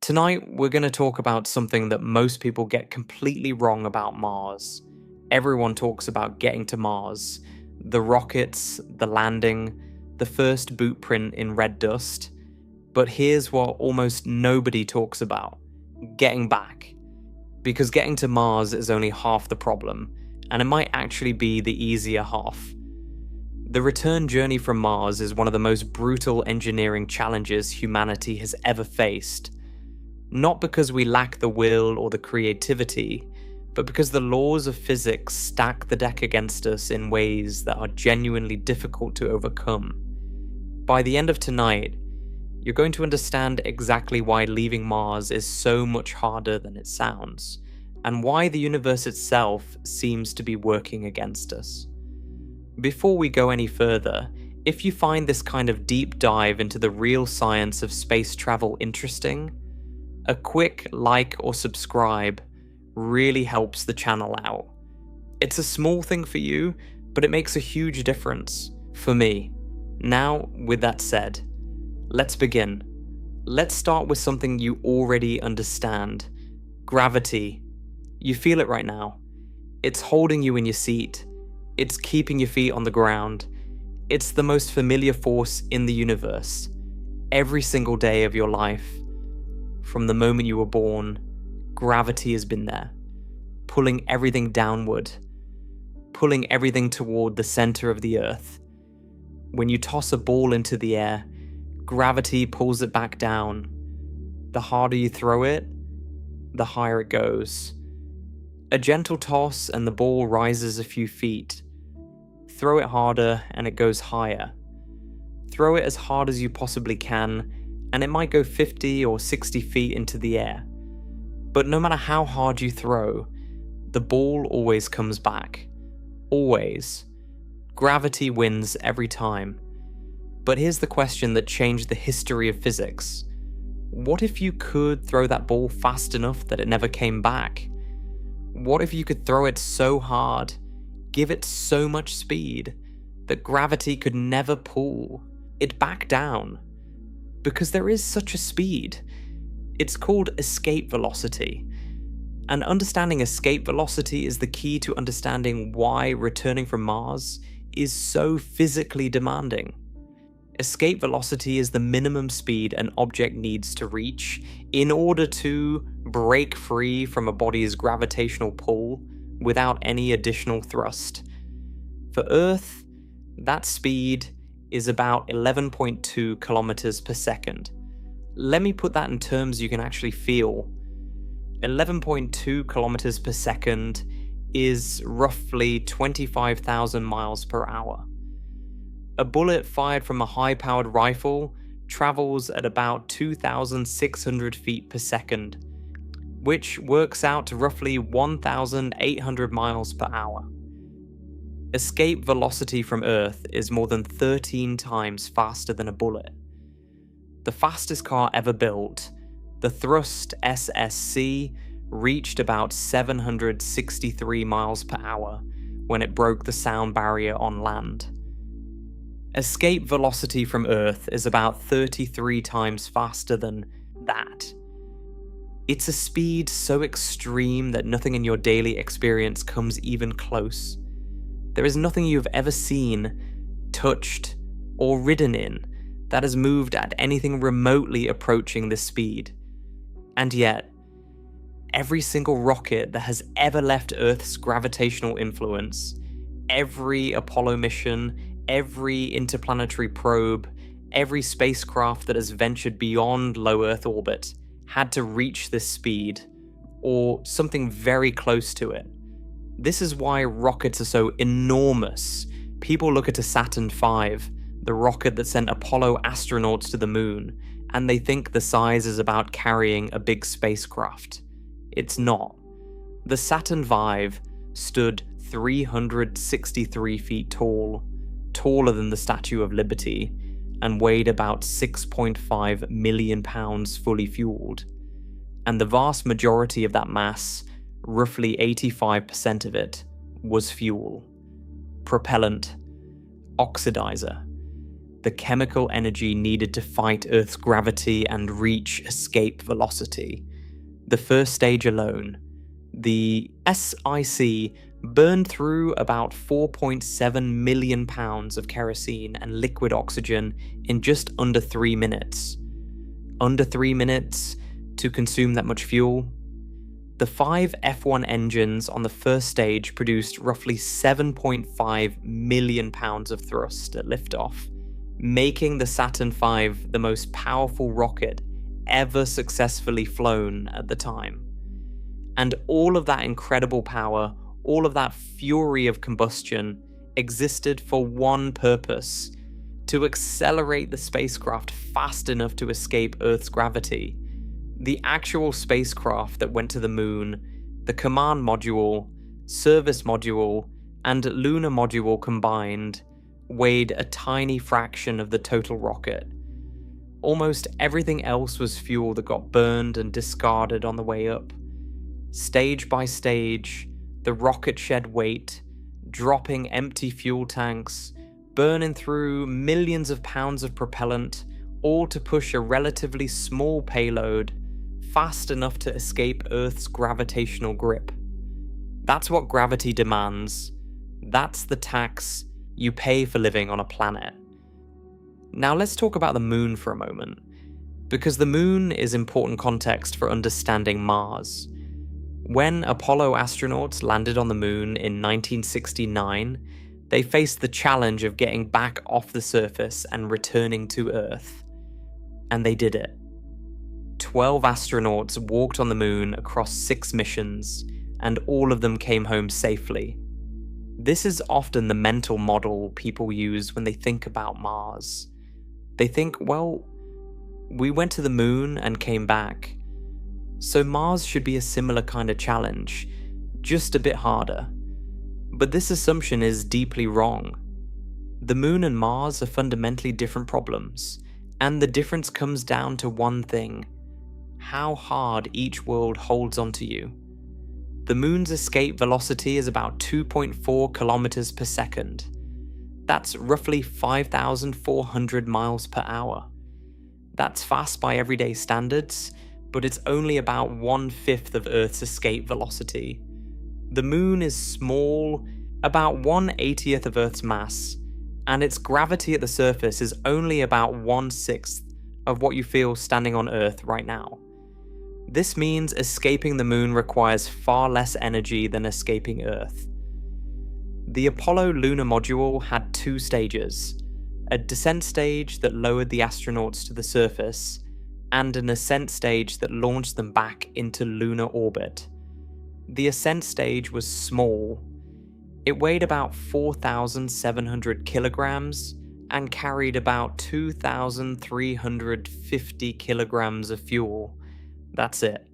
Tonight, we're going to talk about something that most people get completely wrong about Mars. Everyone talks about getting to Mars, the rockets, the landing, the first boot print in red dust. But here's what almost nobody talks about: getting back. Because getting to Mars is only half the problem, and it might actually be the easier half. The return journey from Mars is one of the most brutal engineering challenges humanity has ever faced. Not because we lack the will or the creativity, but because the laws of physics stack the deck against us in ways that are genuinely difficult to overcome. By the end of tonight, you're going to understand exactly why leaving Mars is so much harder than it sounds, and why the universe itself seems to be working against us. Before we go any further, if you find this kind of deep dive into the real science of space travel interesting, a quick like or subscribe really helps the channel out. It's a small thing for you, but it makes a huge difference for me. Now, with that said, let's begin. Let's start with something you already understand: gravity. You feel it right now. It's holding you in your seat. It's keeping your feet on the ground. It's the most familiar force in the universe. Every single day of your life, from the moment you were born, gravity has been there, pulling everything downward, pulling everything toward the center of the earth. When you toss a ball into the air, gravity pulls it back down. The harder you throw it, the higher it goes. A gentle toss and the ball rises a few feet. Throw it harder and it goes higher. Throw it as hard as you possibly can, and it might go 50 or 60 feet into the air. But no matter how hard you throw, the ball always comes back. Always. Gravity wins every time. But here's the question that changed the history of physics. What if you could throw that ball fast enough that it never came back? What if you could throw it so hard, give it so much speed, that gravity could never pull it back down? Because there is such a speed. It's called escape velocity. And understanding escape velocity is the key to understanding why returning from Mars is so physically demanding. Escape velocity is the minimum speed an object needs to reach in order to break free from a body's gravitational pull without any additional thrust. For Earth, that speed is about 11.2 kilometers per second. Let me put that in terms you can actually feel. 11.2 kilometers per second is roughly 25,000 miles per hour. A bullet fired from a high-powered rifle travels at about 2,600 feet per second, which works out to roughly 1,800 miles per hour. Escape velocity from Earth is more than 13 times faster than a bullet. The fastest car ever built, the Thrust SSC, reached about 763 miles per hour when it broke the sound barrier on land. Escape velocity from Earth is about 33 times faster than that. It's a speed so extreme that nothing in your daily experience comes even close. There is nothing you've ever seen, touched, or ridden in that has moved at anything remotely approaching this speed. And yet, every single rocket that has ever left Earth's gravitational influence, every Apollo mission, every interplanetary probe, every spacecraft that has ventured beyond low Earth orbit had to reach this speed, or something very close to it. This is why rockets are so enormous. People look at a Saturn V, the rocket that sent Apollo astronauts to the moon, and they think the size is about carrying a big spacecraft. It's not. The Saturn V stood 363 feet tall, taller than the Statue of Liberty, and weighed about 6.5 million pounds fully fueled. And the vast majority of that mass, roughly 85% of it, was fuel, propellant, oxidizer. the chemical energy needed to fight Earth's gravity and reach escape velocity. The first stage alone, the SIC, burned through about 4.7 million pounds of kerosene and liquid oxygen in just under 3 minutes. Under 3 minutes to consume that much fuel? The 5 F1 engines on the first stage produced roughly 7.5 million pounds of thrust at liftoff, making the Saturn V the most powerful rocket ever successfully flown at the time. And all of that incredible power, all of that fury of combustion, existed for one purpose: to accelerate the spacecraft fast enough to escape Earth's gravity. The actual spacecraft that went to the moon, the command module, service module, and lunar module combined, weighed a tiny fraction of the total rocket. Almost everything else was fuel that got burned and discarded on the way up. Stage by stage, the rocket shed weight, dropping empty fuel tanks, burning through millions of pounds of propellant, all to push a relatively small payload fast enough to escape Earth's gravitational grip. That's what gravity demands. That's the tax you pay for living on a planet. Now let's talk about the moon for a moment, because the moon is important context for understanding Mars. When Apollo astronauts landed on the moon in 1969, they faced the challenge of getting back off the surface and returning to Earth. And they did it. 12 astronauts walked on the moon across 6 missions, and all of them came home safely. This is often the mental model people use when they think about Mars. They think, well, we went to the moon and came back, so Mars should be a similar kind of challenge, just a bit harder. But this assumption is deeply wrong. The moon and Mars are fundamentally different problems, and the difference comes down to one thing: how hard each world holds onto you. The moon's escape velocity is about 2.4 kilometers per second. That's roughly 5,400 miles per hour. That's fast by everyday standards, but it's only about 1/5 of Earth's escape velocity. The moon is small, about 1/80th of Earth's mass, and its gravity at the surface is only about 1/6 of what you feel standing on Earth right now. This means escaping the moon requires far less energy than escaping Earth. The Apollo lunar module had 2 stages: a descent stage that lowered the astronauts to the surface, and an ascent stage that launched them back into lunar orbit. The ascent stage was small. It weighed about 4,700 kilograms and carried about 2,350 kilograms of fuel. That's it.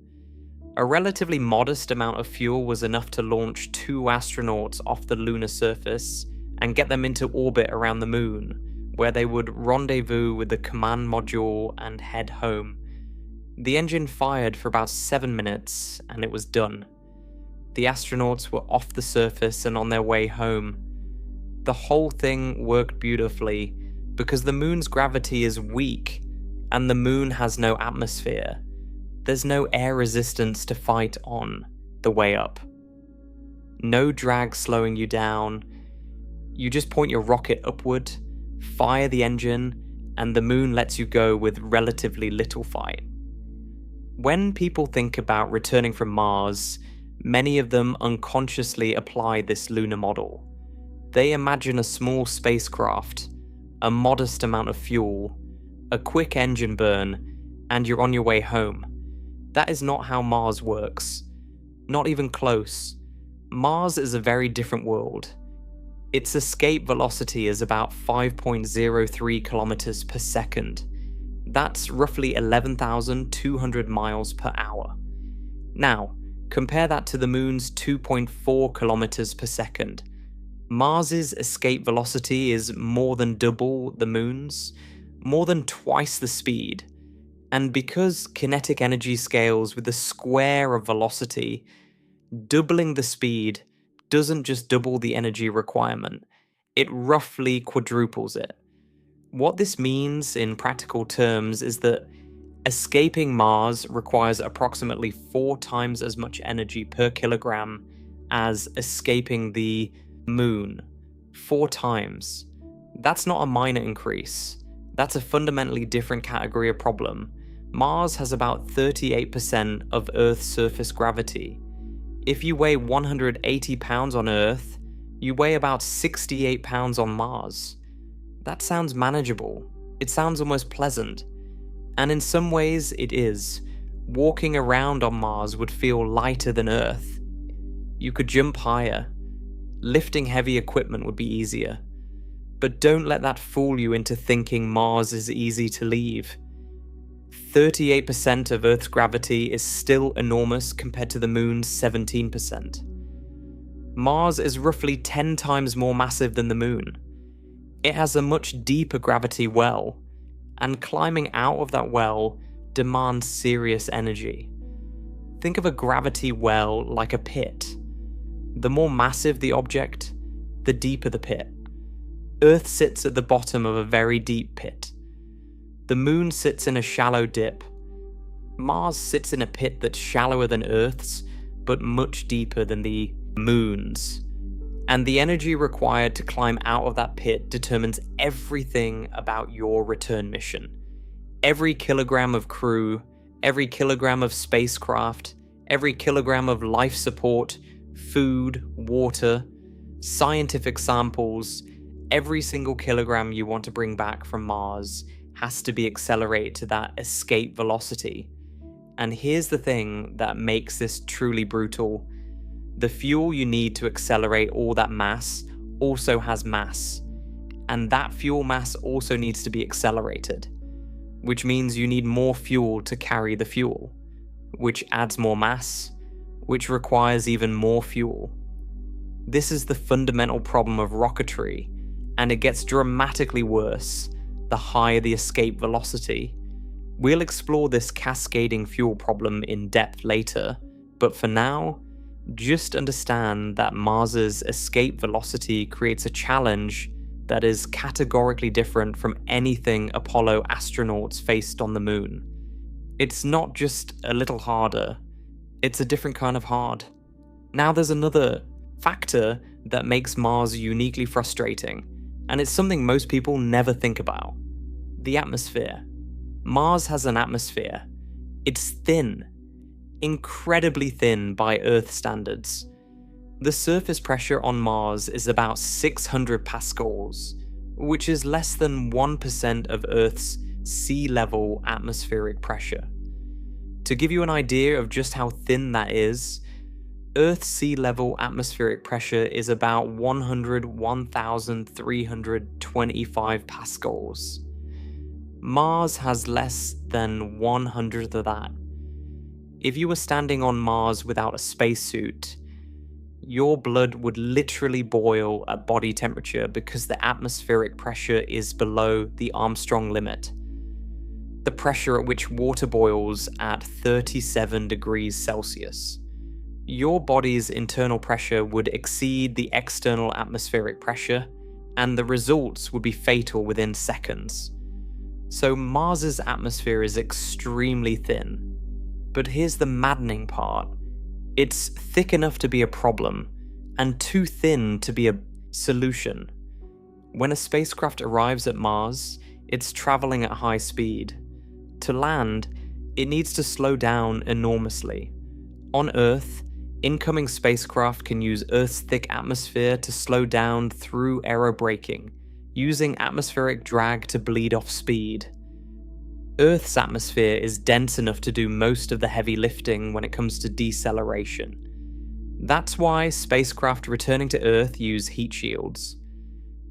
A relatively modest amount of fuel was enough to launch 2 astronauts off the lunar surface and get them into orbit around the moon, where they would rendezvous with the command module and head home. The engine fired for about 7 minutes and it was done. The astronauts were off the surface and on their way home. The whole thing worked beautifully because the moon's gravity is weak and the moon has no atmosphere. There's no air resistance to fight on the way up. No drag slowing you down. You just point your rocket upward, fire the engine, and the moon lets you go with relatively little fight. When people think about returning from Mars, many of them unconsciously apply this lunar model. They imagine a small spacecraft, a modest amount of fuel, a quick engine burn, and you're on your way home. That is not how Mars works. Not even close. Mars is a very different world. Its escape velocity is about 5.03 kilometers per second. That's roughly 11,200 miles per hour. Now, compare that to the moon's 2.4 kilometers per second. Mars's escape velocity is more than double the moon's, more than twice the speed. And because kinetic energy scales with the square of velocity, doubling the speed doesn't just double the energy requirement, it roughly quadruples it. What this means in practical terms is that escaping Mars requires approximately 4 times as much energy per kilogram as escaping the Moon. 4 times. That's not a minor increase. That's a fundamentally different category of problem. Mars has about 38% of Earth's surface gravity. If you weigh 180 pounds on Earth, you weigh about 68 pounds on Mars. That sounds manageable. It sounds almost pleasant. And in some ways, it is. Walking around on Mars would feel lighter than Earth. You could jump higher. Lifting heavy equipment would be easier. But don't let that fool you into thinking Mars is easy to leave. 38% of Earth's gravity is still enormous compared to the Moon's 17%. Mars is roughly 10 times more massive than the Moon. It has a much deeper gravity well, and climbing out of that well demands serious energy. Think of a gravity well like a pit. The more massive the object, the deeper the pit. Earth sits at the bottom of a very deep pit. The Moon sits in a shallow dip. Mars sits in a pit that's shallower than Earth's, but much deeper than the Moon's. And the energy required to climb out of that pit determines everything about your return mission. Every kilogram of crew, every kilogram of spacecraft, every kilogram of life support, food, water, scientific samples, every single kilogram you want to bring back from Mars has to be accelerated to that escape velocity. And here's the thing that makes this truly brutal. The fuel you need to accelerate all that mass also has mass, and that fuel mass also needs to be accelerated, which means you need more fuel to carry the fuel, which adds more mass, which requires even more fuel. This is the fundamental problem of rocketry, and it gets dramatically worse the higher the escape velocity. We'll explore this cascading fuel problem in depth later, but for now, just understand that Mars's escape velocity creates a challenge that is categorically different from anything Apollo astronauts faced on the Moon. It's not just a little harder, it's a different kind of hard. Now there's another factor that makes Mars uniquely frustrating, and it's something most people never think about. The atmosphere. Mars has an atmosphere. It's thin. Incredibly thin by Earth standards. The surface pressure on Mars is about 600 pascals, which is less than 1% of Earth's sea level atmospheric pressure. To give you an idea of just how thin that is, Earth's sea level atmospheric pressure is about 101,325 pascals. Mars has less than 1/100th of that. If you were standing on Mars without a spacesuit, your blood would literally boil at body temperature because the atmospheric pressure is below the Armstrong limit. The pressure at which water boils at 37 degrees Celsius. Your body's internal pressure would exceed the external atmospheric pressure, and the results would be fatal within seconds. So Mars's atmosphere is extremely thin. But here's the maddening part. It's thick enough to be a problem, and too thin to be a solution. When a spacecraft arrives at Mars, it's traveling at high speed. To land, it needs to slow down enormously. On Earth, incoming spacecraft can use Earth's thick atmosphere to slow down through aerobraking, using atmospheric drag to bleed off speed. Earth's atmosphere is dense enough to do most of the heavy lifting when it comes to deceleration. That's why spacecraft returning to Earth use heat shields.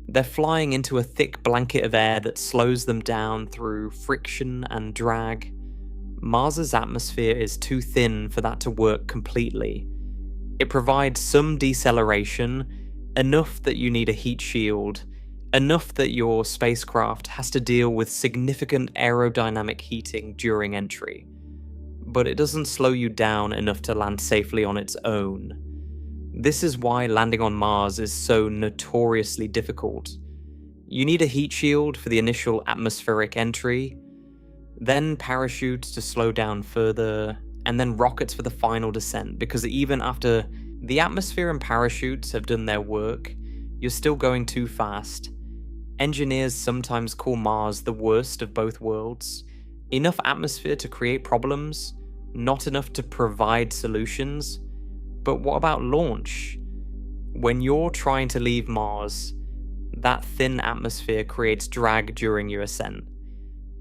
They're flying into a thick blanket of air that slows them down through friction and drag. Mars's atmosphere is too thin for that to work completely. It provides some deceleration, enough that you need a heat shield, enough that your spacecraft has to deal with significant aerodynamic heating during entry, but it doesn't slow you down enough to land safely on its own. This is why landing on Mars is so notoriously difficult. You need a heat shield for the initial atmospheric entry, then parachutes to slow down further, and then rockets for the final descent, because even after the atmosphere and parachutes have done their work, you're still going too fast. Engineers sometimes call Mars the worst of both worlds. Enough atmosphere to create problems, not enough to provide solutions. But what about launch? When you're trying to leave Mars, that thin atmosphere creates drag during your ascent.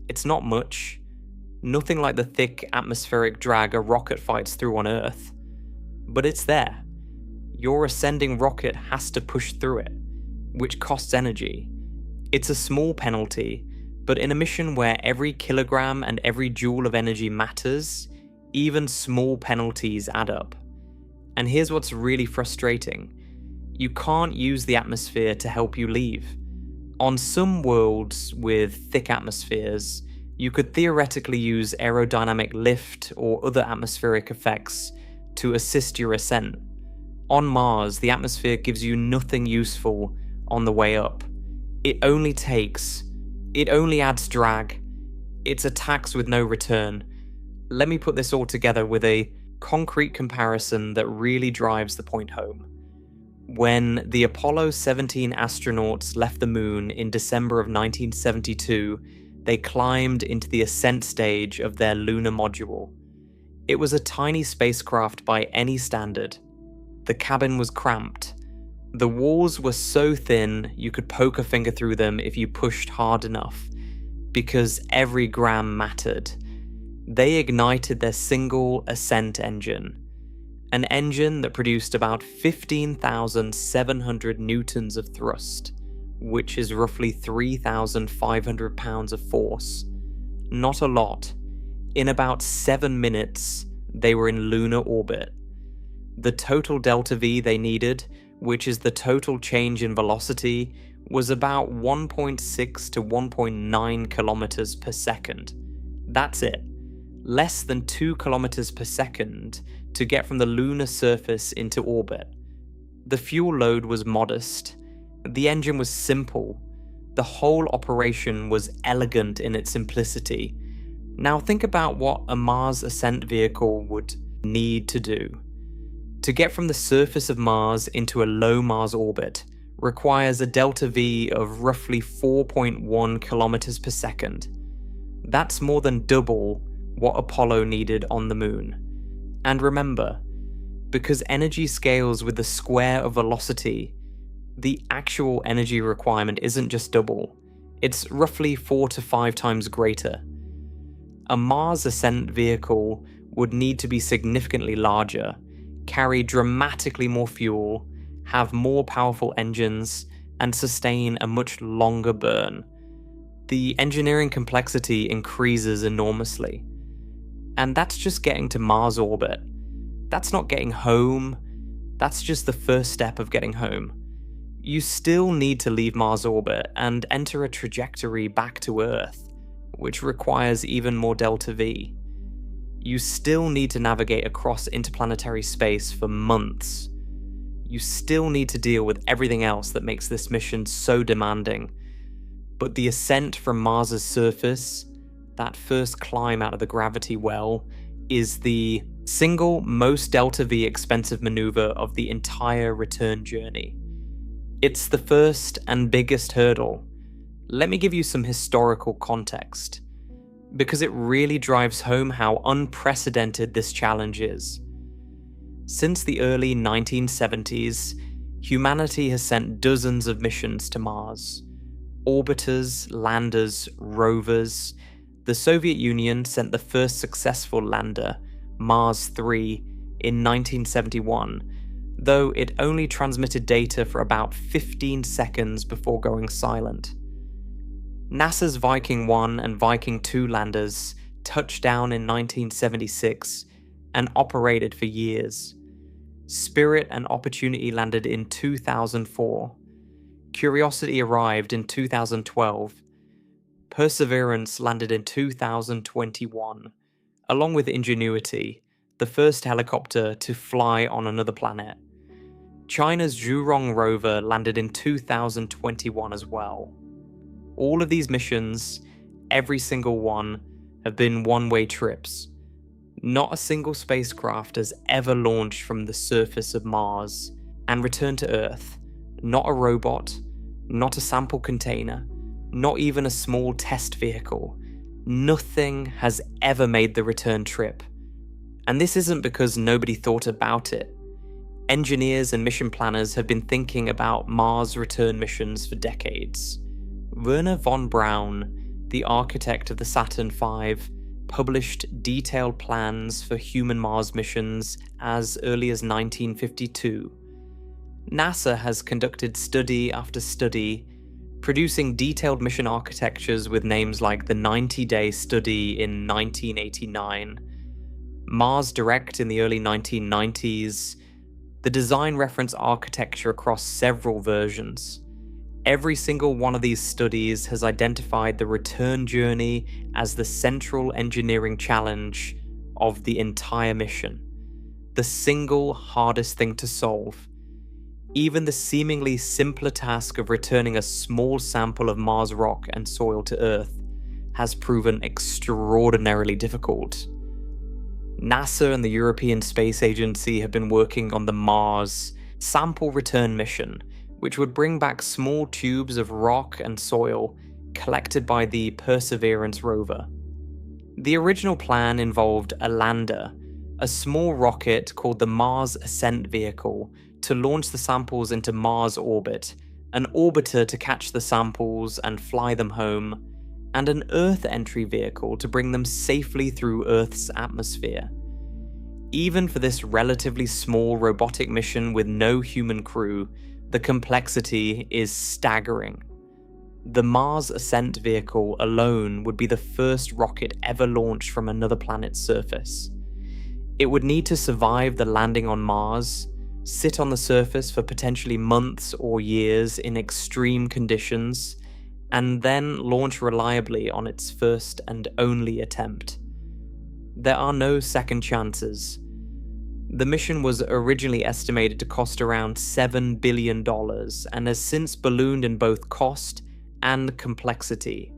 It's not much. Nothing like the thick atmospheric drag a rocket fights through on Earth. But it's there. Your ascending rocket has to push through it, which costs energy. It's a small penalty, but in a mission where every kilogram and every joule of energy matters, even small penalties add up. And here's what's really frustrating. You can't use the atmosphere to help you leave. On some worlds with thick atmospheres, you could theoretically use aerodynamic lift or other atmospheric effects to assist your ascent. On Mars, the atmosphere gives you nothing useful on the way up. It only adds drag. It's a tax with no return. Let me put this all together with a concrete comparison that really drives the point home. When the Apollo 17 astronauts left the moon in December of 1972, they climbed into the ascent stage of their lunar module. It was a tiny spacecraft by any standard. The cabin was cramped. The walls were so thin you could poke a finger through them if you pushed hard enough, because every gram mattered. They ignited their single ascent engine, an engine that produced about 15,700 newtons of thrust, which is roughly 3,500 pounds of force. Not a lot. In about 7 minutes, they were in lunar orbit. The total delta V they needed, which is the total change in velocity, was about 1.6 to 1.9 kilometers per second. That's it. Less than 2 kilometers per second to get from the lunar surface into orbit. The fuel load was modest. The engine was simple. The whole operation was elegant in its simplicity. Now think about what a Mars ascent vehicle would need to do. To get from the surface of Mars into a low Mars orbit requires a delta V of roughly 4.1 kilometers per second. That's more than double what Apollo needed on the moon. And remember, because energy scales with the square of velocity, the actual energy requirement isn't just double, it's roughly 4 to 5 times greater. A Mars ascent vehicle would need to be significantly larger, carry dramatically more fuel, have more powerful engines, and sustain a much longer burn. The engineering complexity increases enormously. And that's just getting to Mars orbit. That's not getting home. That's just the first step of getting home. You still need to leave Mars orbit and enter a trajectory back to Earth, which requires even more delta V. You still need to navigate across interplanetary space for months. You still need to deal with everything else that makes this mission so demanding. But the ascent from Mars's surface, that first climb out of the gravity well, is the single most delta V expensive maneuver of the entire return journey. It's the first and biggest hurdle. Let me give you some historical context, because it really drives home how unprecedented this challenge is. Since the early 1970s, humanity has sent dozens of missions to Mars. Orbiters, landers, rovers. The Soviet Union sent the first successful lander, Mars 3, in 1971, though it only transmitted data for about 15 seconds before going silent. NASA's Viking 1 and Viking 2 landers touched down in 1976 and operated for years. Spirit and Opportunity landed in 2004. Curiosity arrived in 2012. Perseverance landed in 2021, along with Ingenuity, the first helicopter to fly on another planet. China's Zhurong rover landed in 2021 as well. All of these missions, every single one, have been one-way trips. Not a single spacecraft has ever launched from the surface of Mars and returned to Earth. Not a robot, not a sample container, not even a small test vehicle. Nothing has ever made the return trip. And this isn't because nobody thought about it. Engineers and mission planners have been thinking about Mars return missions for decades. Wernher von Braun, the architect of the Saturn V, published detailed plans for human Mars missions as early as 1952. NASA has conducted study after study, producing detailed mission architectures with names like the 90-Day Study in 1989, Mars Direct in the early 1990s, the design reference architecture across several versions. Every single one of these studies has identified the return journey as the central engineering challenge of the entire mission, the single hardest thing to solve. Even the seemingly simpler task of returning a small sample of Mars rock and soil to Earth has proven extraordinarily difficult. NASA and the European Space Agency have been working on the Mars Sample Return Mission, which would bring back small tubes of rock and soil collected by the Perseverance rover. The original plan involved a lander, a small rocket called the Mars Ascent Vehicle, to launch the samples into Mars orbit, an orbiter to catch the samples and fly them home, and an Earth entry vehicle to bring them safely through Earth's atmosphere. Even for this relatively small robotic mission with no human crew, the complexity is staggering. The Mars Ascent Vehicle alone would be the first rocket ever launched from another planet's surface. It would need to survive the landing on Mars, sit on the surface for potentially months or years in extreme conditions, and then launch reliably on its first and only attempt. There are no second chances. The mission was originally estimated to cost around $7 billion and has since ballooned in both cost and complexity.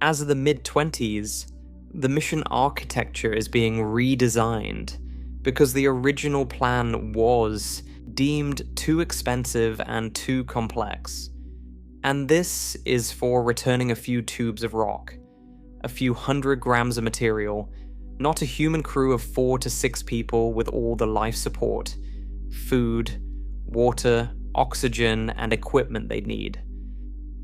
As of the mid-20s, the mission architecture is being redesigned because the original plan was deemed too expensive and too complex. And this is for returning a few tubes of rock, a few 100 grams of material, not a human crew of 4 to 6 people with all the life support, food, water, oxygen, and equipment they'd need.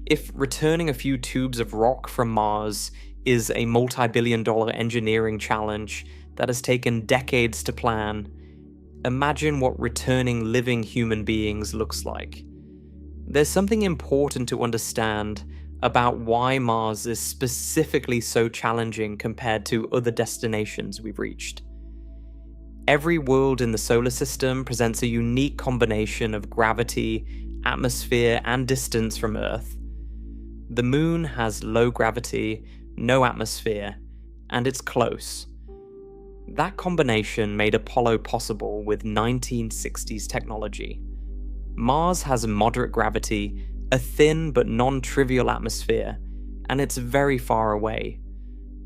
If returning a few tubes of rock from Mars is a multi-billion-dollar engineering challenge that has taken decades to plan, imagine what returning living human beings looks like. There's something important to understand about why Mars is specifically so challenging compared to other destinations we've reached. Every world in the solar system presents a unique combination of gravity, atmosphere, and distance from Earth. The Moon has low gravity, no atmosphere, and it's close. That combination made Apollo possible with 1960s technology. Mars has moderate gravity, a thin but non-trivial atmosphere, and it's very far away.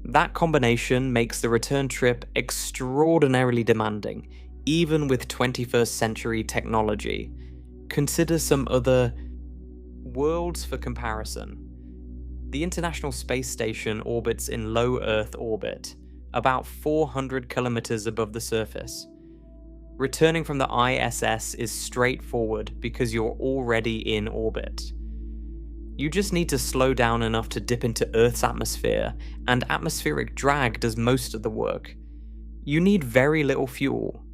That combination makes the return trip extraordinarily demanding, even with 21st century technology. Consider some other worlds for comparison. The International Space Station orbits in low Earth orbit, about 400 kilometers above the surface. Returning from the ISS is straightforward because you're already in orbit. You just need to slow down enough to dip into Earth's atmosphere, and atmospheric drag does most of the work. You need very little fuel.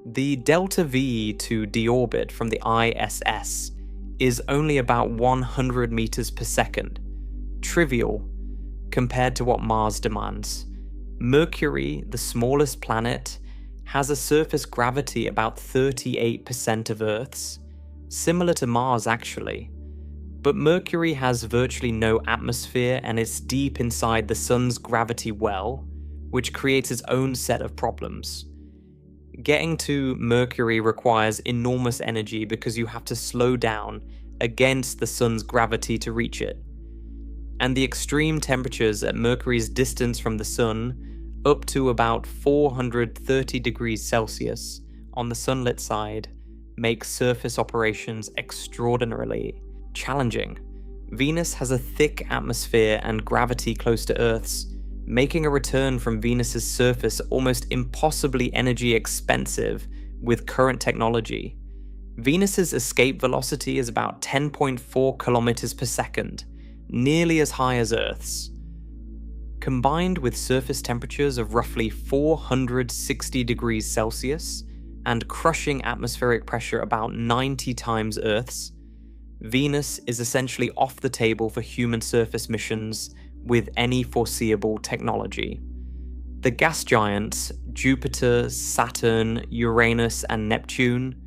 The delta V to deorbit from the ISS is only about 100 meters per second. Trivial compared to what Mars demands. Mercury, the smallest planet, has a surface gravity about 38% of Earth's, similar to Mars actually. But Mercury has virtually no atmosphere and is deep inside the Sun's gravity well, which creates its own set of problems. Getting to Mercury requires enormous energy because you have to slow down against the Sun's gravity to reach it. and the extreme temperatures at Mercury's distance from the Sun, up to about 430 degrees Celsius on the sunlit side, make surface operations extraordinarily challenging. Venus has a thick atmosphere and gravity close to Earth's, making a return from Venus's surface almost impossibly energy expensive with current technology. Venus's escape velocity is about 10.4 kilometers per second, nearly as high as Earth's. Combined with surface temperatures of roughly 460 degrees Celsius and crushing atmospheric pressure about 90 times Earth's, Venus is essentially off the table for human surface missions with any foreseeable technology. The gas giants, Jupiter, Saturn, Uranus, and Neptune,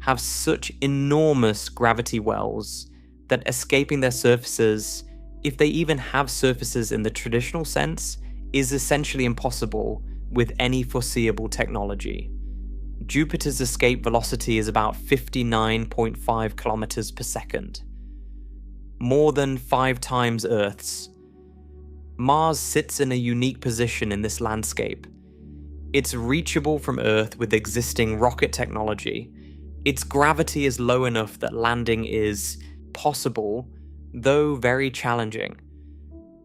have such enormous gravity wells that escaping their surfaces, if they even have surfaces in the traditional sense, is essentially impossible with any foreseeable technology. Jupiter's escape velocity is about 59.5 kilometers per second, more than 5 times Earth's. Mars sits in a unique position in this landscape. It's reachable from Earth with existing rocket technology. Its gravity is low enough that landing is possible, though very challenging.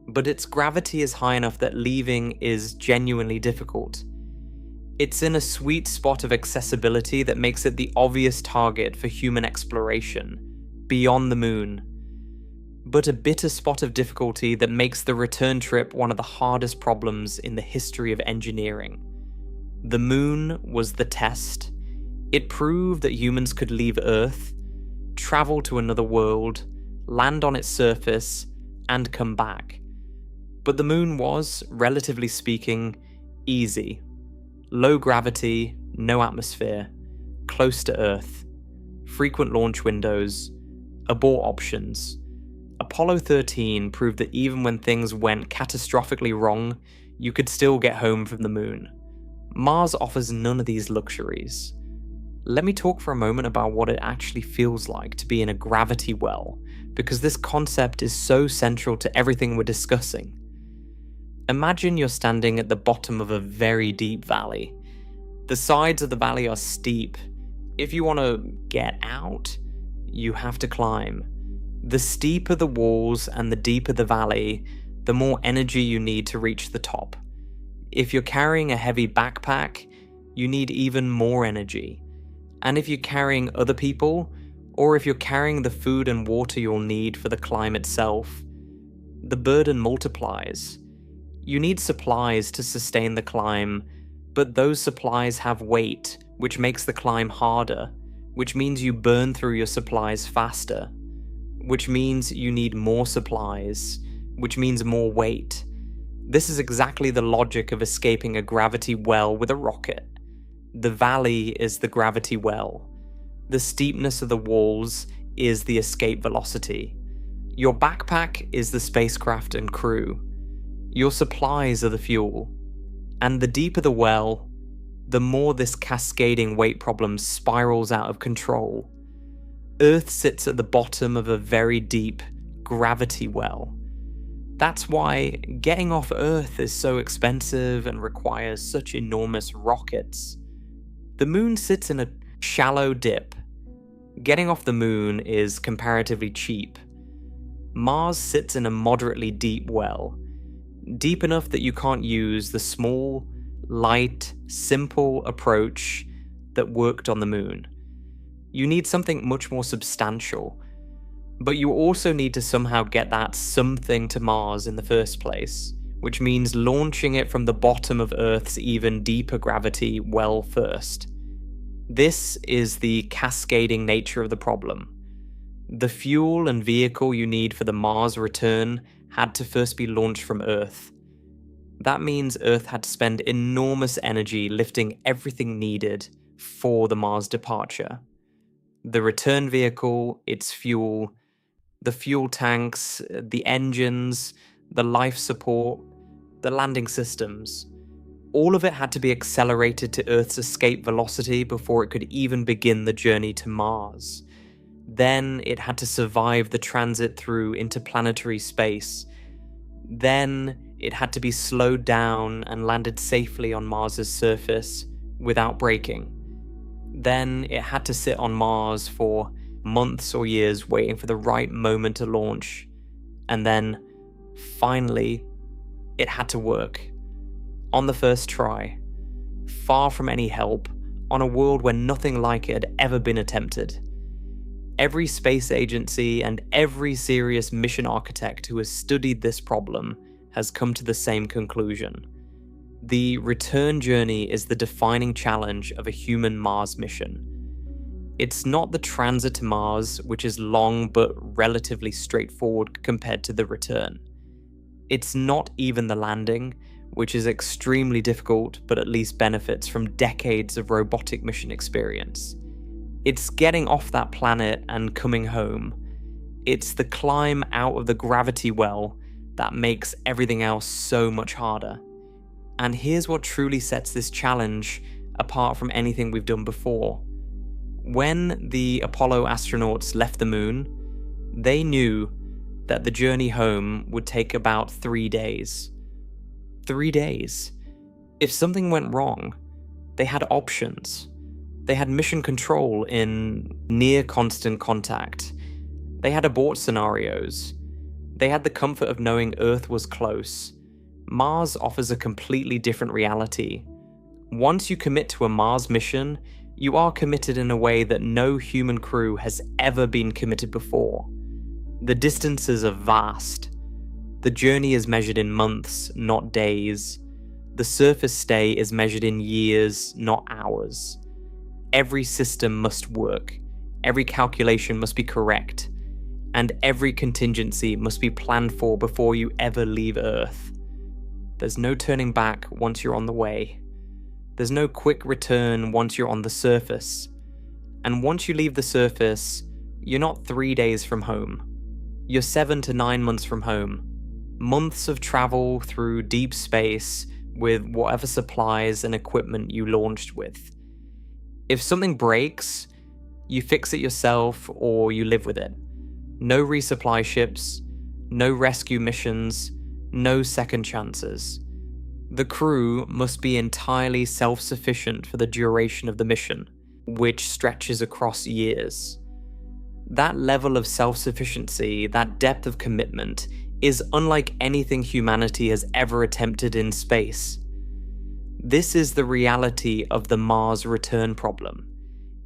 But its gravity is high enough that leaving is genuinely difficult. It's in a sweet spot of accessibility that makes it the obvious target for human exploration, beyond the moon. But a bitter spot of difficulty that makes the return trip one of the hardest problems in the history of engineering. The moon was the test. It proved that humans could leave Earth, travel to another world, land on its surface, and come back. But the moon was, relatively speaking, easy. Low gravity, no atmosphere, close to Earth, frequent launch windows, abort options. Apollo 13 proved that even when things went catastrophically wrong, you could still get home from the moon. Mars offers none of these luxuries. Let me talk for a moment about what it actually feels like to be in a gravity well, because this concept is so central to everything we're discussing. Imagine you're standing at the bottom of a very deep valley. The sides of the valley are steep. If you want to get out, you have to climb. The steeper the walls and the deeper the valley, the more energy you need to reach the top. If you're carrying a heavy backpack, you need even more energy. And if you're carrying other people, or if you're carrying the food and water you'll need for the climb itself, the burden multiplies. You need supplies to sustain the climb, but those supplies have weight, which makes the climb harder, which means you burn through your supplies faster, which means you need more supplies, which means more weight. This is exactly the logic of escaping a gravity well with a rocket. The valley is the gravity well. The steepness of the walls is the escape velocity. Your backpack is the spacecraft and crew. Your supplies are the fuel. And the deeper the well, the more this cascading weight problem spirals out of control. Earth sits at the bottom of a very deep gravity well. That's why getting off Earth is so expensive and requires such enormous rockets. The moon sits in a shallow dip. Getting off the moon is comparatively cheap. Mars sits in a moderately deep well, deep enough that you can't use the small, light, simple approach that worked on the moon. You need something much more substantial, but you also need to somehow get that something to Mars in the first place, which means launching it from the bottom of Earth's even deeper gravity well first. This is the cascading nature of the problem. The fuel and vehicle you need for the Mars return had to first be launched from Earth. That means Earth had to spend enormous energy lifting everything needed for the Mars departure. The return vehicle, its fuel, the fuel tanks, the engines, the life support, the landing systems. All of it had to be accelerated to Earth's escape velocity before it could even begin the journey to Mars. Then it had to survive the transit through interplanetary space, Then it had to be slowed down and landed safely on Mars's surface without breaking. Then it had to sit on Mars for months or years waiting for the right moment to launch. And then, finally, it had to work. On the first try. Far from any help, on a world where nothing like it had ever been attempted. Every space agency and every serious mission architect who has studied this problem has come to the same conclusion. The return journey is the defining challenge of a human Mars mission. It's not the transit to Mars, which is long but relatively straightforward compared to the return. It's not even the landing, which is extremely difficult but at least benefits from decades of robotic mission experience. It's getting off that planet and coming home. It's the climb out of the gravity well that makes everything else so much harder. And here's what truly sets this challenge apart from anything we've done before. When the Apollo astronauts left the moon, they knew that the journey home would take about 3 days. 3 days. If something went wrong, they had options. They had mission control in near constant contact. They had abort scenarios. They had the comfort of knowing Earth was close. Mars offers a completely different reality. Once you commit to a Mars mission, you are committed in a way that no human crew has ever been committed before. The distances are vast. The journey is measured in months, not days. The surface stay is measured in years, not hours. Every system must work, every calculation must be correct, and every contingency must be planned for before you ever leave Earth. There's no turning back once you're on the way. There's no quick return once you're on the surface. And once you leave the surface, you're not 3 days from home. You're 7 to 9 months from home. Months of travel through deep space with whatever supplies and equipment you launched with. If something breaks, you fix it yourself or you live with it. No resupply ships, no rescue missions, no second chances. The crew must be entirely self-sufficient for the duration of the mission, which stretches across years. That level of self-sufficiency, that depth of commitment, is unlike anything humanity has ever attempted in space. This is the reality of the Mars return problem.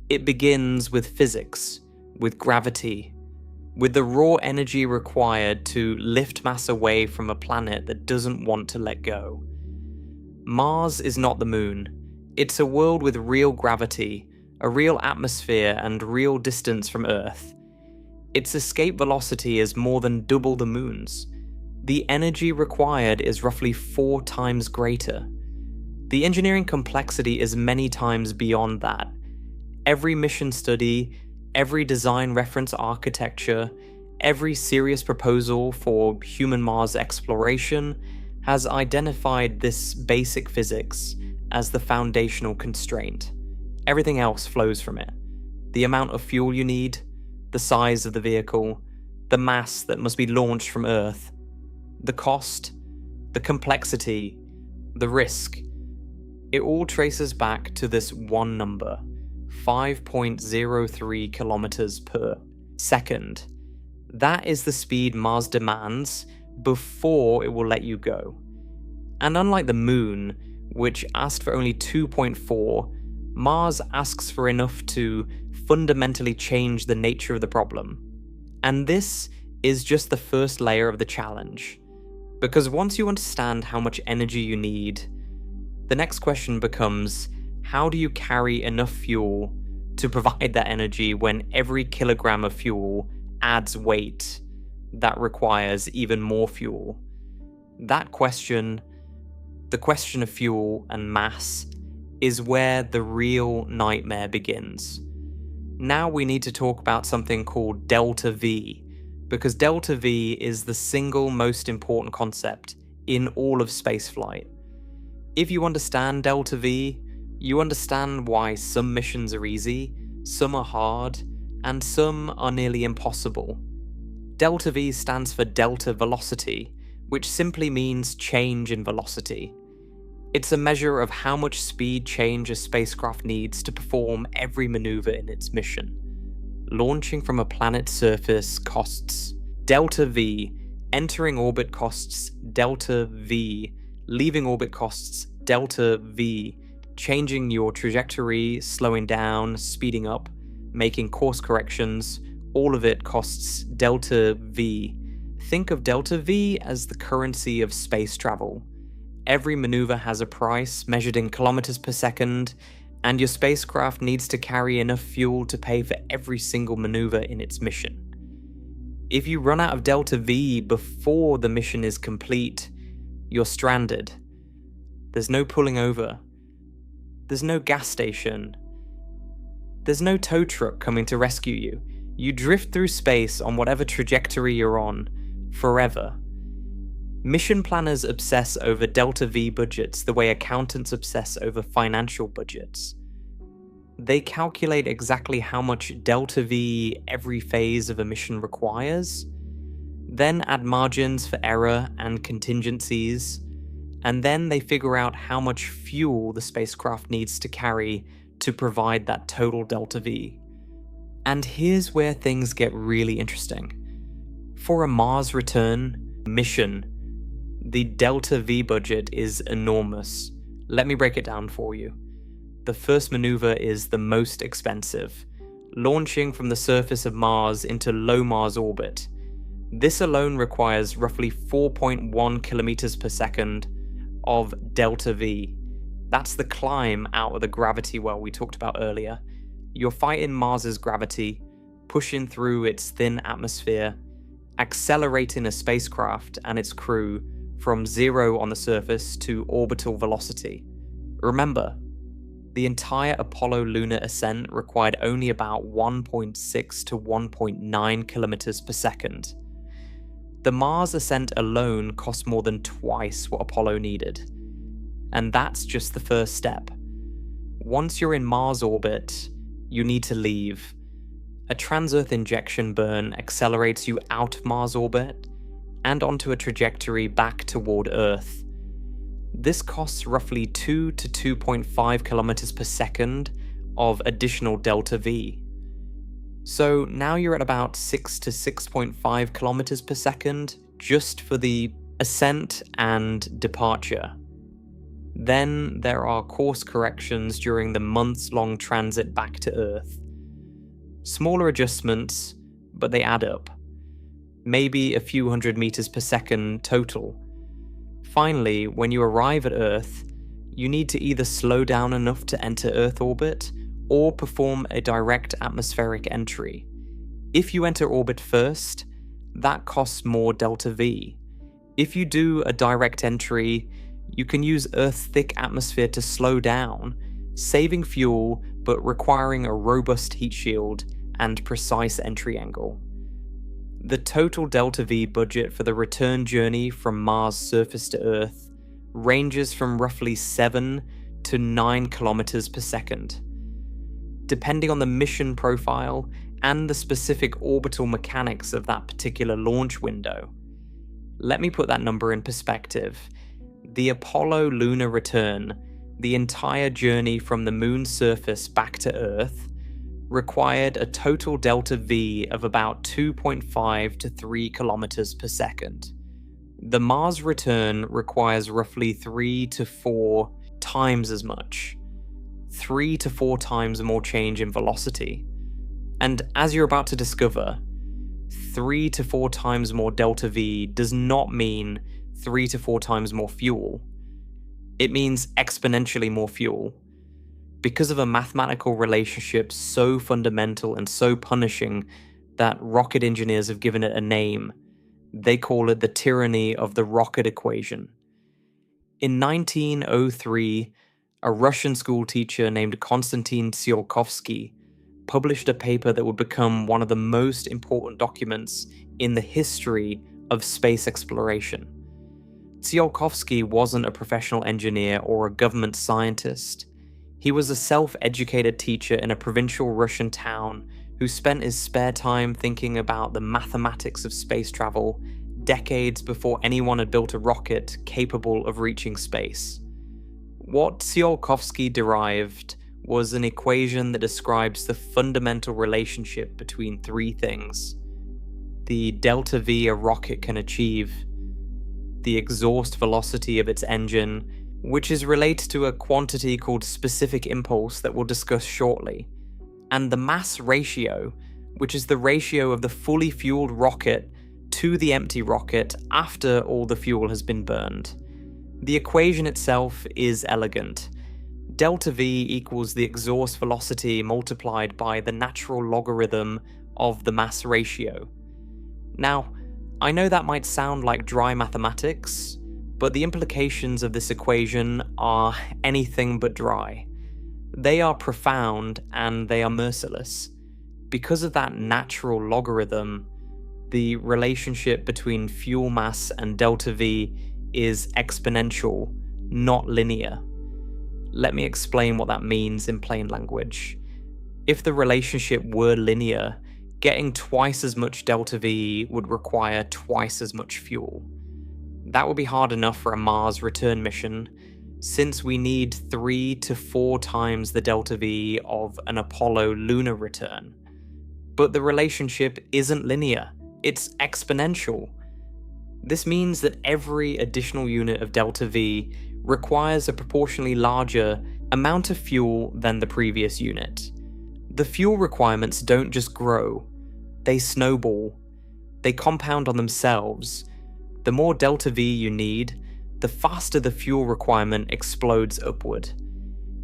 It begins with physics, with gravity, with the raw energy required to lift mass away from a planet that doesn't want to let go. Mars is not the moon. It's a world with real gravity, a real atmosphere, and real distance from Earth. Its escape velocity is more than double the moon's. The energy required is roughly 4 times greater. The engineering complexity is many times beyond that. Every mission study, every design reference architecture, every serious proposal for human Mars exploration has identified this basic physics as the foundational constraint. Everything else flows from it. The amount of fuel you need, the size of the vehicle, the mass that must be launched from Earth, the cost, the complexity, the risk. It all traces back to this one number, 5.03 kilometers per second. That is the speed Mars demands before it will let you go. And unlike the Moon, which asked for only 2.4, Mars asks for enough to fundamentally change the nature of the problem. And this is just the first layer of the challenge. Because once you understand how much energy you need, the next question becomes, how do you carry enough fuel to provide that energy when every kilogram of fuel adds weight that requires even more fuel? That question, the question of fuel and mass, is where the real nightmare begins. Now we need to talk about something called delta V, because delta V is the single most important concept in all of spaceflight. If you understand delta V, you understand why some missions are easy, some are hard, and some are nearly impossible. Delta V stands for delta velocity, which simply means change in velocity. It's a measure of how much speed change a spacecraft needs to perform every maneuver in its mission. Launching from a planet's surface costs delta V, entering orbit costs delta V, leaving orbit costs delta V, changing your trajectory, slowing down, speeding up, making course corrections, all of it costs delta V. Think of delta V as the currency of space travel. Every maneuver has a price measured in kilometers per second, and your spacecraft needs to carry enough fuel to pay for every single maneuver in its mission. If you run out of delta V before the mission is complete, you're stranded. There's no pulling over. There's no gas station. There's no tow truck coming to rescue you. You drift through space on whatever trajectory you're on, forever. Mission planners obsess over delta V budgets the way accountants obsess over financial budgets. They calculate exactly how much delta V every phase of a mission requires, then add margins for error and contingencies, and then they figure out how much fuel the spacecraft needs to carry to provide that total delta V. And here's where things get really interesting. For a Mars return mission, the delta V budget is enormous. Let me break it down for you. The first maneuver is the most expensive, launching from the surface of Mars into low Mars orbit. This alone requires roughly 4.1 kilometers per second of delta V. That's the climb out of the gravity well we talked about earlier. You're fighting Mars's gravity, pushing through its thin atmosphere, accelerating a spacecraft and its crew from 0 on the surface to orbital velocity. Remember, the entire Apollo lunar ascent required only about 1.6 to 1.9 kilometers per second. The Mars ascent alone cost more than twice what Apollo needed. And that's just the first step. Once you're in Mars orbit, you need to leave. A trans-Earth injection burn accelerates you out of Mars orbit and onto a trajectory back toward Earth. This costs roughly 2 to 2.5 kilometers per second of additional delta V. So now you're at about 6 to 6.5 kilometers per second just for the ascent and departure. Then there are course corrections during the months-long transit back to Earth. Smaller adjustments, but they add up. Maybe a few hundred meters per second total. Finally, when you arrive at Earth, you need to either slow down enough to enter Earth orbit or perform a direct atmospheric entry. If you enter orbit first, that costs more delta V. If you do a direct entry, you can use Earth's thick atmosphere to slow down, saving fuel but requiring a robust heat shield and precise entry angle. The total delta V budget for the return journey from Mars' surface to Earth ranges from roughly 7 to 9 kilometers per second. Depending on the mission profile and the specific orbital mechanics of that particular launch window. Let me put that number in perspective. The Apollo lunar return, the entire journey from the moon's surface back to Earth, required a total delta V of about 2.5 to 3 kilometers per second. The Mars return requires roughly 3 to 4 times as much. 3 to 4 times more change in velocity. And as you're about to discover, 3 to 4 times more delta V does not mean 3 to 4 times more fuel. It means exponentially more fuel. Because of a mathematical relationship so fundamental and so punishing that rocket engineers have given it a name, they call it the tyranny of the rocket equation. In 1903, a Russian school teacher named Konstantin Tsiolkovsky published a paper that would become one of the most important documents in the history of space exploration. Tsiolkovsky wasn't a professional engineer or a government scientist. He was a self-educated teacher in a provincial Russian town who spent his spare time thinking about the mathematics of space travel, decades before anyone had built a rocket capable of reaching space. What Tsiolkovsky derived was an equation that describes the fundamental relationship between three things: the delta V a rocket can achieve, the exhaust velocity of its engine, which is related to a quantity called specific impulse that we'll discuss shortly, and the mass ratio, which is the ratio of the fully fueled rocket to the empty rocket after all the fuel has been burned. The equation itself is elegant. Delta V equals the exhaust velocity multiplied by the natural logarithm of the mass ratio. Now, I know that might sound like dry mathematics, but the implications of this equation are anything but dry. They are profound and they are merciless. Because of that natural logarithm, the relationship between fuel mass and delta V is exponential, not linear. Let me explain what that means in plain language. If the relationship were linear, getting twice as much delta V would require twice as much fuel. That would be hard enough for a Mars return mission, since we need 3 to 4 times the delta V of an Apollo lunar return. But the relationship isn't linear, it's exponential. This means that every additional unit of delta V requires a proportionally larger amount of fuel than the previous unit. The fuel requirements don't just grow, they snowball. They compound on themselves. The more delta V you need, the faster the fuel requirement explodes upward.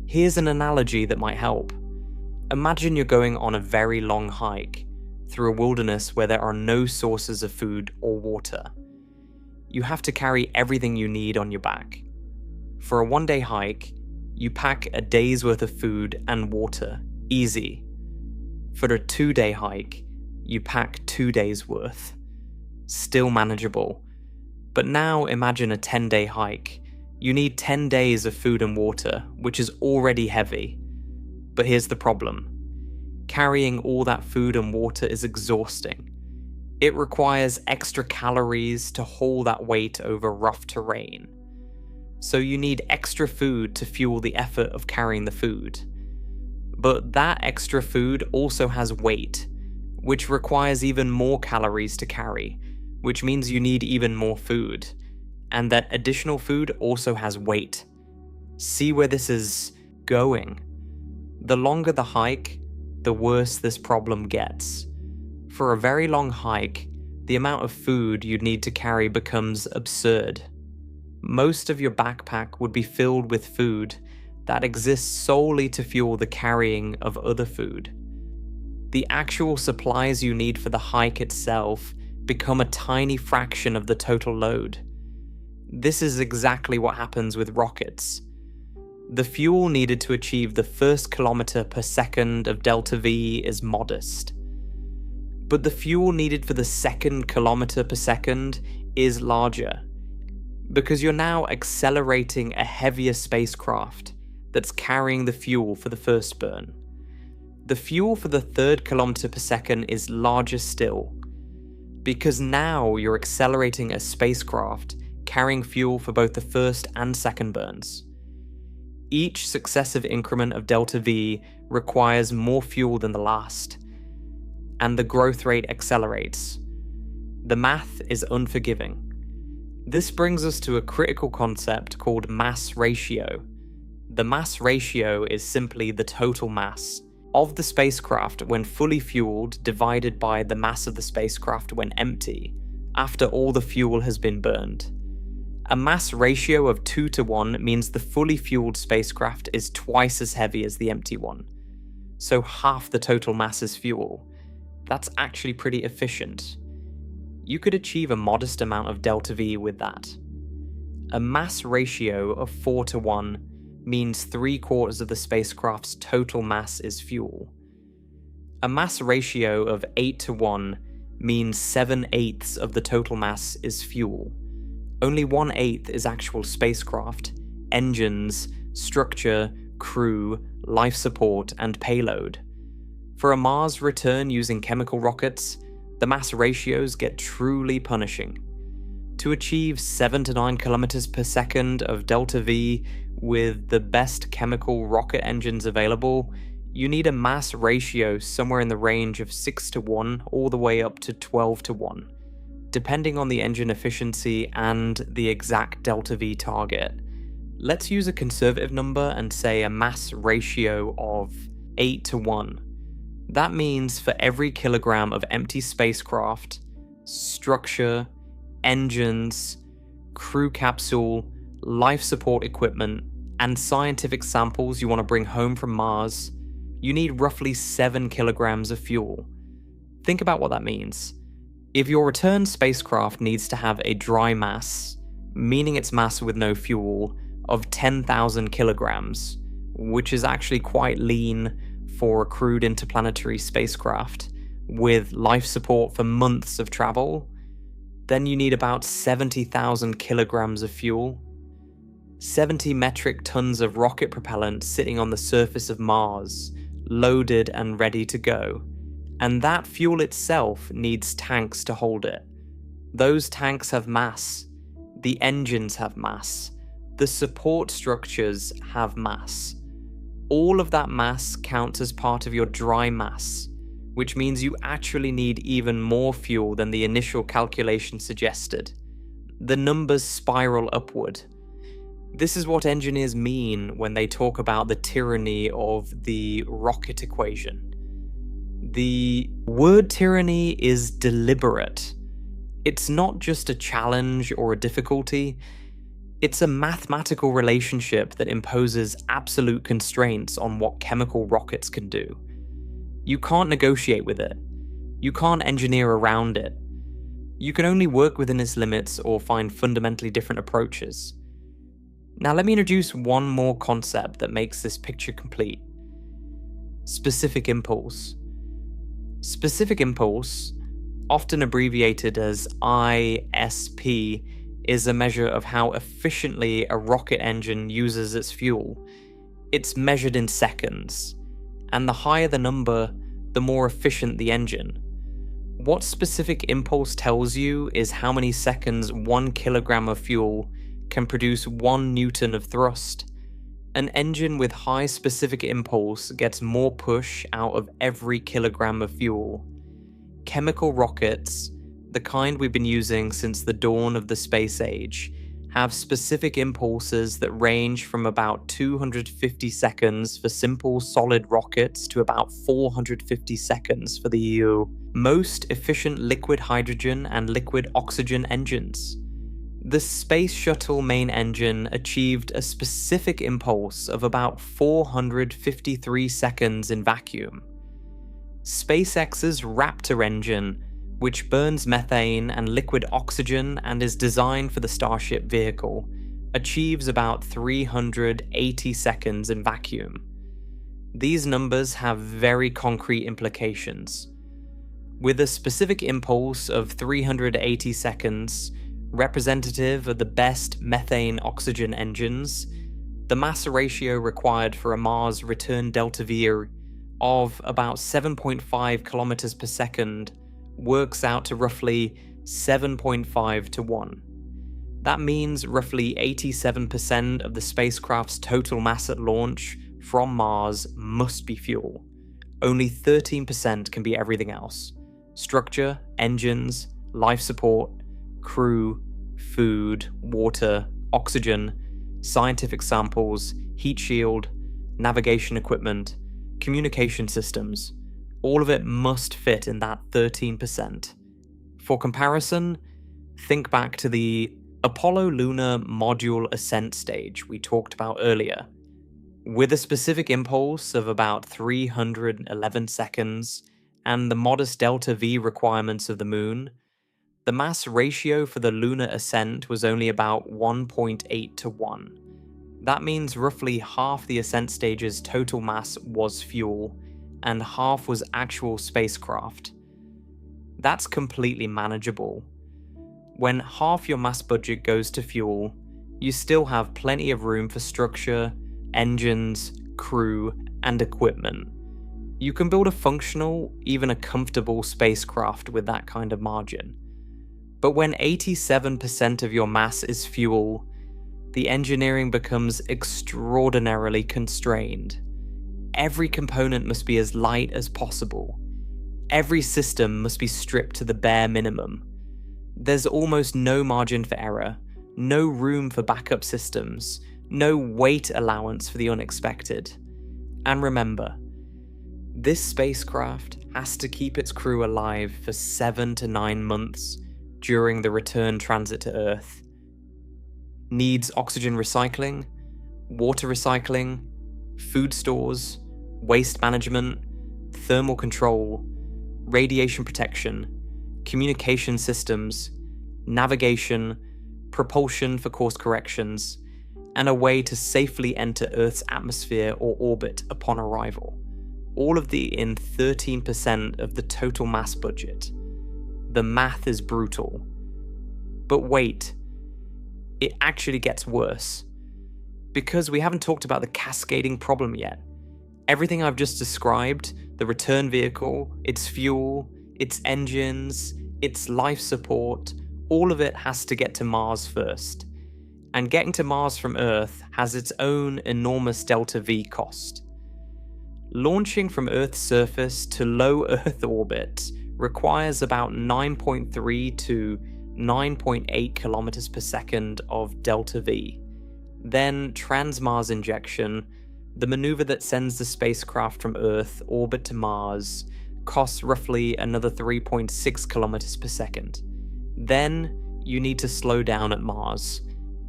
Here's an analogy that might help. Imagine you're going on a very long hike through a wilderness where there are no sources of food or water. You have to carry everything you need on your back. For a one-day hike, you pack a day's worth of food and water, easy. For a 2-day hike, you pack 2 days worth. Still manageable. But now imagine a 10-day hike. You need 10 days of food and water, which is already heavy. But here's the problem. Carrying all that food and water is exhausting. It requires extra calories to haul that weight over rough terrain. So you need extra food to fuel the effort of carrying the food. But that extra food also has weight, which requires even more calories to carry, which means you need even more food. And that additional food also has weight. See where this is going? The longer the hike, the worse this problem gets. For a very long hike, the amount of food you'd need to carry becomes absurd. Most of your backpack would be filled with food that exists solely to fuel the carrying of other food. The actual supplies you need for the hike itself become a tiny fraction of the total load. This is exactly what happens with rockets. The fuel needed to achieve the first kilometre per second of delta V is modest. But the fuel needed for the second kilometre per second is larger, because you're now accelerating a heavier spacecraft that's carrying the fuel for the first burn. The fuel for the third kilometre per second is larger still, because now you're accelerating a spacecraft carrying fuel for both the first and second burns. Each successive increment of delta V requires more fuel than the last, and the growth rate accelerates. The math is unforgiving. This brings us to a critical concept called mass ratio. The mass ratio is simply the total mass of the spacecraft when fully fueled divided by the mass of the spacecraft when empty, after all the fuel has been burned. A mass ratio of 2 to 1 means the fully fueled spacecraft is twice as heavy as the empty one, so half the total mass is fuel. That's actually pretty efficient. You could achieve a modest amount of delta V with that. A mass ratio of 4 to 1 means 3/4 of the spacecraft's total mass is fuel. A mass ratio of 8 to 1 means 7/8 of the total mass is fuel. Only 1/8 is actual spacecraft, engines, structure, crew, life support, and payload. For a Mars return using chemical rockets, the mass ratios get truly punishing. To achieve 7 to 9 kilometers per second of delta V with the best chemical rocket engines available, you need a mass ratio somewhere in the range of 6 to 1 all the way up to 12 to 1, depending on the engine efficiency and the exact delta V target. Let's use a conservative number and say a mass ratio of 8 to 1. That means for every kilogram of empty spacecraft, structure, engines, crew capsule, life support equipment, and scientific samples you want to bring home from Mars, you need roughly 7 kilograms of fuel. Think about what that means. If your return spacecraft needs to have a dry mass, meaning its mass with no fuel, of 10,000 kilograms, which is actually quite lean for a crewed interplanetary spacecraft, with life support for months of travel, then you need about 70,000 kilograms of fuel. 70 metric tons of rocket propellant sitting on the surface of Mars, loaded and ready to go. And that fuel itself needs tanks to hold it. Those tanks have mass. The engines have mass. The support structures have mass. All of that mass counts as part of your dry mass, which means you actually need even more fuel than the initial calculation suggested. The numbers spiral upward. This is what engineers mean when they talk about the tyranny of the rocket equation. The word tyranny is deliberate. It's not just a challenge or a difficulty. It's a mathematical relationship that imposes absolute constraints on what chemical rockets can do. You can't negotiate with it. You can't engineer around it. You can only work within its limits or find fundamentally different approaches. Now let me introduce one more concept that makes this picture complete. Specific impulse. Specific impulse, often abbreviated as ISP, is a measure of how efficiently a rocket engine uses its fuel. It's measured in seconds, and the higher the number, the more efficient the engine. What specific impulse tells you is how many seconds 1 kilogram of fuel can produce 1 newton of thrust. An engine with high specific impulse gets more push out of every kilogram of fuel. Chemical rockets, the kind we've been using since the dawn of the space age, have specific impulses that range from about 250 seconds for simple solid rockets to about 450 seconds for the most efficient liquid hydrogen and liquid oxygen engines. The Space Shuttle main engine achieved a specific impulse of about 453 seconds in vacuum. SpaceX's Raptor engine, which burns methane and liquid oxygen and is designed for the Starship vehicle, achieves about 380 seconds in vacuum. These numbers have very concrete implications. With a specific impulse of 380 seconds, representative of the best methane-oxygen engines, the mass ratio required for a Mars return delta V of about 7.5 kilometers per second works out to roughly 7.5 to 1. That means roughly 87% of the spacecraft's total mass at launch from Mars must be fuel. Only 13% can be everything else: structure, engines, life support, crew, food, water, oxygen, scientific samples, heat shield, navigation equipment, communication systems. All of it must fit in that 13%. For comparison, think back to the Apollo lunar module ascent stage we talked about earlier. With a specific impulse of about 311 seconds and the modest delta V requirements of the moon, the mass ratio for the lunar ascent was only about 1.8 to 1. That means roughly half the ascent stage's total mass was fuel, and half was actual spacecraft. That's completely manageable. When half your mass budget goes to fuel, you still have plenty of room for structure, engines, crew, and equipment. You can build a functional, even a comfortable spacecraft with that kind of margin. But when 87% of your mass is fuel, the engineering becomes extraordinarily constrained. Every component must be as light as possible. Every system must be stripped to the bare minimum. There's almost no margin for error, no room for backup systems, no weight allowance for the unexpected. And remember, this spacecraft has to keep its crew alive for 7 to 9 months during the return transit to Earth. Needs oxygen recycling, water recycling, food stores, waste management, thermal control, radiation protection, communication systems, navigation, propulsion for course corrections, and a way to safely enter Earth's atmosphere or orbit upon arrival. All of the in 13% of the total mass budget. The math is brutal. But wait, it actually gets worse. Because we haven't talked about the cascading problem yet. Everything I've just described, the return vehicle, its fuel, its engines, its life support, all of it has to get to Mars first. And getting to Mars from Earth has its own enormous delta V cost. Launching from Earth's surface to low Earth orbit requires about 9.3 to 9.8 kilometers per second of delta V. Then trans-Mars injection, the maneuver that sends the spacecraft from Earth orbit to Mars, costs roughly another 3.6 kilometers per second. Then you need to slow down at Mars.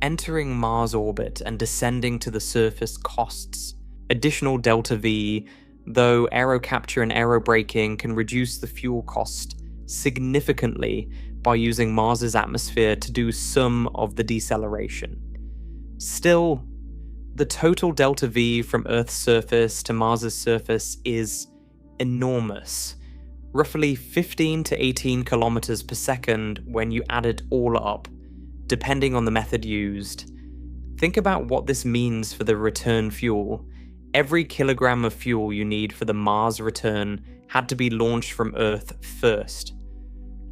Entering Mars orbit and descending to the surface costs additional delta V, though aero capture and aero braking can reduce the fuel cost significantly by using Mars's atmosphere to do some of the deceleration. Still, the total delta V from Earth's surface to Mars's surface is enormous, roughly 15 to 18 kilometers per second when you add it all up, depending on the method used. Think about what this means for the return fuel. Every kilogram of fuel you need for the Mars return had to be launched from Earth first.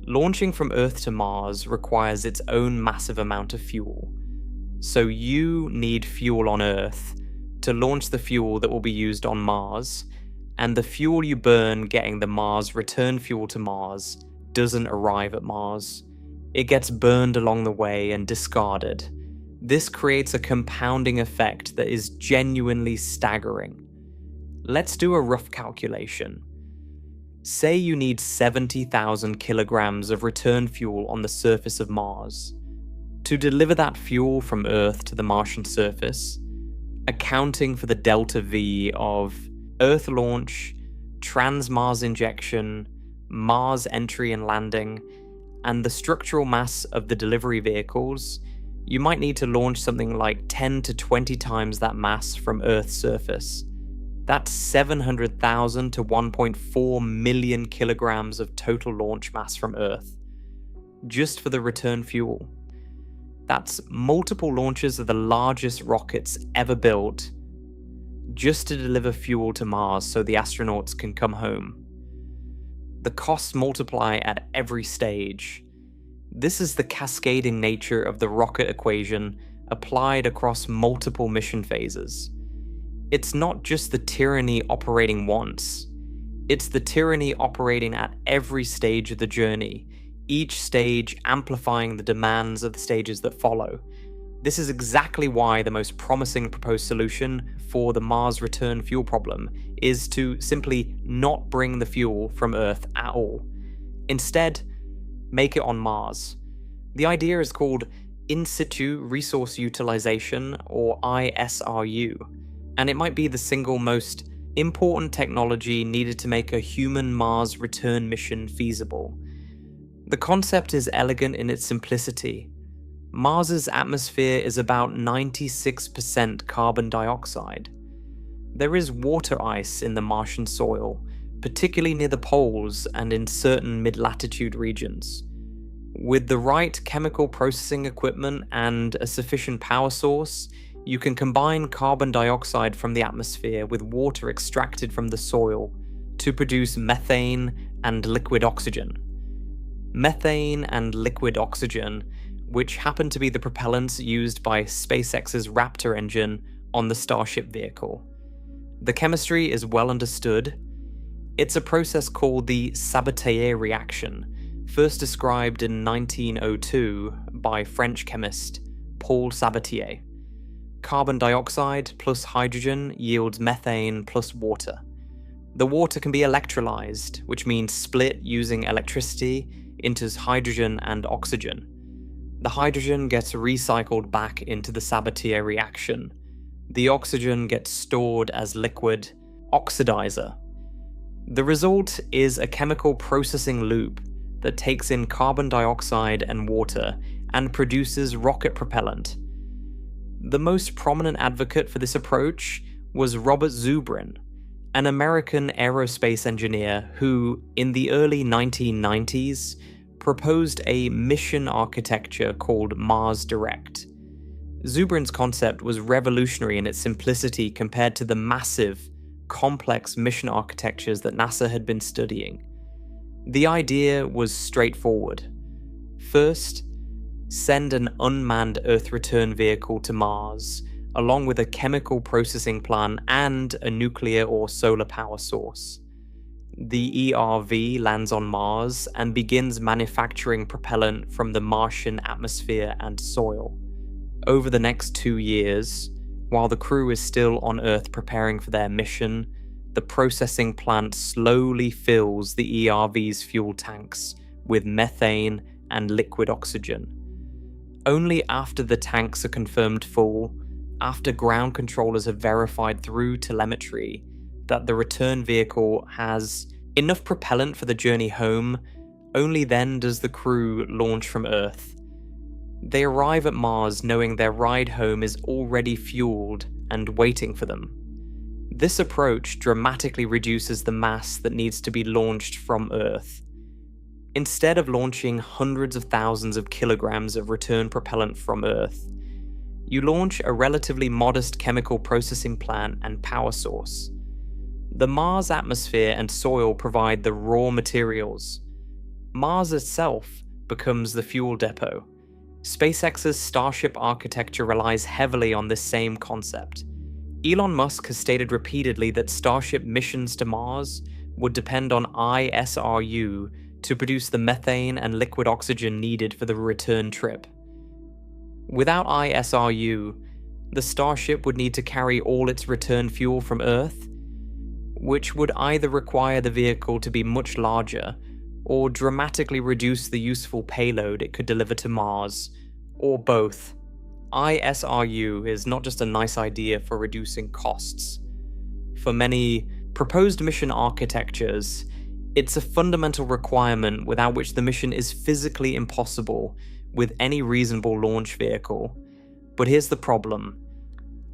Launching from Earth to Mars requires its own massive amount of fuel. So you need fuel on Earth to launch the fuel that will be used on Mars, and the fuel you burn getting the Mars return fuel to Mars doesn't arrive at Mars. It gets burned along the way and discarded. This creates a compounding effect that is genuinely staggering. Let's do a rough calculation. Say you need 70,000 kilograms of return fuel on the surface of Mars. To deliver that fuel from Earth to the Martian surface, accounting for the delta V of Earth launch, trans-Mars injection, Mars entry and landing, and the structural mass of the delivery vehicles, you might need to launch something like 10 to 20 times that mass from Earth's surface. That's 700,000 to 1.4 million kilograms of total launch mass from Earth, just for the return fuel. That's multiple launches of the largest rockets ever built, just to deliver fuel to Mars so the astronauts can come home. The costs multiply at every stage. This is the cascading nature of the rocket equation applied across multiple mission phases. It's not just the tyranny operating once. It's the tyranny operating at every stage of the journey, each stage amplifying the demands of the stages that follow. This is exactly why the most promising proposed solution for the Mars return fuel problem is to simply not bring the fuel from Earth at all. Instead, make it on Mars. The idea is called In Situ Resource Utilization, or ISRU, and it might be the single most important technology needed to make a human Mars return mission feasible. The concept is elegant in its simplicity. Mars's atmosphere is about 96% carbon dioxide. There is water ice in the Martian soil, particularly near the poles and in certain mid-latitude regions. With the right chemical processing equipment and a sufficient power source, you can combine carbon dioxide from the atmosphere with water extracted from the soil to produce methane and liquid oxygen. methane and liquid oxygen, which happen to be the propellants used by SpaceX's Raptor engine on the Starship vehicle. The chemistry is well understood. It's a process called the Sabatier reaction, first described in 1902 by French chemist Paul Sabatier. Carbon dioxide plus hydrogen yields methane plus water. The water can be electrolyzed, which means split using electricity into hydrogen and oxygen. The hydrogen gets recycled back into the Sabatier reaction. The oxygen gets stored as liquid oxidizer. The result is a chemical processing loop that takes in carbon dioxide and water and produces rocket propellant. The most prominent advocate for this approach was Robert Zubrin, an American aerospace engineer who, in the early 1990s, proposed a mission architecture called Mars Direct. Zubrin's concept was revolutionary in its simplicity compared to the massive, complex mission architectures that NASA had been studying. The idea was straightforward. First, send an unmanned Earth return vehicle to Mars, along with a chemical processing plant and a nuclear or solar power source. The ERV lands on Mars and begins manufacturing propellant from the Martian atmosphere and soil. Over the next 2 years, while the crew is still on Earth preparing for their mission, the processing plant slowly fills the ERV's fuel tanks with methane and liquid oxygen. Only after the tanks are confirmed full, after ground controllers have verified through telemetry that the return vehicle has enough propellant for the journey home, only then does the crew launch from Earth. They arrive at Mars knowing their ride home is already fueled and waiting for them. This approach dramatically reduces the mass that needs to be launched from Earth. Instead of launching hundreds of thousands of kilograms of return propellant from Earth, you launch a relatively modest chemical processing plant and power source. The Mars atmosphere and soil provide the raw materials. Mars itself becomes the fuel depot. SpaceX's Starship architecture relies heavily on this same concept. Elon Musk has stated repeatedly that Starship missions to Mars would depend on ISRU to produce the methane and liquid oxygen needed for the return trip. Without ISRU, the Starship would need to carry all its return fuel from Earth, which would either require the vehicle to be much larger or dramatically reduce the useful payload it could deliver to Mars, or both. ISRU is not just a nice idea for reducing costs. For many proposed mission architectures, it's a fundamental requirement without which the mission is physically impossible with any reasonable launch vehicle. But here's the problem.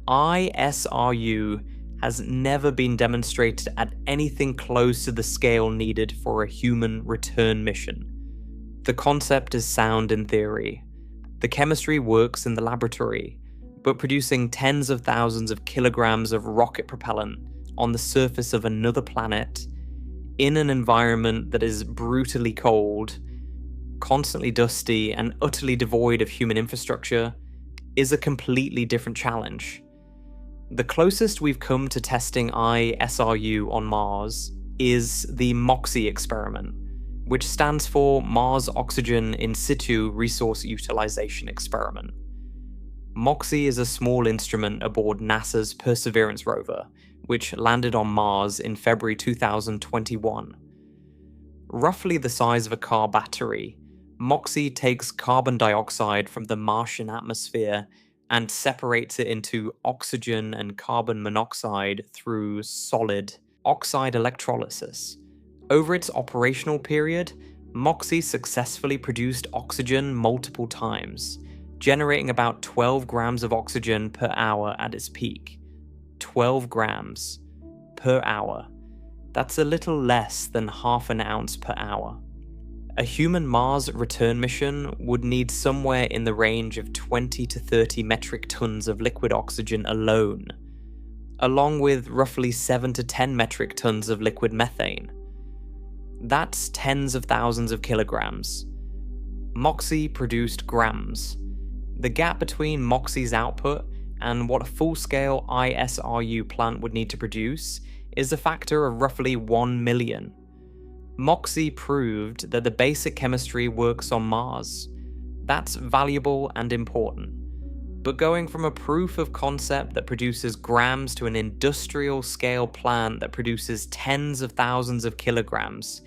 ISRU has never been demonstrated at anything close to the scale needed for a human return mission. The concept is sound in theory. The chemistry works in the laboratory, but producing tens of thousands of kilograms of rocket propellant on the surface of another planet, in an environment that is brutally cold, constantly dusty, and utterly devoid of human infrastructure, is a completely different challenge. The closest we've come to testing ISRU on Mars is the MOXIE experiment, which stands for Mars Oxygen In Situ Resource Utilization Experiment. MOXIE is a small instrument aboard NASA's Perseverance rover, which landed on Mars in February 2021. Roughly the size of a car battery, MOXIE takes carbon dioxide from the Martian atmosphere and separates it into oxygen and carbon monoxide through solid oxide electrolysis. Over its operational period, MOXIE successfully produced oxygen multiple times, generating about 12 grams of oxygen per hour at its peak. 12 grams per hour. That's a little less than half an ounce per hour. A human Mars return mission would need somewhere in the range of 20 to 30 metric tons of liquid oxygen alone, along with roughly 7 to 10 metric tons of liquid methane. That's tens of thousands of kilograms. Moxie produced grams. The gap between Moxie's output and what a full-scale ISRU plant would need to produce is a factor of roughly 1 million. Moxie proved that the basic chemistry works on Mars. That's valuable and important. But going from a proof of concept that produces grams to an industrial scale plant that produces tens of thousands of kilograms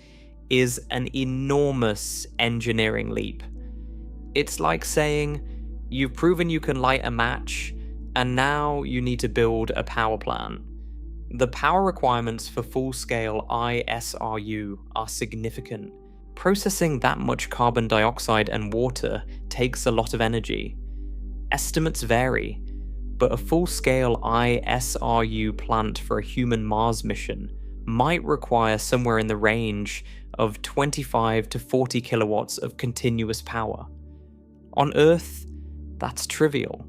is an enormous engineering leap. It's like saying, you've proven you can light a match, and now you need to build a power plant. The power requirements for full-scale ISRU are significant. Processing that much carbon dioxide and water takes a lot of energy. Estimates vary, but a full-scale ISRU plant for a human Mars mission might require somewhere in the range of 25 to 40 kilowatts of continuous power. On Earth, that's trivial.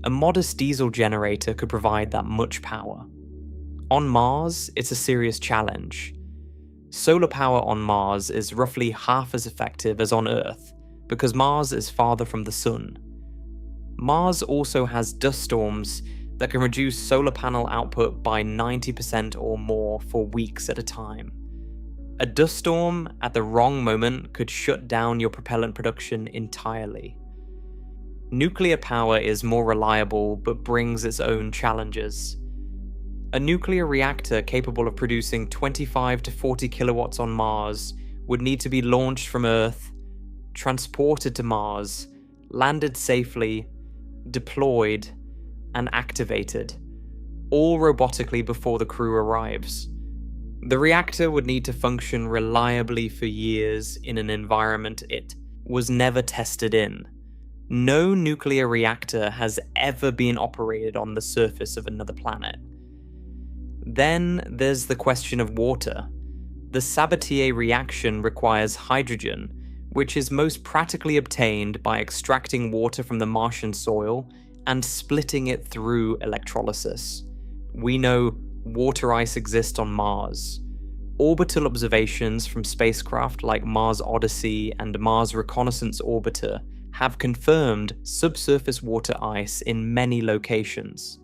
A modest diesel generator could provide that much power. On Mars, it's a serious challenge. Solar power on Mars is roughly half as effective as on Earth, because Mars is farther from the Sun. Mars also has dust storms that can reduce solar panel output by 90% or more for weeks at a time. A dust storm at the wrong moment could shut down your propellant production entirely. Nuclear power is more reliable but brings its own challenges. A nuclear reactor capable of producing 25 to 40 kilowatts on Mars would need to be launched from Earth, transported to Mars, landed safely, deployed, and activated, all robotically before the crew arrives. The reactor would need to function reliably for years in an environment it was never tested in. No nuclear reactor has ever been operated on the surface of another planet. Then there's the question of water. The Sabatier reaction requires hydrogen, which is most practically obtained by extracting water from the Martian soil and splitting it through electrolysis. We know water ice exists on Mars. Orbital observations from spacecraft like Mars Odyssey and Mars Reconnaissance Orbiter have confirmed subsurface water ice in many locations.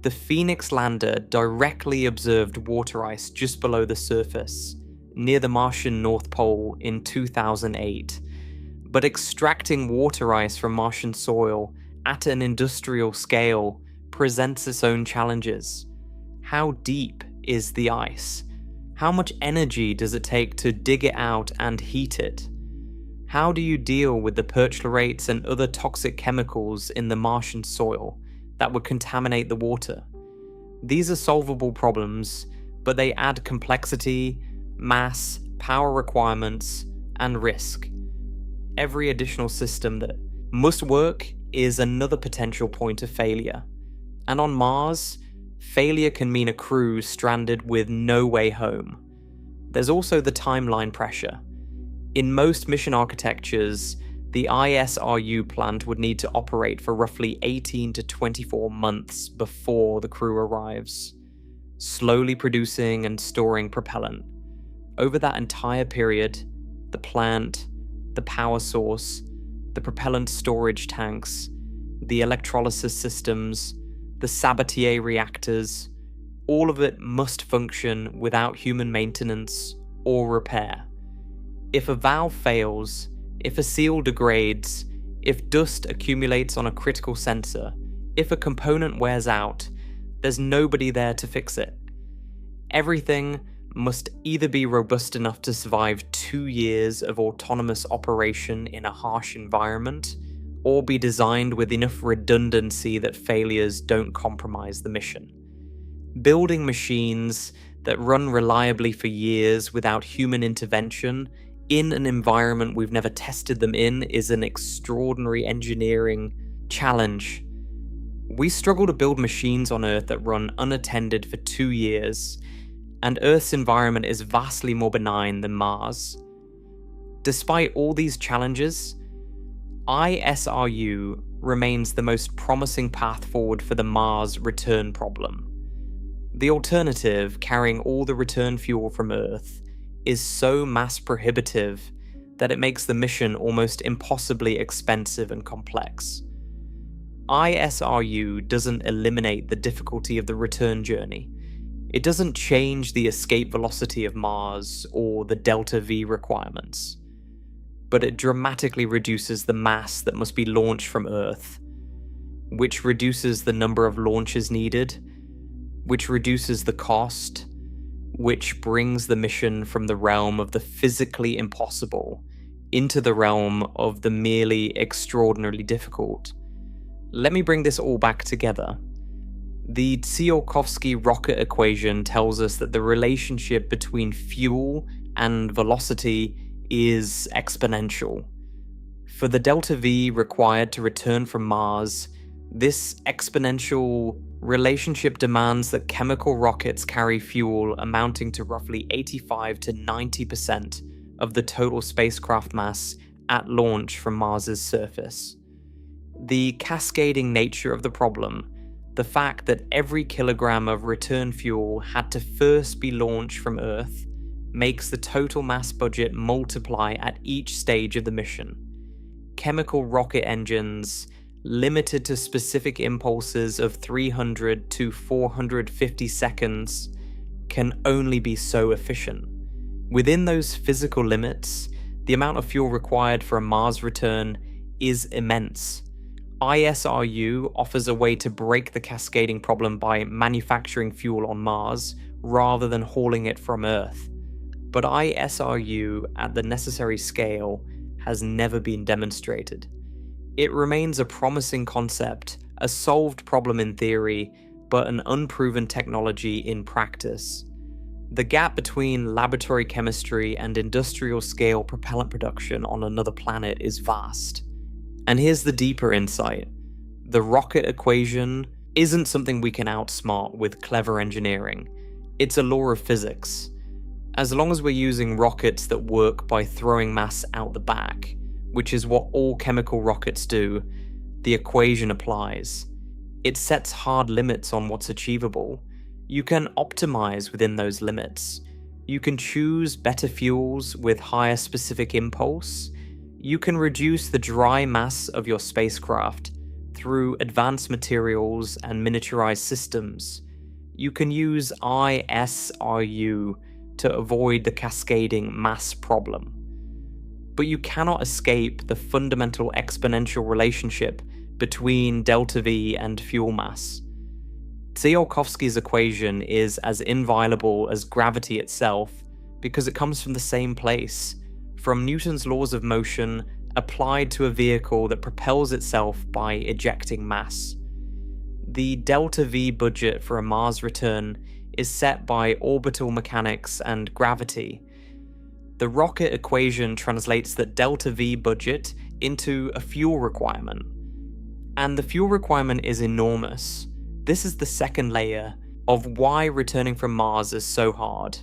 The Phoenix lander directly observed water ice just below the surface, near the Martian North Pole in 2008. But extracting water ice from Martian soil at an industrial scale presents its own challenges. How deep is the ice? How much energy does it take to dig it out and heat it? How do you deal with the perchlorates and other toxic chemicals in the Martian soil that would contaminate the water? These are solvable problems, but they add complexity, mass, power requirements, and risk. Every additional system that must work is another potential point of failure. And on Mars, failure can mean a crew stranded with no way home. There's also the timeline pressure. In most mission architectures, the ISRU plant would need to operate for roughly 18 to 24 months before the crew arrives, slowly producing and storing propellant. Over that entire period, the plant, the power source, the propellant storage tanks, the electrolysis systems, the Sabatier reactors, all of it must function without human maintenance or repair. If a valve fails, if a seal degrades, if dust accumulates on a critical sensor, if a component wears out, there's nobody there to fix it. Everything must either be robust enough to survive 2 years of autonomous operation in a harsh environment, or be designed with enough redundancy that failures don't compromise the mission. Building machines that run reliably for years without human intervention in an environment we've never tested them in is an extraordinary engineering challenge. We struggle to build machines on Earth that run unattended for 2 years, and Earth's environment is vastly more benign than Mars. Despite all these challenges, ISRU remains the most promising path forward for the Mars return problem. The alternative, carrying all the return fuel from Earth, is so mass prohibitive that it makes the mission almost impossibly expensive and complex. ISRU doesn't eliminate the difficulty of the return journey. It doesn't change the escape velocity of Mars or the delta V requirements, but it dramatically reduces the mass that must be launched from Earth, which reduces the number of launches needed, which reduces the cost, which brings the mission from the realm of the physically impossible into the realm of the merely extraordinarily difficult. Let me bring this all back together. The Tsiolkovsky rocket equation tells us that the relationship between fuel and velocity is exponential. For the delta V required to return from Mars, this exponential relationship demands that chemical rockets carry fuel amounting to roughly 85 to 90% of the total spacecraft mass at launch from Mars's surface. The cascading nature of the problem, the fact that every kilogram of return fuel had to first be launched from Earth, makes the total mass budget multiply at each stage of the mission. Chemical rocket engines, limited to specific impulses of 300 to 450 seconds, can only be so efficient. Within those physical limits, the amount of fuel required for a Mars return is immense. ISRU offers a way to break the cascading problem by manufacturing fuel on Mars rather than hauling it from Earth. But ISRU at the necessary scale has never been demonstrated. It remains a promising concept, a solved problem in theory, but an unproven technology in practice. The gap between laboratory chemistry and industrial scale propellant production on another planet is vast. And here's the deeper insight. The rocket equation isn't something we can outsmart with clever engineering. It's a law of physics. As long as we're using rockets that work by throwing mass out the back, which is what all chemical rockets do, the equation applies. It sets hard limits on what's achievable. You can optimize within those limits. You can choose better fuels with higher specific impulse. You can reduce the dry mass of your spacecraft through advanced materials and miniaturized systems. You can use ISRU to avoid the cascading mass problem. But you cannot escape the fundamental exponential relationship between delta V and fuel mass. Tsiolkovsky's equation is as inviolable as gravity itself because it comes from the same place, from Newton's laws of motion applied to a vehicle that propels itself by ejecting mass. The delta V budget for a Mars return is set by orbital mechanics and gravity. The rocket equation translates that delta V budget into a fuel requirement. And the fuel requirement is enormous. This is the second layer of why returning from Mars is so hard.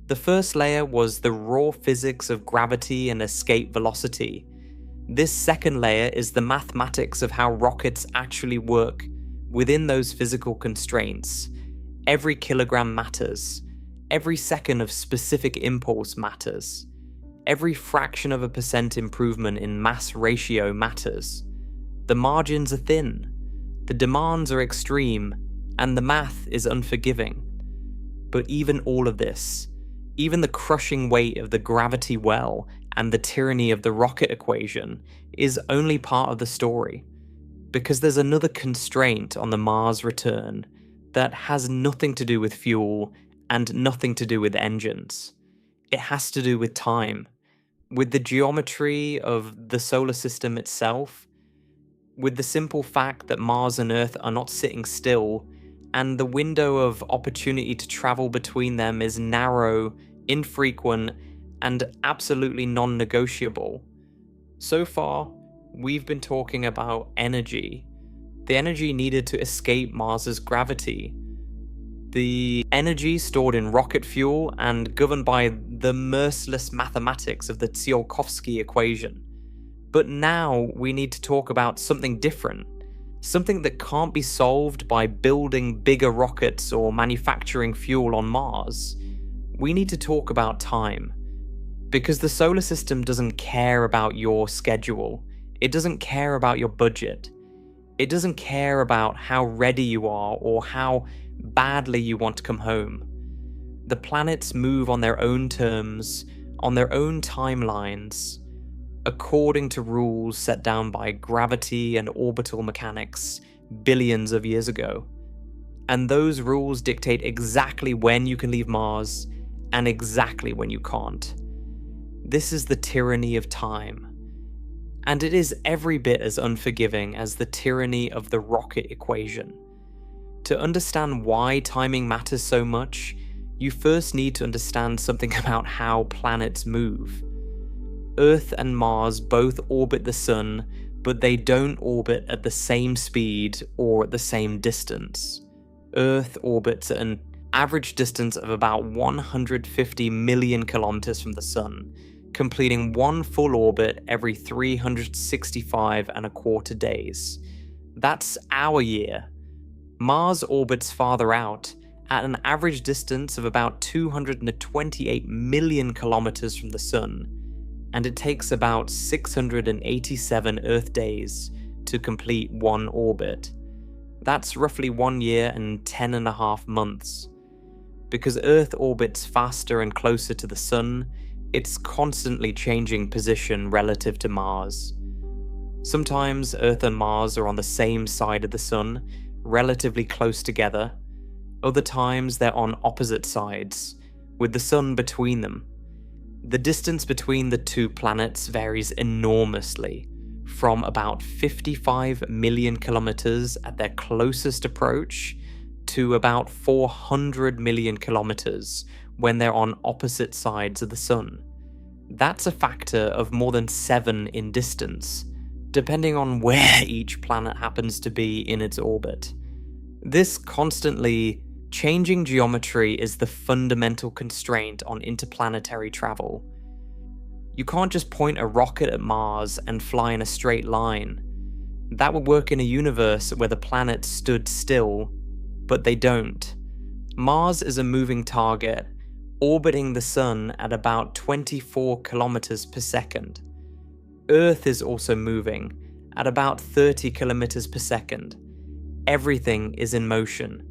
The first layer was the raw physics of gravity and escape velocity. This second layer is the mathematics of how rockets actually work within those physical constraints. Every kilogram matters. Every second of specific impulse matters. Every fraction of a percent improvement in mass ratio matters. The margins are thin. The demands are extreme, and the math is unforgiving. But even all of this, even the crushing weight of the gravity well and the tyranny of the rocket equation, is only part of the story. Because there's another constraint on the Mars return that has nothing to do with fuel and nothing to do with engines. It has to do with time, with the geometry of the solar system itself, with the simple fact that Mars and Earth are not sitting still, and the window of opportunity to travel between them is narrow, infrequent, and absolutely non-negotiable. So far, we've been talking about energy. The energy needed to escape Mars's gravity. The energy stored in rocket fuel and governed by the merciless mathematics of the Tsiolkovsky equation. But now we need to talk about something different. Something that can't be solved by building bigger rockets or manufacturing fuel on Mars. we need to talk about time. Because the solar system doesn't care about your schedule. It doesn't care about your budget. It doesn't care about how ready you are or how badly you want to come home. The planets move on their own terms, on their own timelines, according to rules set down by gravity and orbital mechanics billions of years ago. And those rules dictate exactly when you can leave Mars and exactly when you can't. This is the tyranny of time. And it is every bit as unforgiving as the tyranny of the rocket equation. To understand why timing matters so much, you first need to understand something about how planets move. Earth and Mars both orbit the Sun, but they don't orbit at the same speed or at the same distance. Earth orbits at an average distance of about 150 million kilometers from the Sun, completing one full orbit every 365.25 days. That's our year. Mars orbits farther out, at an average distance of about 228 million kilometers from the Sun, and it takes about 687 Earth days to complete one orbit. That's roughly 1 year and 10.5 months. Because Earth orbits faster and closer to the Sun, it's constantly changing position relative to Mars. Sometimes Earth and Mars are on the same side of the Sun, relatively close together. Other times they're on opposite sides, with the Sun between them. The distance between the two planets varies enormously, from about 55 million kilometers at their closest approach to about 400 million kilometers when they're on opposite sides of the Sun. That's a factor of more than 7 in distance, depending on where each planet happens to be in its orbit. This constantly changing geometry is the fundamental constraint on interplanetary travel. You can't just point a rocket at Mars and fly in a straight line. That would work in a universe where the planets stood still, but they don't. Mars is a moving target, orbiting the Sun at about 24 kilometers per second. Earth is also moving at about 30 kilometers per second. Everything is in motion.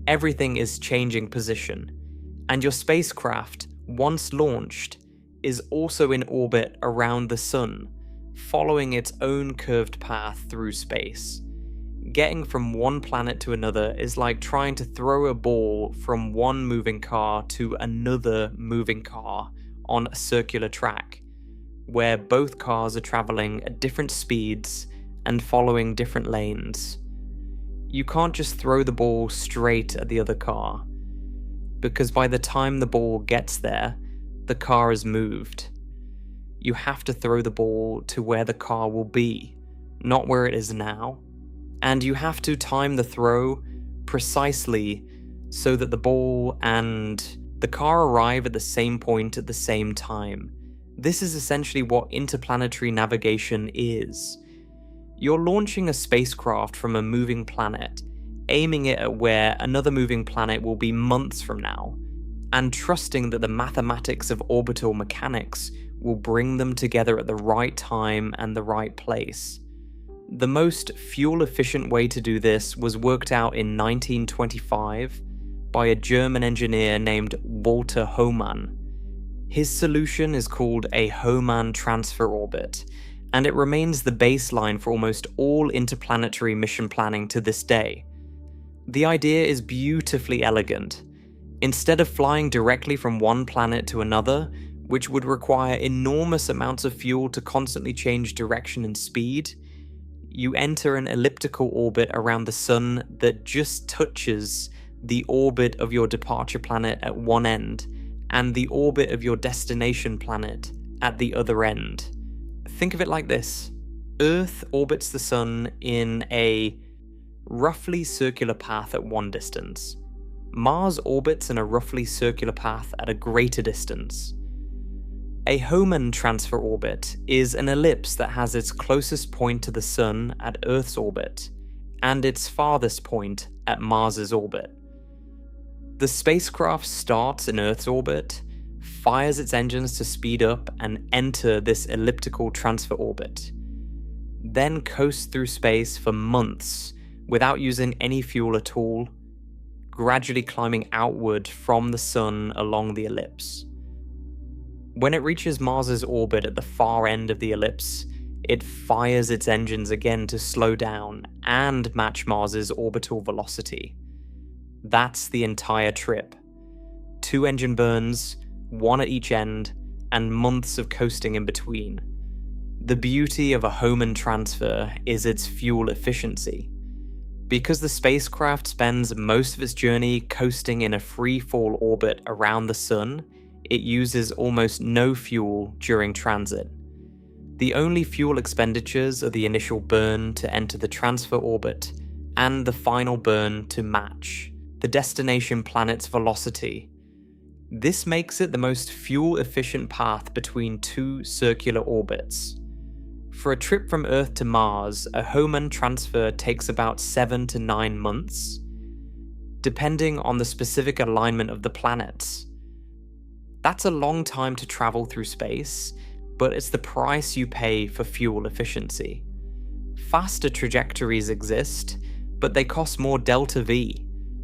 Everything is changing position. And your spacecraft, once launched, is also in orbit around the Sun, following its own curved path through space. Getting from one planet to another is like trying to throw a ball from one moving car to another moving car on a circular track, where both cars are traveling at different speeds and following different lanes. You can't just throw the ball straight at the other car, because by the time the ball gets there, the car has moved. You have to throw the ball to where the car will be, not where it is now. And you have to time the throw precisely so that the ball and the car arrive at the same point at the same time. This is essentially what interplanetary navigation is. You're launching a spacecraft from a moving planet, aiming it at where another moving planet will be months from now, and trusting that the mathematics of orbital mechanics will bring them together at the right time and the right place. The most fuel-efficient way to do this was worked out in 1925 by a German engineer named Walter Hohmann. His solution is called a Hohmann transfer orbit, and it remains the baseline for almost all interplanetary mission planning to this day. The idea is beautifully elegant. Instead of flying directly from one planet to another, which would require enormous amounts of fuel to constantly change direction and speed, you enter an elliptical orbit around the Sun that just touches the orbit of your departure planet at one end and the orbit of your destination planet at the other end. Think of it like this. Earth orbits the Sun in a roughly circular path at one distance. Mars orbits in a roughly circular path at a greater distance. A Hohmann transfer orbit is an ellipse that has its closest point to the Sun at Earth's orbit, and its farthest point at Mars's orbit. The spacecraft starts in Earth's orbit, fires its engines to speed up and enter this elliptical transfer orbit, then coasts through space for months without using any fuel at all, gradually climbing outward from the Sun along the ellipse. When it reaches Mars's orbit at the far end of the ellipse, it fires its engines again to slow down and match Mars's orbital velocity. That's the entire trip. 2 engine burns, 1 at each end, and months of coasting in between. The beauty of a Hohmann transfer is its fuel efficiency. Because the spacecraft spends most of its journey coasting in a free-fall orbit around the Sun, it uses almost no fuel during transit. The only fuel expenditures are the initial burn to enter the transfer orbit and the final burn to match the destination planet's velocity. This makes it the most fuel-efficient path between 2 circular orbits. For a trip from Earth to Mars, a Hohmann transfer takes about 7 to 9 months, depending on the specific alignment of the planets. That's a long time to travel through space, but it's the price you pay for fuel efficiency. Faster trajectories exist, but they cost more delta V,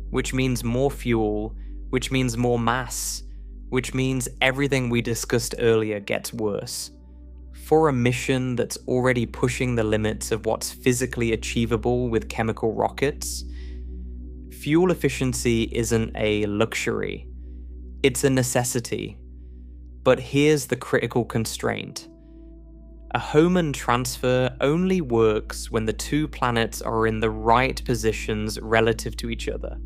which means more fuel, which means more mass, which means everything we discussed earlier gets worse. For a mission that's already pushing the limits of what's physically achievable with chemical rockets, fuel efficiency isn't a luxury, it's a necessity. But here's the critical constraint. A Hohmann transfer only works when the 2 planets are in the right positions relative to each other.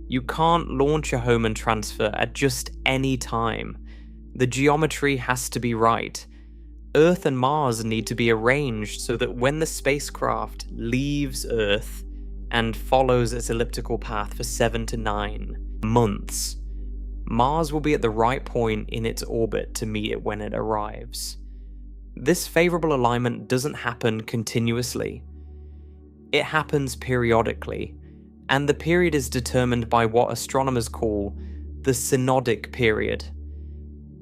You can't launch a Hohmann transfer at just any time. The geometry has to be right. Earth and Mars need to be arranged so that when the spacecraft leaves Earth and follows its elliptical path for 7 to 9 months, Mars will be at the right point in its orbit to meet it when it arrives. This favorable alignment doesn't happen continuously. It happens periodically, and the period is determined by what astronomers call the synodic period.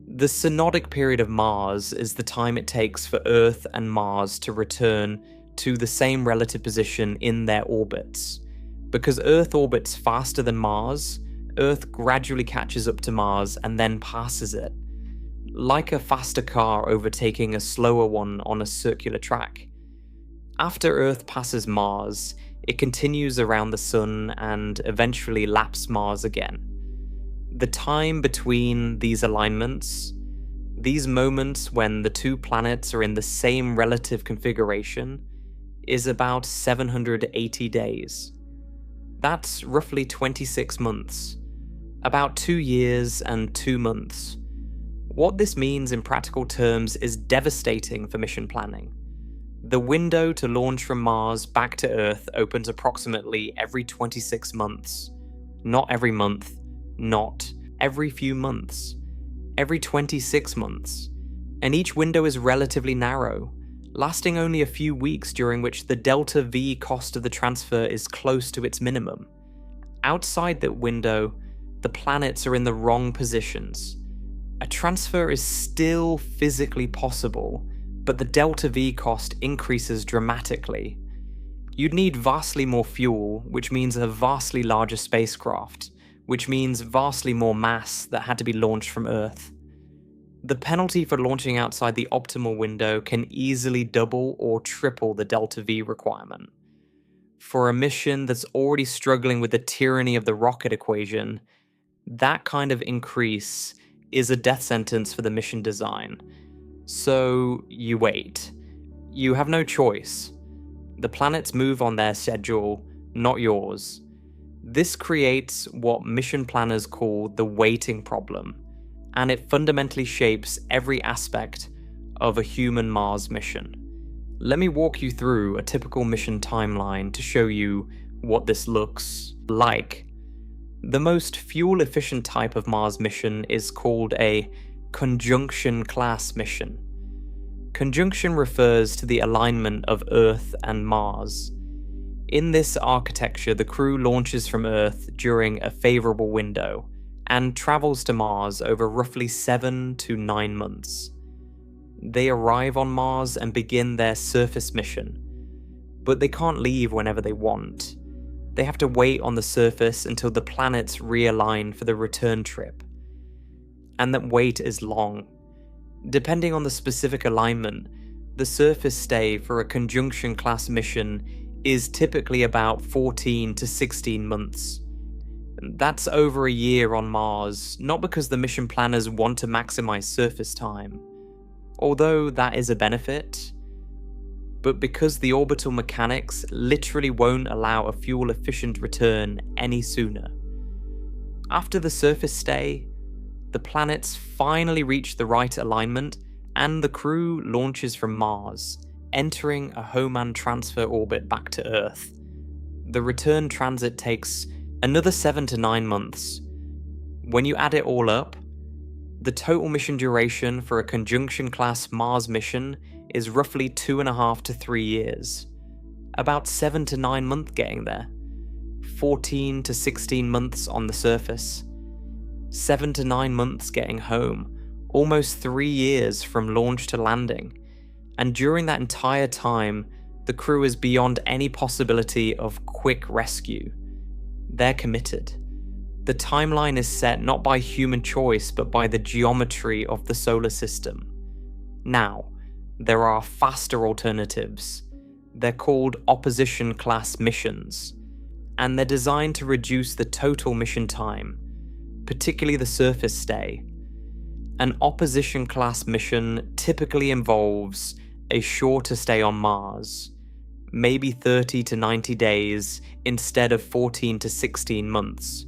The synodic period of Mars is the time it takes for Earth and Mars to return to the same relative position in their orbits. Because Earth orbits faster than Mars, Earth gradually catches up to Mars and then passes it, like a faster car overtaking a slower one on a circular track. After Earth passes Mars, it continues around the Sun and eventually laps Mars again. The time between these alignments, these moments when the 2 planets are in the same relative configuration, is about 780 days. That's roughly 26 months. About 2 years and 2 months. What this means in practical terms is devastating for mission planning. The window to launch from Mars back to Earth opens approximately every 26 months. Not every month, not every few months, every 26 months. And each window is relatively narrow, lasting only a few weeks during which the delta V cost of the transfer is close to its minimum. Outside that window, the planets are in the wrong positions. A transfer is still physically possible, but the delta V cost increases dramatically. You'd need vastly more fuel, which means a vastly larger spacecraft, which means vastly more mass that had to be launched from Earth. The penalty for launching outside the optimal window can easily double or triple the delta V requirement. For a mission that's already struggling with the tyranny of the rocket equation, that kind of increase is a death sentence for the mission design. So you wait. You have no choice. The planets move on their schedule, not yours. This creates what mission planners call the waiting problem, and it fundamentally shapes every aspect of a human Mars mission. Let me walk you through a typical mission timeline to show you what this looks like. The most fuel-efficient type of Mars mission is called a conjunction-class mission. Conjunction refers to the alignment of Earth and Mars. In this architecture, the crew launches from Earth during a favorable window and travels to Mars over roughly 7 to 9 months. They arrive on Mars and begin their surface mission, but they can't leave whenever they want. They have to wait on the surface until the planets realign for the return trip. And that wait is long. Depending on the specific alignment, the surface stay for a conjunction-class mission is typically about 14 to 16 months. That's over a year on Mars, not because the mission planners want to maximize surface time, although that is a benefit, but because the orbital mechanics literally won't allow a fuel-efficient return any sooner. After the surface stay, the planets finally reach the right alignment and the crew launches from Mars, entering a Hohmann transfer orbit back to Earth. The return transit takes another 7 to 9 months. When you add it all up, the total mission duration for a conjunction-class Mars mission is roughly 2.5 to 3 years. About 7 to 9 months getting there. 14 to 16 months on the surface. 7 to 9 months getting home. Almost 3 years from launch to landing. And during that entire time, the crew is beyond any possibility of quick rescue. They're committed. The timeline is set not by human choice, but by the geometry of the solar system. Now, there are faster alternatives. They're called opposition-class missions, and they're designed to reduce the total mission time, particularly the surface stay. An opposition-class mission typically involves a shorter stay on Mars, maybe 30 to 90 days instead of 14 to 16 months.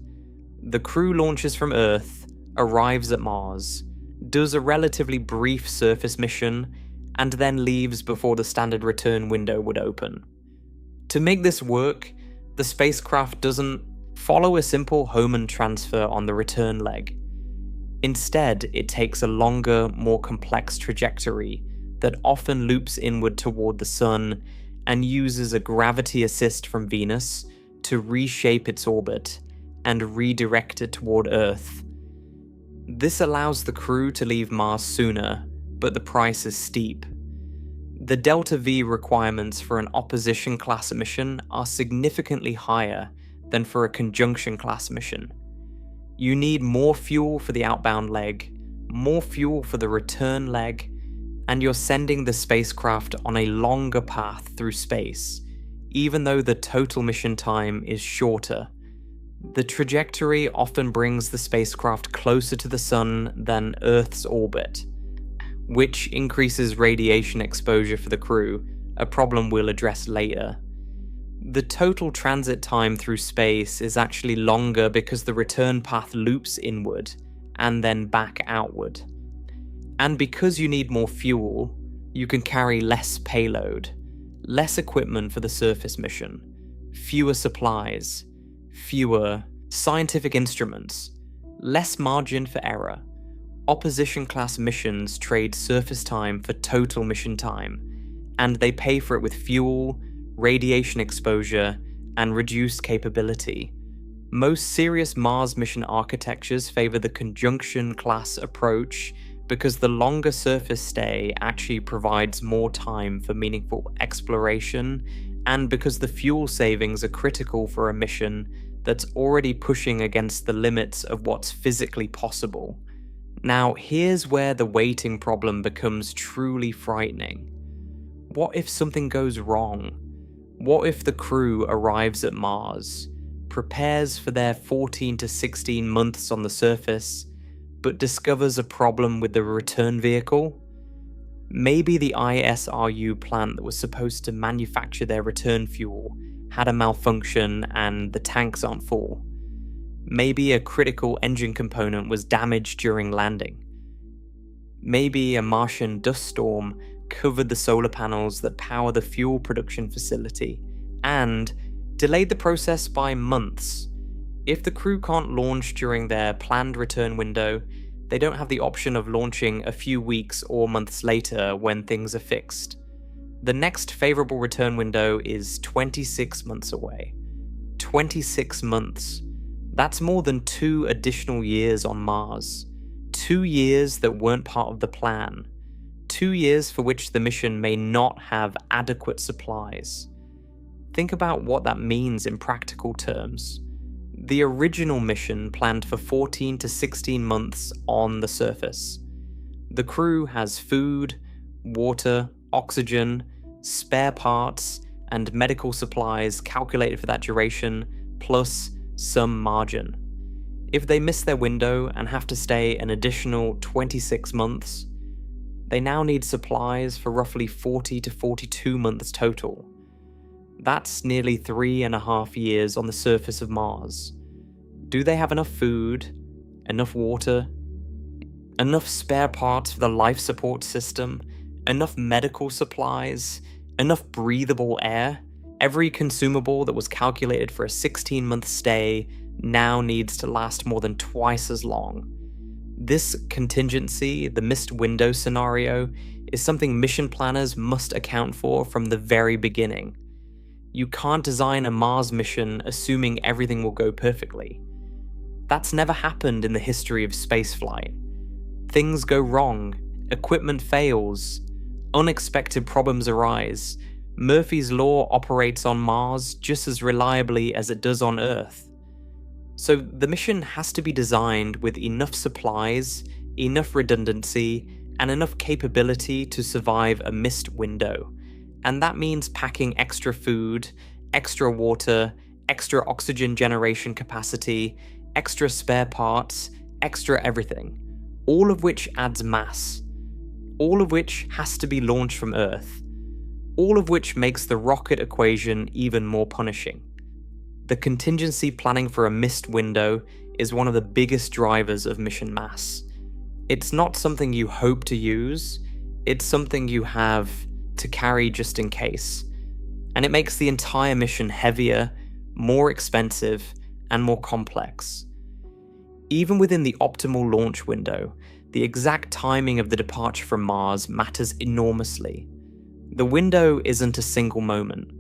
The crew launches from Earth, arrives at Mars, does a relatively brief surface mission, and then leaves before the standard return window would open. To make this work, the spacecraft doesn't follow a simple Hohmann transfer on the return leg. Instead, it takes a longer, more complex trajectory that often loops inward toward the Sun and uses a gravity assist from Venus to reshape its orbit and redirect it toward Earth. This allows the crew to leave Mars sooner, but the price is steep. The delta V requirements for an opposition class mission are significantly higher than for a conjunction class mission. You need more fuel for the outbound leg, more fuel for the return leg, and you're sending the spacecraft on a longer path through space, even though the total mission time is shorter. The trajectory often brings the spacecraft closer to the Sun than Earth's orbit, which increases radiation exposure for the crew, a problem we'll address later. The total transit time through space is actually longer because the return path loops inward and then back outward. And because you need more fuel, you can carry less payload, less equipment for the surface mission, fewer supplies, fewer scientific instruments, less margin for error. Opposition class missions trade surface time for total mission time, and they pay for it with fuel, radiation exposure, and reduced capability. Most serious Mars mission architectures favor the conjunction class approach because the longer surface stay actually provides more time for meaningful exploration, and because the fuel savings are critical for a mission that's already pushing against the limits of what's physically possible. Now, here's where the waiting problem becomes truly frightening. What if something goes wrong? What if the crew arrives at Mars, prepares for their 14 to 16 months on the surface, but discovers a problem with the return vehicle? Maybe the ISRU plant that was supposed to manufacture their return fuel had a malfunction and the tanks aren't full. Maybe a critical engine component was damaged during landing. Maybe a Martian dust storm covered the solar panels that power the fuel production facility and delayed the process by months. If the crew can't launch during their planned return window, they don't have the option of launching a few weeks or months later when things are fixed. The next favorable return window is 26 months away. 26 months. That's more than 2 additional years on Mars. 2 years that weren't part of the plan. 2 years for which the mission may not have adequate supplies. Think about what that means in practical terms. The original mission planned for 14 to 16 months on the surface. The crew has food, water, oxygen, spare parts, and medical supplies calculated for that duration, plus some margin. If they miss their window and have to stay an additional 26 months, they now need supplies for roughly 40 to 42 months total. That's nearly 3.5 years on the surface of Mars. Do they have enough food, enough water, enough spare parts for the life support system, enough medical supplies, enough breathable air? Every consumable that was calculated for a 16-month stay now needs to last more than twice as long. This contingency, the missed window scenario, is something mission planners must account for from the very beginning. You can't design a Mars mission assuming everything will go perfectly. That's never happened in the history of spaceflight. Things go wrong, equipment fails, unexpected problems arise. Murphy's Law operates on Mars just as reliably as it does on Earth. So the mission has to be designed with enough supplies, enough redundancy, and enough capability to survive a missed window. And that means packing extra food, extra water, extra oxygen generation capacity, extra spare parts, extra everything. All of which adds mass. All of which has to be launched from Earth. All of which makes the rocket equation even more punishing. The contingency planning for a missed window is one of the biggest drivers of mission mass. It's not something you hope to use, it's something you have to carry just in case. And it makes the entire mission heavier, more expensive, and more complex. Even within the optimal launch window, the exact timing of the departure from Mars matters enormously. The window isn't a single moment.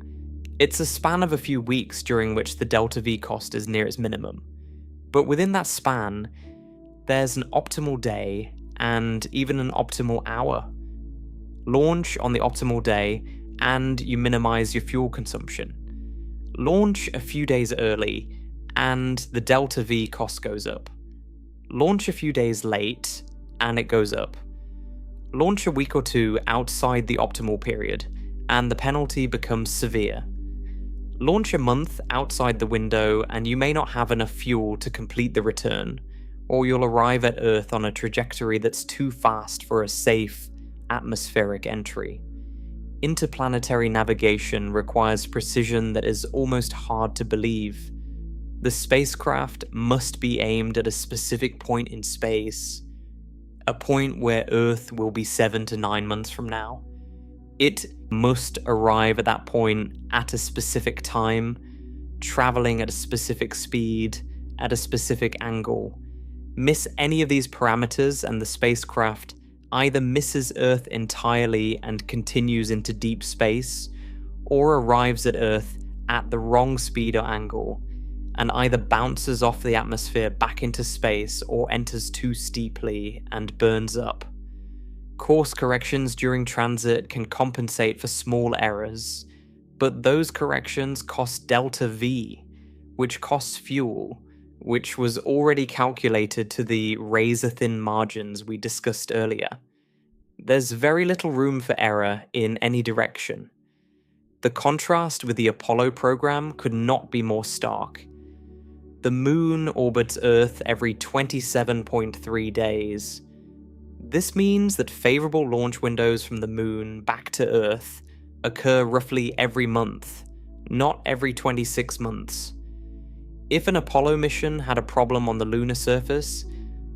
It's a span of a few weeks during which the delta-v cost is near its minimum. But within that span, there's an optimal day and even an optimal hour. Launch on the optimal day and you minimize your fuel consumption. Launch a few days early and the delta-v cost goes up. Launch a few days late and it goes up. Launch a week or two outside the optimal period and the penalty becomes severe. Launch a month outside the window and you may not have enough fuel to complete the return, or you'll arrive at Earth on a trajectory that's too fast for a safe, atmospheric entry. Interplanetary navigation requires precision that is almost hard to believe. The spacecraft must be aimed at a specific point in space, a point where Earth will be 7 to 9 months from now. It must arrive at that point at a specific time, traveling at a specific speed, at a specific angle. Miss any of these parameters and the spacecraft either misses Earth entirely and continues into deep space, or arrives at Earth at the wrong speed or angle, and either bounces off the atmosphere back into space or enters too steeply and burns up. Course corrections during transit can compensate for small errors, but those corrections cost delta-v, which costs fuel, which was already calculated to the razor-thin margins we discussed earlier. There's very little room for error in any direction. The contrast with the Apollo program could not be more stark. The Moon orbits Earth every 27.3 days. This means that favorable launch windows from the Moon back to Earth occur roughly every month, not every 26 months. If an Apollo mission had a problem on the lunar surface,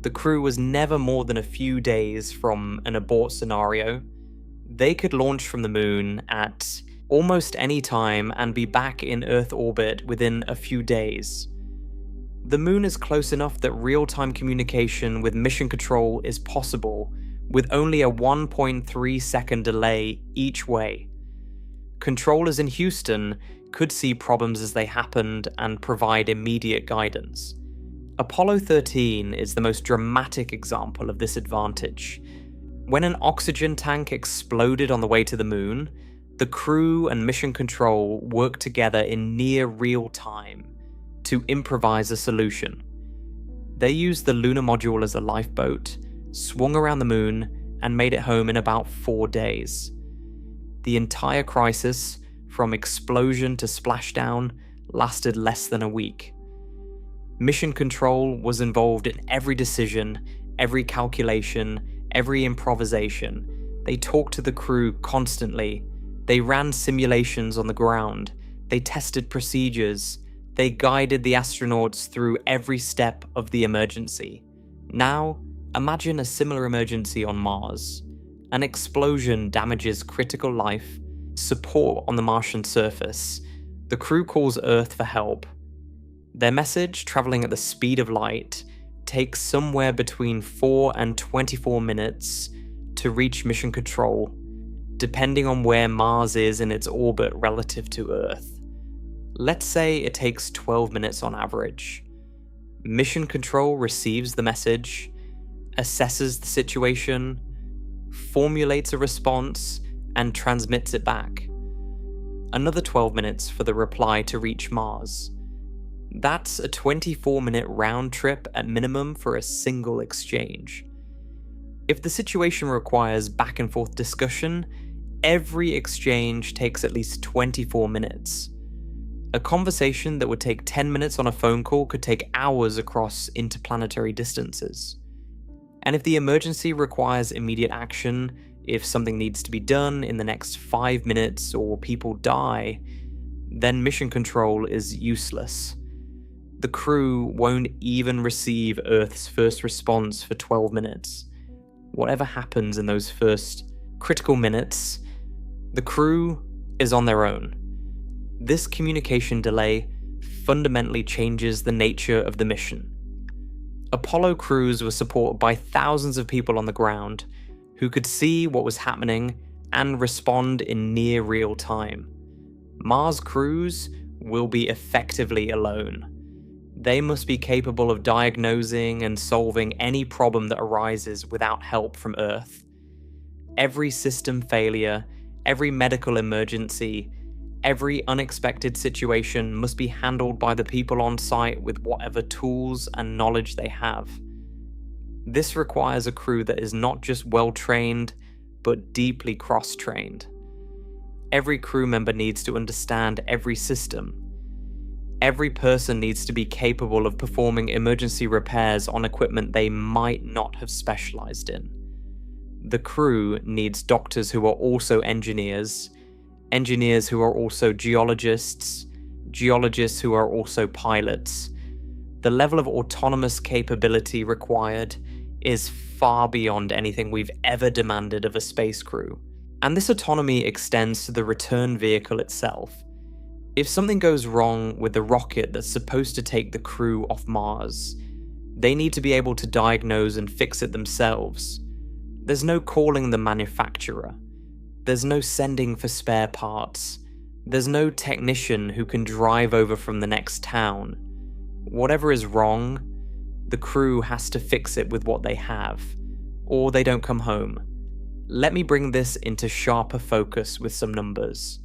the crew was never more than a few days from an abort scenario. They could launch from the Moon at almost any time and be back in Earth orbit within a few days. The Moon is close enough that real-time communication with mission control is possible, with only a 1.3 second delay each way. Controllers in Houston could see problems as they happened and provide immediate guidance. Apollo 13 is the most dramatic example of this advantage. When an oxygen tank exploded on the way to the moon, the crew and mission control worked together in near real time to improvise a solution. They used the lunar module as a lifeboat, swung around the moon, and made it home in about 4 days. The entire crisis, from explosion to splashdown, lasted less than a week. Mission control was involved in every decision, every calculation, every improvisation. They talked to the crew constantly. They ran simulations on the ground. They tested procedures. They guided the astronauts through every step of the emergency. Now, imagine a similar emergency on Mars. An explosion damages critical life, support on the Martian surface. The crew calls Earth for help. Their message, traveling at the speed of light, takes somewhere between 4 and 24 minutes to reach mission control, depending on where Mars is in its orbit relative to Earth. Let's say it takes 12 minutes on average. Mission control receives the message, assesses the situation, formulates a response, and transmits it back. Another 12 minutes for the reply to reach Mars. That's a 24-minute round trip at minimum for a single exchange. If the situation requires back and forth discussion, every exchange takes at least 24 minutes. A conversation that would take 10 minutes on a phone call could take hours across interplanetary distances. And if the emergency requires immediate action, if something needs to be done in the next 5 minutes or people die, then mission control is useless. The crew won't even receive Earth's first response for 12 minutes. Whatever happens in those first critical minutes, the crew is on their own. This communication delay fundamentally changes the nature of the mission. Apollo crews were supported by thousands of people on the ground who could see what was happening and respond in near real time. Mars crews will be effectively alone. They must be capable of diagnosing and solving any problem that arises without help from Earth. Every system failure, every medical emergency, every unexpected situation must be handled by the people on site with whatever tools and knowledge they have. This requires a crew that is not just well-trained, but deeply cross-trained. Every crew member needs to understand every system. Every person needs to be capable of performing emergency repairs on equipment they might not have specialized in. The crew needs doctors who are also engineers, engineers who are also geologists, geologists who are also pilots. The level of autonomous capability required is far beyond anything we've ever demanded of a space crew. And this autonomy extends to the return vehicle itself. If something goes wrong with the rocket that's supposed to take the crew off Mars, they need to be able to diagnose and fix it themselves. There's no calling the manufacturer. There's no sending for spare parts. There's no technician who can drive over from the next town. Whatever is wrong, the crew has to fix it with what they have, or they don't come home. Let me bring this into sharper focus with some numbers.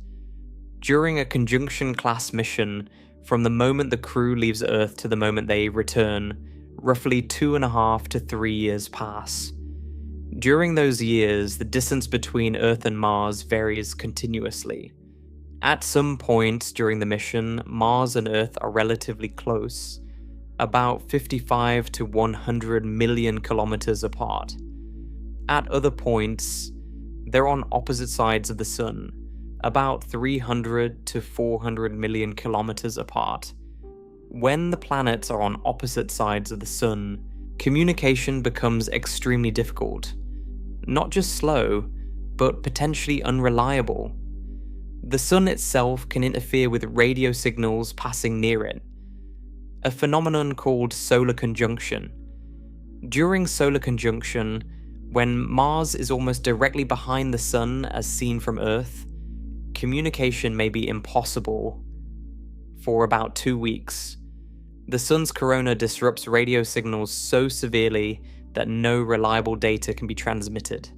During a conjunction-class mission, from the moment the crew leaves Earth to the moment they return, roughly 2.5 to 3 years pass. During those years, the distance between Earth and Mars varies continuously. At some points during the mission, Mars and Earth are relatively close, about 55 to 100 million kilometers apart. At other points, they're on opposite sides of the Sun, about 300 to 400 million kilometers apart. When the planets are on opposite sides of the Sun, communication becomes extremely difficult. Not just slow, but potentially unreliable. The Sun itself can interfere with radio signals passing near it, a phenomenon called solar conjunction. During solar conjunction, when Mars is almost directly behind the Sun as seen from Earth, communication may be impossible for about 2 weeks. The sun's corona disrupts radio signals so severely that no reliable data can be transmitted.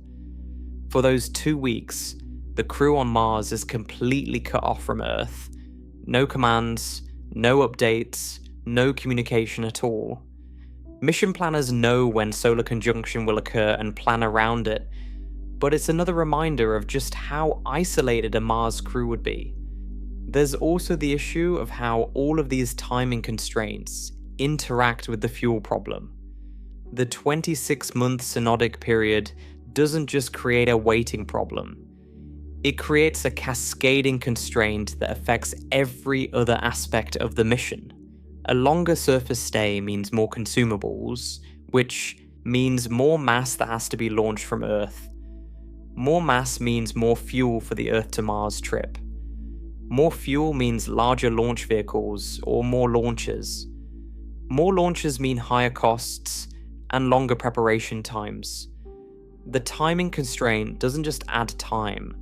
For those 2 weeks, the crew on Mars is completely cut off from Earth. No commands, no updates, no communication at all. Mission planners know when solar conjunction will occur and plan around it, but it's another reminder of just how isolated a Mars crew would be. There's also the issue of how all of these timing constraints interact with the fuel problem. The 26-month synodic period doesn't just create a waiting problem. It creates a cascading constraint that affects every other aspect of the mission. A longer surface stay means more consumables, which means more mass that has to be launched from Earth. More mass means more fuel for the Earth to Mars trip. More fuel means larger launch vehicles or more launches. More launches mean higher costs and longer preparation times. The timing constraint doesn't just add time,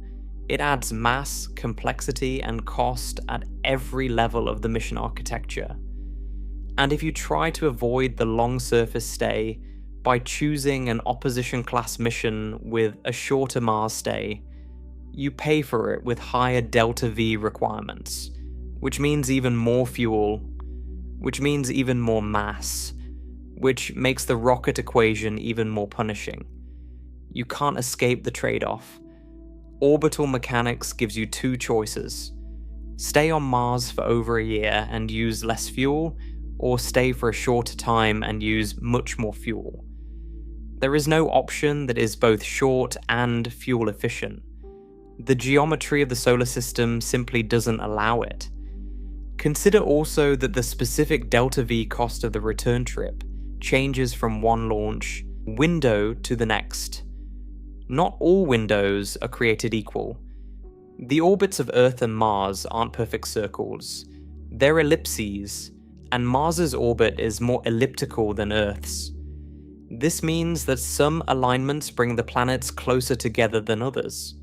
it adds mass, complexity, and cost at every level of the mission architecture. And if you try to avoid the long surface stay by choosing an opposition-class mission with a shorter Mars stay, you pay for it with higher delta-V requirements, which means even more fuel, which means even more mass, which makes the rocket equation even more punishing. You can't escape the trade-off. Orbital mechanics gives you two choices: stay on Mars for over a year and use less fuel, or stay for a shorter time and use much more fuel. There is no option that is both short and fuel efficient. The geometry of the solar system simply doesn't allow it. Consider also that the specific delta-V cost of the return trip changes from one launch window to the next. Not all windows are created equal. The orbits of Earth and Mars aren't perfect circles. They're ellipses, and Mars's orbit is more elliptical than Earth's. This means that some alignments bring the planets closer together than others.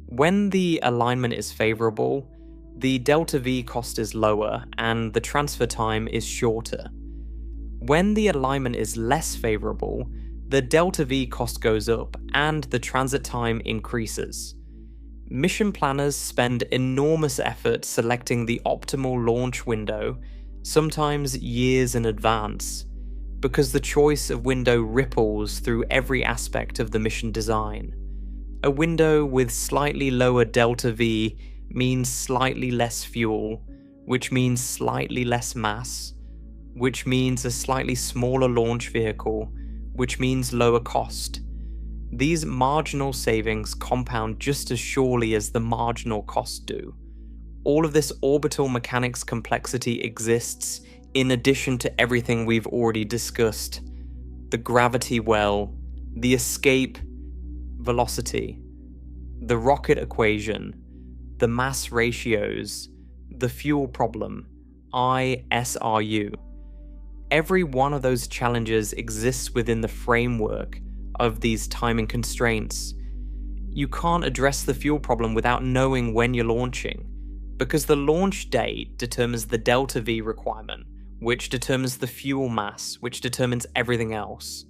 When the alignment is favorable, the delta-V cost is lower and the transfer time is shorter. When the alignment is less favorable, the delta-V cost goes up and the transit time increases. Mission planners spend enormous effort selecting the optimal launch window, sometimes years in advance, because the choice of window ripples through every aspect of the mission design. A window with slightly lower delta-V means slightly less fuel, which means slightly less mass, which means a slightly smaller launch vehicle, which means lower cost. These marginal savings compound just as surely as the marginal costs do. All of this orbital mechanics complexity exists in addition to everything we've already discussed: the gravity well, the escape velocity, the rocket equation, the mass ratios, the fuel problem, ISRU. Every one of those challenges exists within the framework of these timing constraints. You can't address the fuel problem without knowing when you're launching, because the launch date determines the delta-V requirement, which determines the fuel mass, which determines everything else.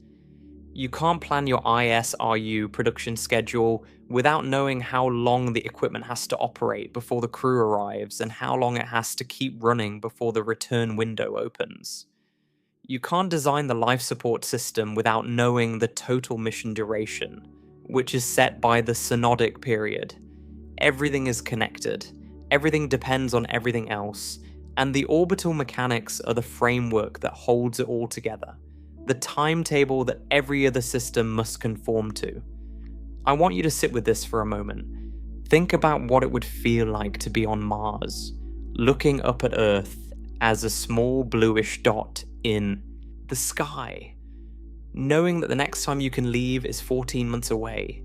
You can't plan your ISRU production schedule without knowing how long the equipment has to operate before the crew arrives and how long it has to keep running before the return window opens. You can't design the life support system without knowing the total mission duration, which is set by the synodic period. Everything is connected, everything depends on everything else, and the orbital mechanics are the framework that holds it all together, the timetable that every other system must conform to. I want you to sit with this for a moment. Think about what it would feel like to be on Mars, looking up at Earth as a small bluish dot in the sky, knowing that the next time you can leave is 14 months away,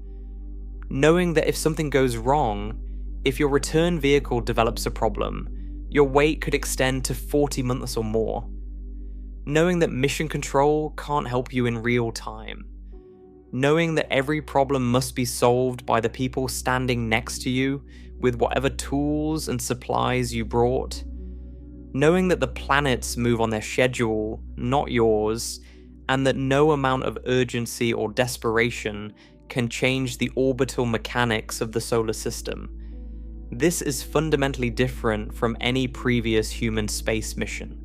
knowing that if something goes wrong, if your return vehicle develops a problem, your wait could extend to 40 months or more, knowing that mission control can't help you in real time, knowing that every problem must be solved by the people standing next to you with whatever tools and supplies you brought, knowing that the planets move on their schedule, not yours, and that no amount of urgency or desperation can change the orbital mechanics of the solar system. This is fundamentally different from any previous human space mission.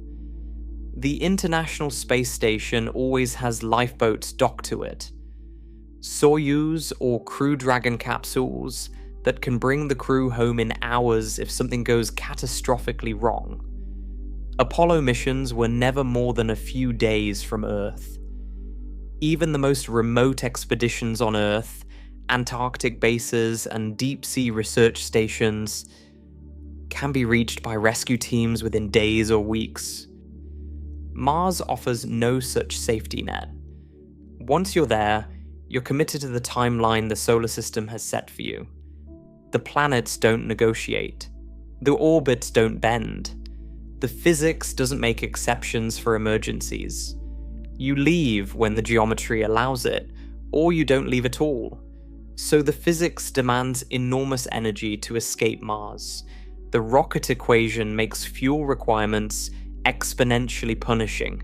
The International Space Station always has lifeboats docked to it. Soyuz or Crew Dragon capsules that can bring the crew home in hours if something goes catastrophically wrong. Apollo missions were never more than a few days from Earth. Even the most remote expeditions on Earth, Antarctic bases and deep-sea research stations, can be reached by rescue teams within days or weeks. Mars offers no such safety net. Once you're there, you're committed to the timeline the solar system has set for you. The planets don't negotiate. The orbits don't bend. The physics doesn't make exceptions for emergencies. You leave when the geometry allows it, or you don't leave at all. So the physics demands enormous energy to escape Mars. The rocket equation makes fuel requirements exponentially punishing,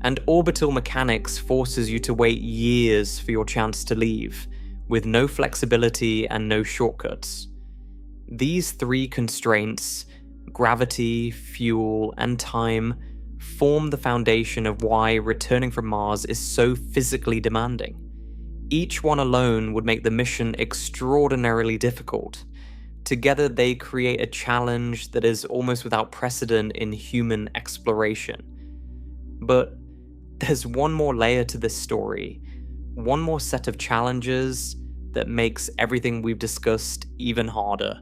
and orbital mechanics forces you to wait years for your chance to leave, with no flexibility and no shortcuts. These three constraints, gravity, fuel, and time, form the foundation of why returning from Mars is so physically demanding. Each one alone would make the mission extraordinarily difficult. Together they create a challenge that is almost without precedent in human exploration. But there's one more layer to this story, one more set of challenges that makes everything we've discussed even harder.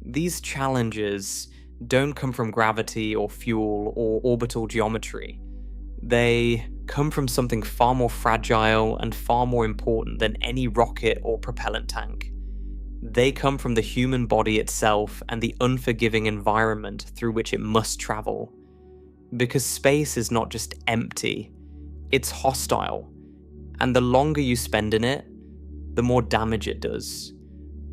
These challenges don't come from gravity or fuel or orbital geometry. They come from something far more fragile and far more important than any rocket or propellant tank. They come from the human body itself and the unforgiving environment through which it must travel. Because space is not just empty, it's hostile. And the longer you spend in it, the more damage it does.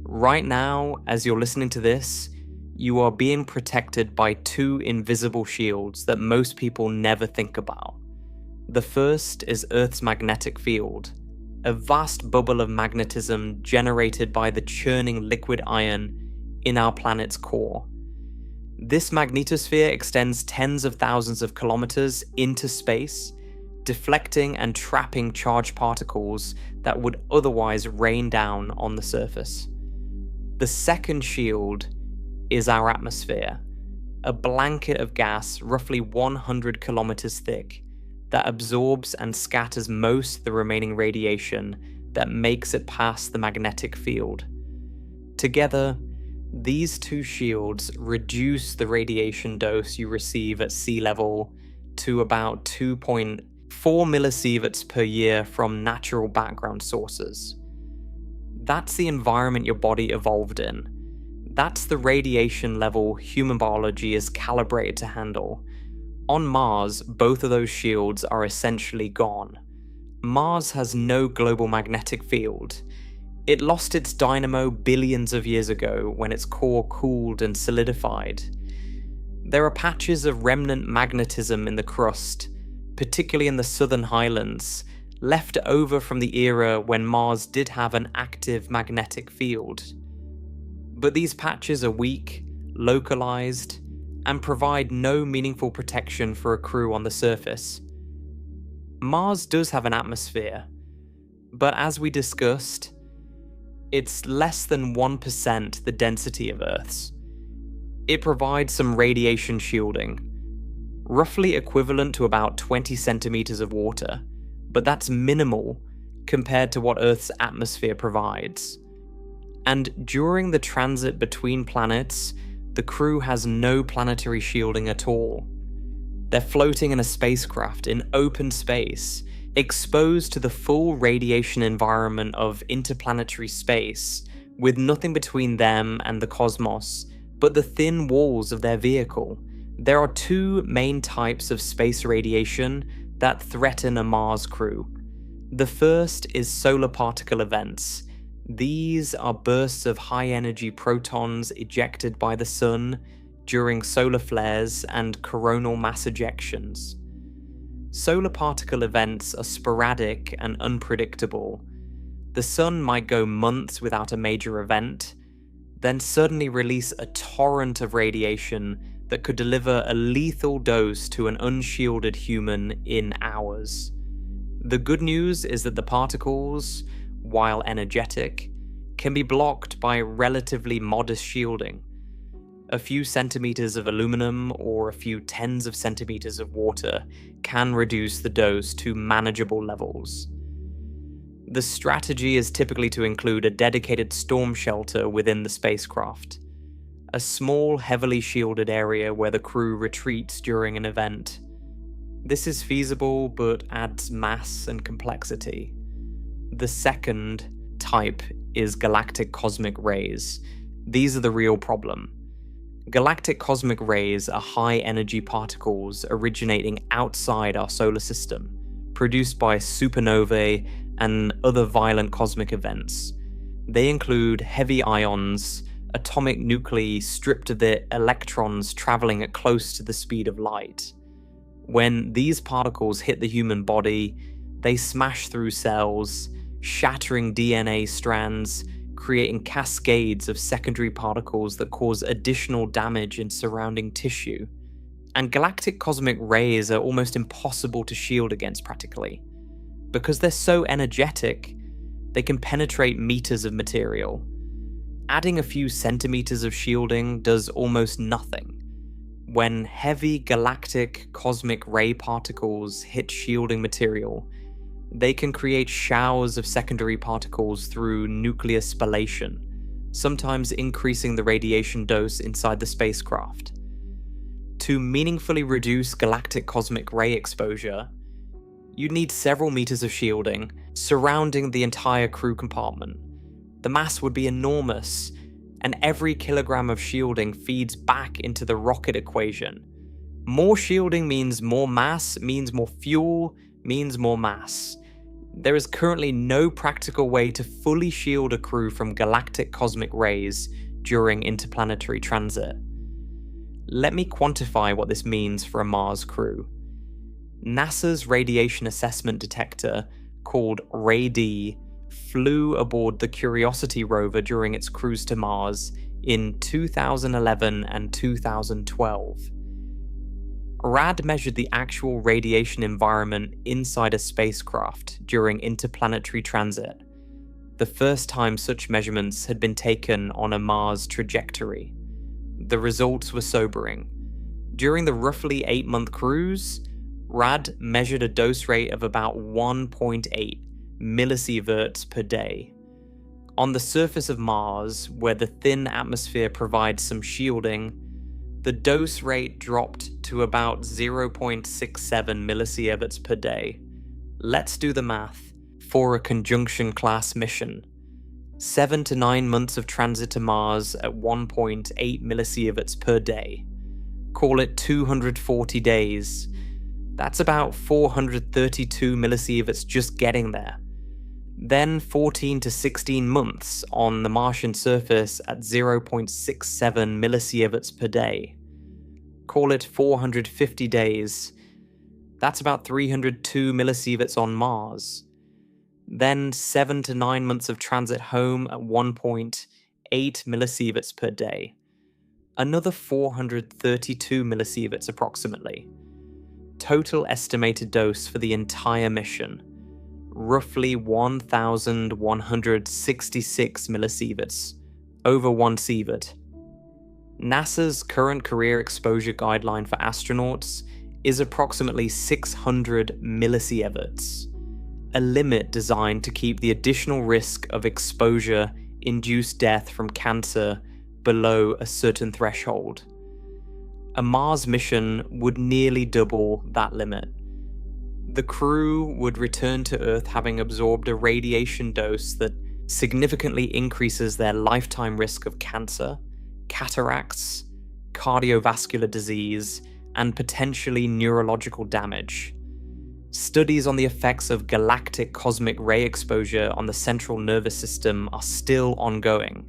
Right now, as you're listening to this, you are being protected by two invisible shields that most people never think about. The first is Earth's magnetic field, a vast bubble of magnetism generated by the churning liquid iron in our planet's core. This magnetosphere extends tens of thousands of kilometers into space, deflecting and trapping charged particles that would otherwise rain down on the surface. The second shield is our atmosphere, a blanket of gas roughly 100 kilometers thick that absorbs and scatters most of the remaining radiation that makes it past the magnetic field. Together, these two shields reduce the radiation dose you receive at sea level to about 2.4 millisieverts per year from natural background sources. That's the environment your body evolved in. That's the radiation level human biology is calibrated to handle. On Mars, both of those shields are essentially gone. Mars has no global magnetic field. It lost its dynamo billions of years ago when its core cooled and solidified. There are patches of remnant magnetism in the crust, particularly in the southern highlands, left over from the era when Mars did have an active magnetic field. But these patches are weak, localized, and provide no meaningful protection for a crew on the surface. Mars does have an atmosphere, but as we discussed, it's less than 1% the density of Earth's. It provides some radiation shielding, roughly equivalent to about 20 centimeters of water, but that's minimal compared to what Earth's atmosphere provides. And during the transit between planets, the crew has no planetary shielding at all. They're floating in a spacecraft in open space, exposed to the full radiation environment of interplanetary space, with nothing between them and the cosmos but the thin walls of their vehicle. There are two main types of space radiation that threaten a Mars crew. The first is solar particle events. These are bursts of high-energy protons ejected by the sun during solar flares and coronal mass ejections. Solar particle events are sporadic and unpredictable. The sun might go months without a major event, then suddenly release a torrent of radiation that could deliver a lethal dose to an unshielded human in hours. The good news is that the particles, while energetic, can be blocked by relatively modest shielding. A few centimeters of aluminum or a few tens of centimeters of water can reduce the dose to manageable levels. The strategy is typically to include a dedicated storm shelter within the spacecraft, a small, heavily shielded area where the crew retreats during an event. This is feasible but adds mass and complexity. The second type is galactic cosmic rays. These are the real problem. Galactic cosmic rays are high-energy particles originating outside our solar system, produced by supernovae and other violent cosmic events. They include heavy ions, atomic nuclei stripped of their electrons traveling at close to the speed of light. When these particles hit the human body, they smash through cells, shattering DNA strands, creating cascades of secondary particles that cause additional damage in surrounding tissue. And galactic cosmic rays are almost impossible to shield against practically. Because they're so energetic, they can penetrate meters of material. Adding a few centimeters of shielding does almost nothing. When heavy galactic cosmic ray particles hit shielding material, they can create showers of secondary particles through nuclear spallation, sometimes increasing the radiation dose inside the spacecraft. To meaningfully reduce galactic cosmic ray exposure, you'd need several meters of shielding surrounding the entire crew compartment. The mass would be enormous, and every kilogram of shielding feeds back into the rocket equation. More shielding means more mass, means more fuel, means more mass. There is currently no practical way to fully shield a crew from galactic cosmic rays during interplanetary transit. Let me quantify what this means for a Mars crew. NASA's radiation assessment detector, called RAY-D, flew aboard the Curiosity rover during its cruise to Mars in 2011 and 2012. RAD measured the actual radiation environment inside a spacecraft during interplanetary transit, the first time such measurements had been taken on a Mars trajectory. The results were sobering. During the roughly 8-month cruise, RAD measured a dose rate of about 1.8 millisieverts per day. On the surface of Mars, where the thin atmosphere provides some shielding, the dose rate dropped to about 0.67 millisieverts per day. Let's do the math. For a conjunction class mission, 7 to 9 months of transit to Mars at 1.8 millisieverts per day. Call it 240 days. That's about 432 millisieverts just getting there. Then 14 to 16 months on the Martian surface at 0.67 millisieverts per day. Call it 450 days. That's about 302 millisieverts on Mars. Then 7 to 9 months of transit home at 1.8 millisieverts per day. Another 432 millisieverts approximately. Total estimated dose for the entire mission, roughly 1,166 millisieverts, over 1 sievert. NASA's current career exposure guideline for astronauts is approximately 600 millisieverts, a limit designed to keep the additional risk of exposure-induced death from cancer below a certain threshold. A Mars mission would nearly double that limit. The crew would return to Earth having absorbed a radiation dose that significantly increases their lifetime risk of cancer, cataracts, cardiovascular disease, and potentially neurological damage. Studies on the effects of galactic cosmic ray exposure on the central nervous system are still ongoing.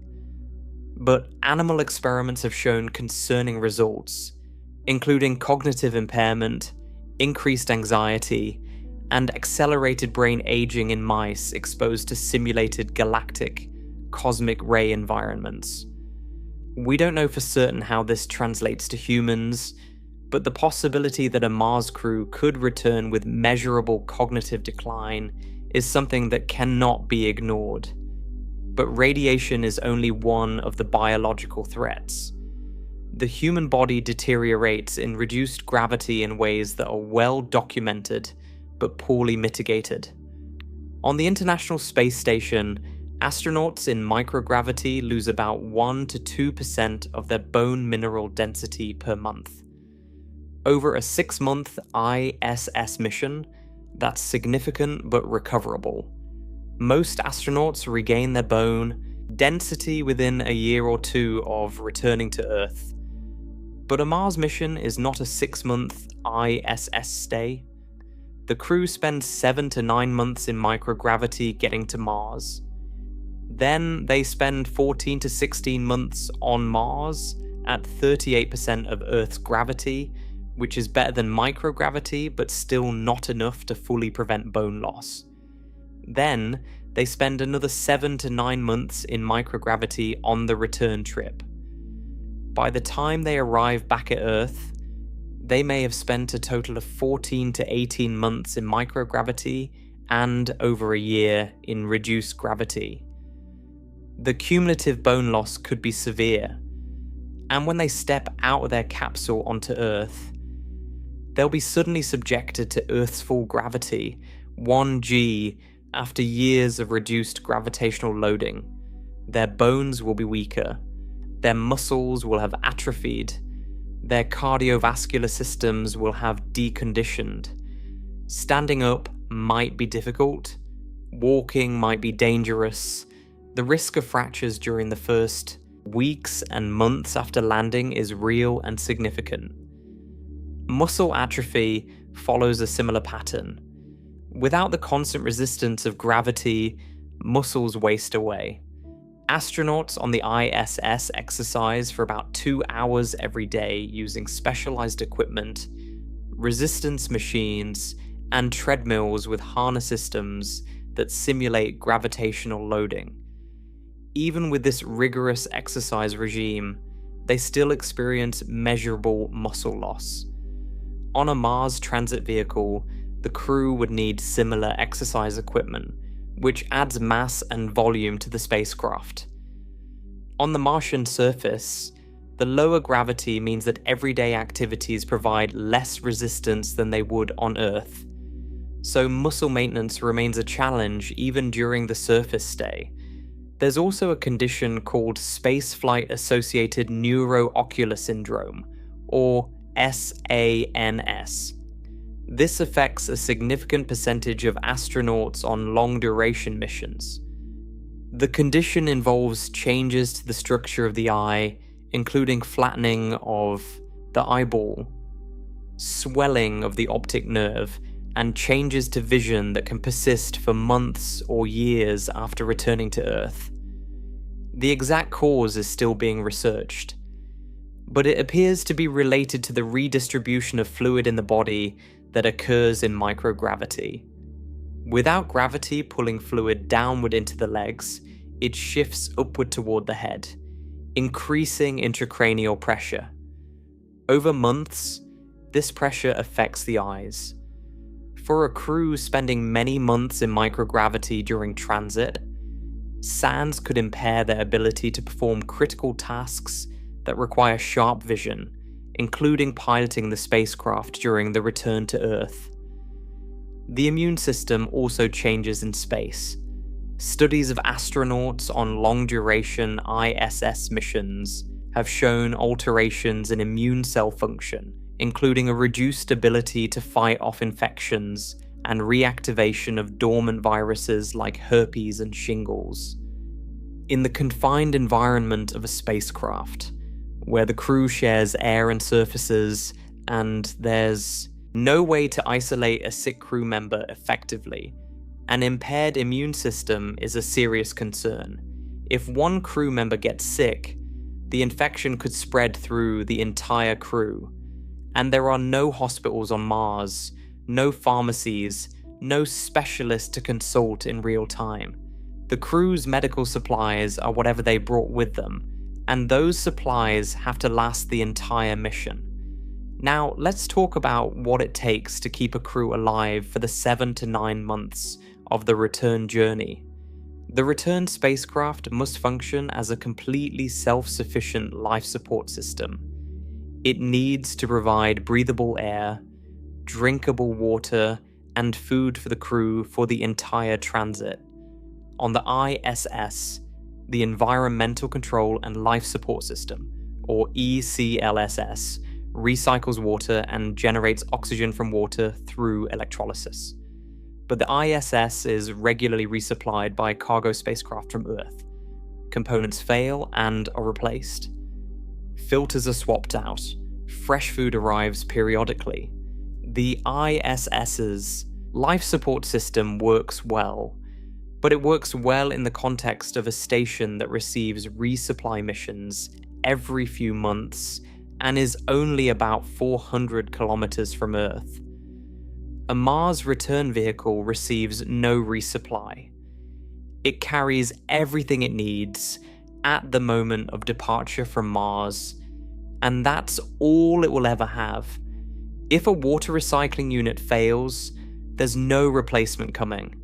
But animal experiments have shown concerning results, including cognitive impairment, increased anxiety, and accelerated brain aging in mice exposed to simulated galactic cosmic ray environments. We don't know for certain how this translates to humans, but the possibility that a Mars crew could return with measurable cognitive decline is something that cannot be ignored. But radiation is only one of the biological threats. The human body deteriorates in reduced gravity in ways that are well documented but poorly mitigated. On the International Space Station, astronauts in microgravity lose about 1 to 2% of their bone mineral density per month. Over a 6-month ISS mission, that's significant but recoverable. Most astronauts regain their bone density within a year or two of returning to Earth. But a Mars mission is not a 6-month ISS stay. The crew spends 7 to 9 months in microgravity getting to Mars. Then they spend 14 to 16 months on Mars at 38% of Earth's gravity, which is better than microgravity but still not enough to fully prevent bone loss. Then they spend another 7 to 9 months in microgravity on the return trip. By the time they arrive back at Earth, they may have spent a total of 14 to 18 months in microgravity and over a year in reduced gravity. The cumulative bone loss could be severe, and when they step out of their capsule onto Earth, they'll be suddenly subjected to Earth's full gravity, 1g, after years of reduced gravitational loading. Their bones will be weaker, their muscles will have atrophied, their cardiovascular systems will have deconditioned. Standing up might be difficult, walking might be dangerous. The risk of fractures during the first weeks and months after landing is real and significant. Muscle atrophy follows a similar pattern. Without the constant resistance of gravity, muscles waste away. Astronauts on the ISS exercise for about 2 hours every day using specialized equipment, resistance machines, and treadmills with harness systems that simulate gravitational loading. Even with this rigorous exercise regime, they still experience measurable muscle loss. On a Mars transit vehicle, the crew would need similar exercise equipment, which adds mass and volume to the spacecraft. On the Martian surface, the lower gravity means that everyday activities provide less resistance than they would on Earth. So muscle maintenance remains a challenge even during the surface stay. There's also a condition called spaceflight-associated neuroocular syndrome, or SANS. This affects a significant percentage of astronauts on long-duration missions. The condition involves changes to the structure of the eye, including flattening of the eyeball, swelling of the optic nerve, and changes to vision that can persist for months or years after returning to Earth. The exact cause is still being researched, but it appears to be related to the redistribution of fluid in the body that occurs in microgravity. Without gravity pulling fluid downward into the legs, it shifts upward toward the head, increasing intracranial pressure. Over months, this pressure affects the eyes. For a crew spending many months in microgravity during transit, SANS could impair their ability to perform critical tasks that require sharp vision, including piloting the spacecraft during the return to Earth. The immune system also changes in space. Studies of astronauts on long-duration ISS missions have shown alterations in immune cell function, including a reduced ability to fight off infections and reactivation of dormant viruses like herpes and shingles. In the confined environment of a spacecraft, where the crew shares air and surfaces, and there's No way to isolate a sick crew member effectively. An impaired immune system is a serious concern. If one crew member gets sick, the infection could spread through the entire crew. And there are no hospitals on Mars, no pharmacies, no specialists to consult in real time. The crew's medical supplies are whatever they brought with them, and those supplies have to last the entire mission. Now, let's talk about what it takes to keep a crew alive for the 7 to 9 months of the return journey. The return spacecraft must function as a completely self-sufficient life support system. It needs to provide breathable air, drinkable water, and food for the crew for the entire transit. On the ISS, the Environmental Control and Life Support System, or ECLSS, recycles water and generates oxygen from water through electrolysis. But the ISS is regularly resupplied by cargo spacecraft from Earth. Components fail and are replaced. Filters are swapped out. Fresh food arrives periodically. The ISS's life support system works well, but it works well in the context of a station that receives resupply missions every few months and is only about 400 kilometers from Earth. A Mars return vehicle receives no resupply. It carries everything it needs at the moment of departure from Mars, and that's all it will ever have. If a water recycling unit fails, there's no replacement coming.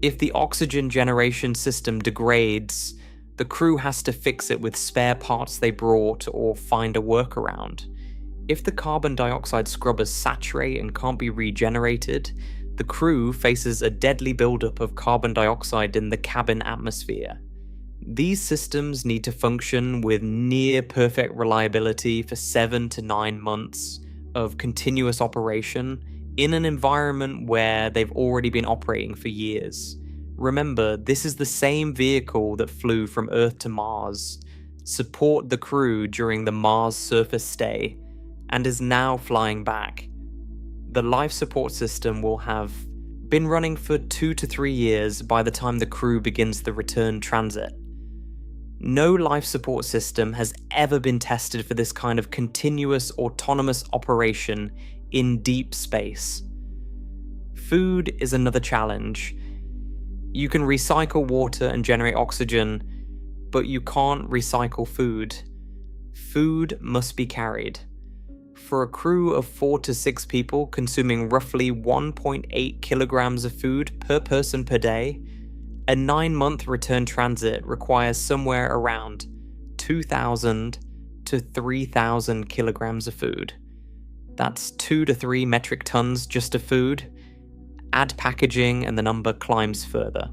If the oxygen generation system degrades, the crew has to fix it with spare parts they brought or find a workaround. If the carbon dioxide scrubbers saturate and can't be regenerated, the crew faces a deadly buildup of carbon dioxide in the cabin atmosphere. These systems need to function with near-perfect reliability for 7 to 9 months of continuous operation in an environment where they've already been operating for years. Remember, this is the same vehicle that flew from Earth to Mars, support the crew during the Mars surface stay, and is now flying back. The life support system will have been running for 2 to 3 years by the time the crew begins the return transit. No life support system has ever been tested for this kind of continuous autonomous operation in deep space. Food is another challenge. You can recycle water and generate oxygen, but you can't recycle food. Food must be carried. For a crew of 4 to 6 people consuming roughly 1.8 kilograms of food per person per day, a 9-month return transit requires somewhere around 2,000 to 3,000 kilograms of food. That's 2 to 3 metric tons just of food. Add packaging and the number climbs further.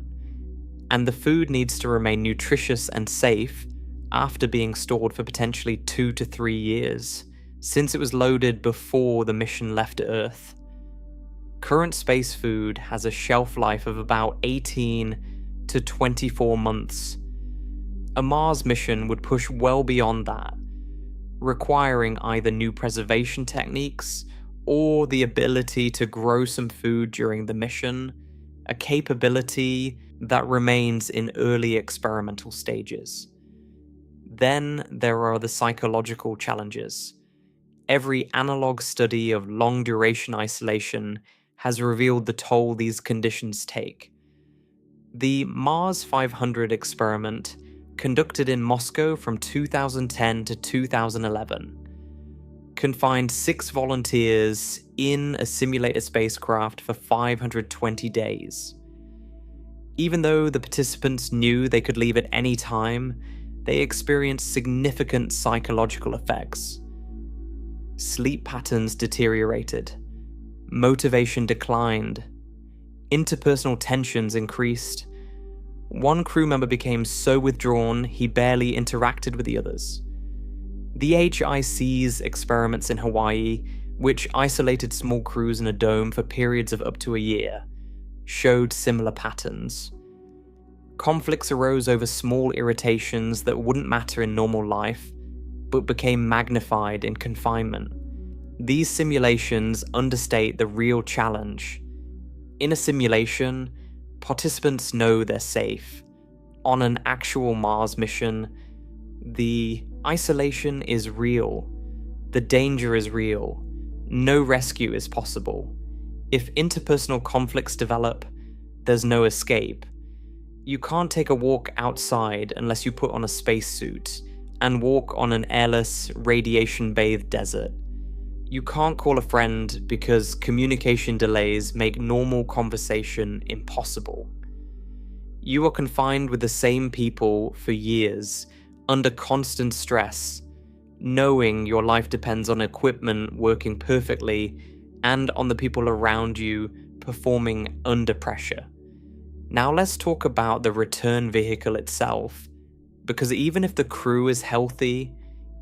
And the food needs to remain nutritious and safe after being stored for potentially 2 to 3 years, since it was loaded before the mission left Earth. Current space food has a shelf life of about 18 to 24 months. A Mars mission would push well beyond that, requiring either new preservation techniques or the ability to grow some food during the mission, a capability that remains in early experimental stages. Then there are the psychological challenges. Every analog study of long-duration isolation has revealed the toll these conditions take. The Mars 500 experiment, conducted in Moscow from 2010 to 2011, confined 6 volunteers in a simulated spacecraft for 520 days. Even though the participants knew they could leave at any time, they experienced significant psychological effects. Sleep patterns deteriorated, motivation declined, interpersonal tensions increased. One crew member became so withdrawn he barely interacted with the others. The HIC's experiments in Hawaii, which isolated small crews in a dome for periods of up to a year, showed similar patterns. Conflicts arose over small irritations that wouldn't matter in normal life, but became magnified in confinement. These simulations understate the real challenge. In a simulation, participants know they're safe. On an actual Mars mission, the isolation is real. The danger is real. No rescue is possible. If interpersonal conflicts develop, there's no escape. You can't take a walk outside unless you put on a spacesuit and walk on an airless, radiation-bathed desert. You can't call a friend because communication delays make normal conversation impossible. You are confined with the same people for years, under constant stress, knowing your life depends on equipment working perfectly and on the people around you performing under pressure. Now let's talk about the return vehicle itself, because even if the crew is healthy,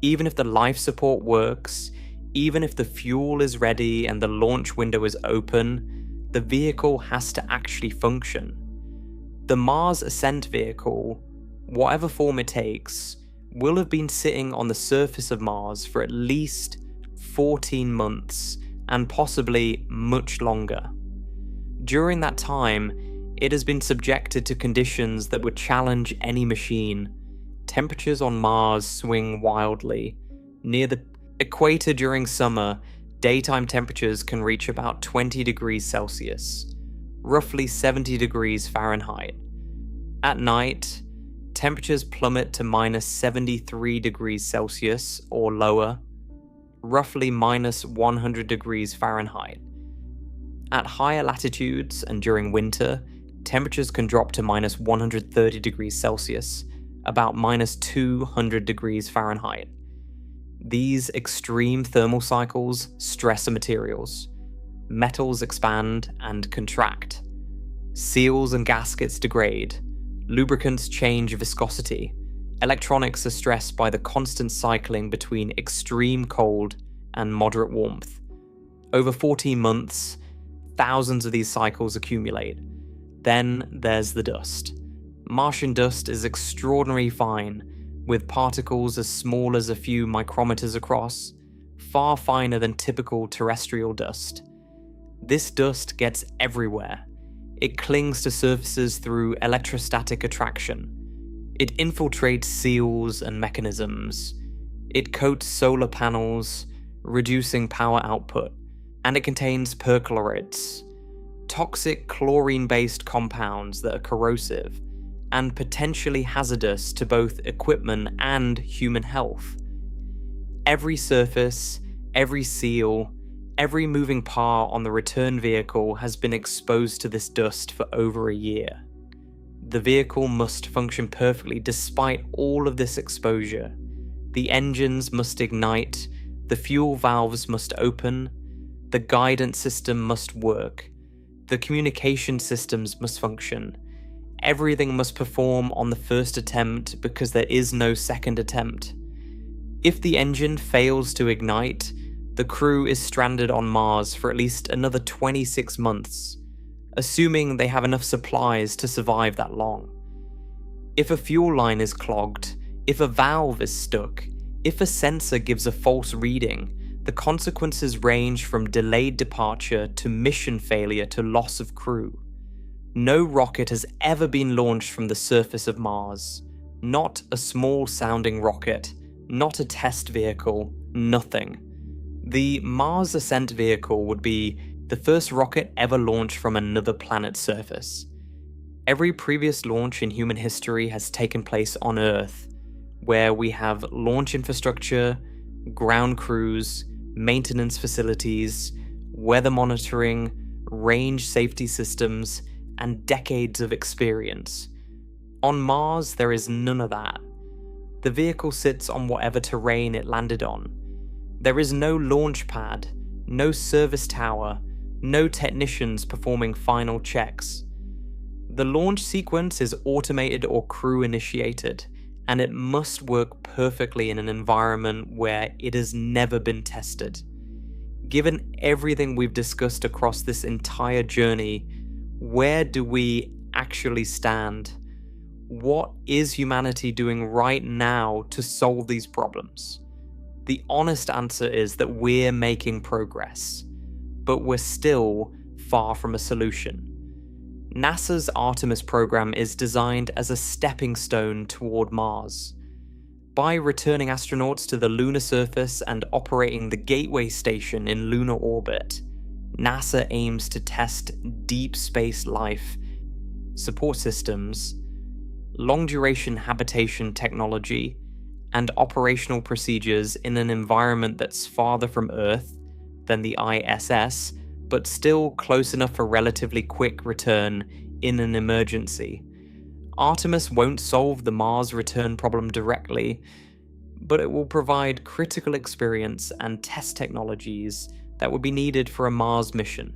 even if the life support works, even if the fuel is ready and the launch window is open, the vehicle has to actually function. The Mars Ascent vehicle, whatever form it takes, will have been sitting on the surface of Mars for at least 14 months, and possibly much longer. During that time, it has been subjected to conditions that would challenge any machine. Temperatures on Mars swing wildly. Near the equator during summer, daytime temperatures can reach about 20 degrees Celsius, roughly 70 degrees Fahrenheit. At night, temperatures plummet to minus 73 degrees Celsius or lower, roughly minus 100 degrees Fahrenheit. At higher latitudes and during winter, temperatures can drop to minus 130 degrees Celsius, about minus 200 degrees Fahrenheit. These extreme thermal cycles stress the materials. Metals expand and contract. Seals and gaskets degrade. Lubricants change viscosity. Electronics are stressed by the constant cycling between extreme cold and moderate warmth. Over 14 months, thousands of these cycles accumulate. Then there's the dust. Martian dust is extraordinarily fine, with particles as small as a few micrometers across, far finer than typical terrestrial dust. This dust gets everywhere. It clings to surfaces through electrostatic attraction. It infiltrates seals and mechanisms. It coats solar panels, reducing power output, and it contains perchlorids, toxic chlorine-based compounds that are corrosive and potentially hazardous to both equipment and human health. Every surface, every seal, every moving part on the return vehicle has been exposed to this dust for over a year. The vehicle must function perfectly despite all of this exposure. The engines must ignite, the fuel valves must open, the guidance system must work, the communication systems must function. Everything must perform on the first attempt because there is no second attempt. If the engine fails to ignite, the crew is stranded on Mars for at least another 26 months, assuming they have enough supplies to survive that long. If a fuel line is clogged, if a valve is stuck, if a sensor gives a false reading, the consequences range from delayed departure to mission failure to loss of crew. No rocket has ever been launched from the surface of Mars. Not a small-sounding rocket, not a test vehicle, nothing. The Mars Ascent vehicle would be the first rocket ever launched from another planet's surface. Every previous launch in human history has taken place on Earth, where we have launch infrastructure, ground crews, maintenance facilities, weather monitoring, range safety systems, and decades of experience. On Mars, there is none of that. The vehicle sits on whatever terrain it landed on. There is no launch pad, no service tower, no technicians performing final checks. The launch sequence is automated or crew initiated, and it must work perfectly in an environment where it has never been tested. Given everything we've discussed across this entire journey, where do we actually stand? What is humanity doing right now to solve these problems? The honest answer is that we're making progress, but we're still far from a solution. NASA's Artemis program is designed as a stepping stone toward Mars. By returning astronauts to the lunar surface and operating the Gateway Station in lunar orbit, NASA aims to test deep space life, support systems, long-duration habitation technology, and operational procedures in an environment that's farther from Earth than the ISS, but still close enough for relatively quick return in an emergency. Artemis won't solve the Mars return problem directly, but it will provide critical experience and test technologies that would be needed for a Mars mission.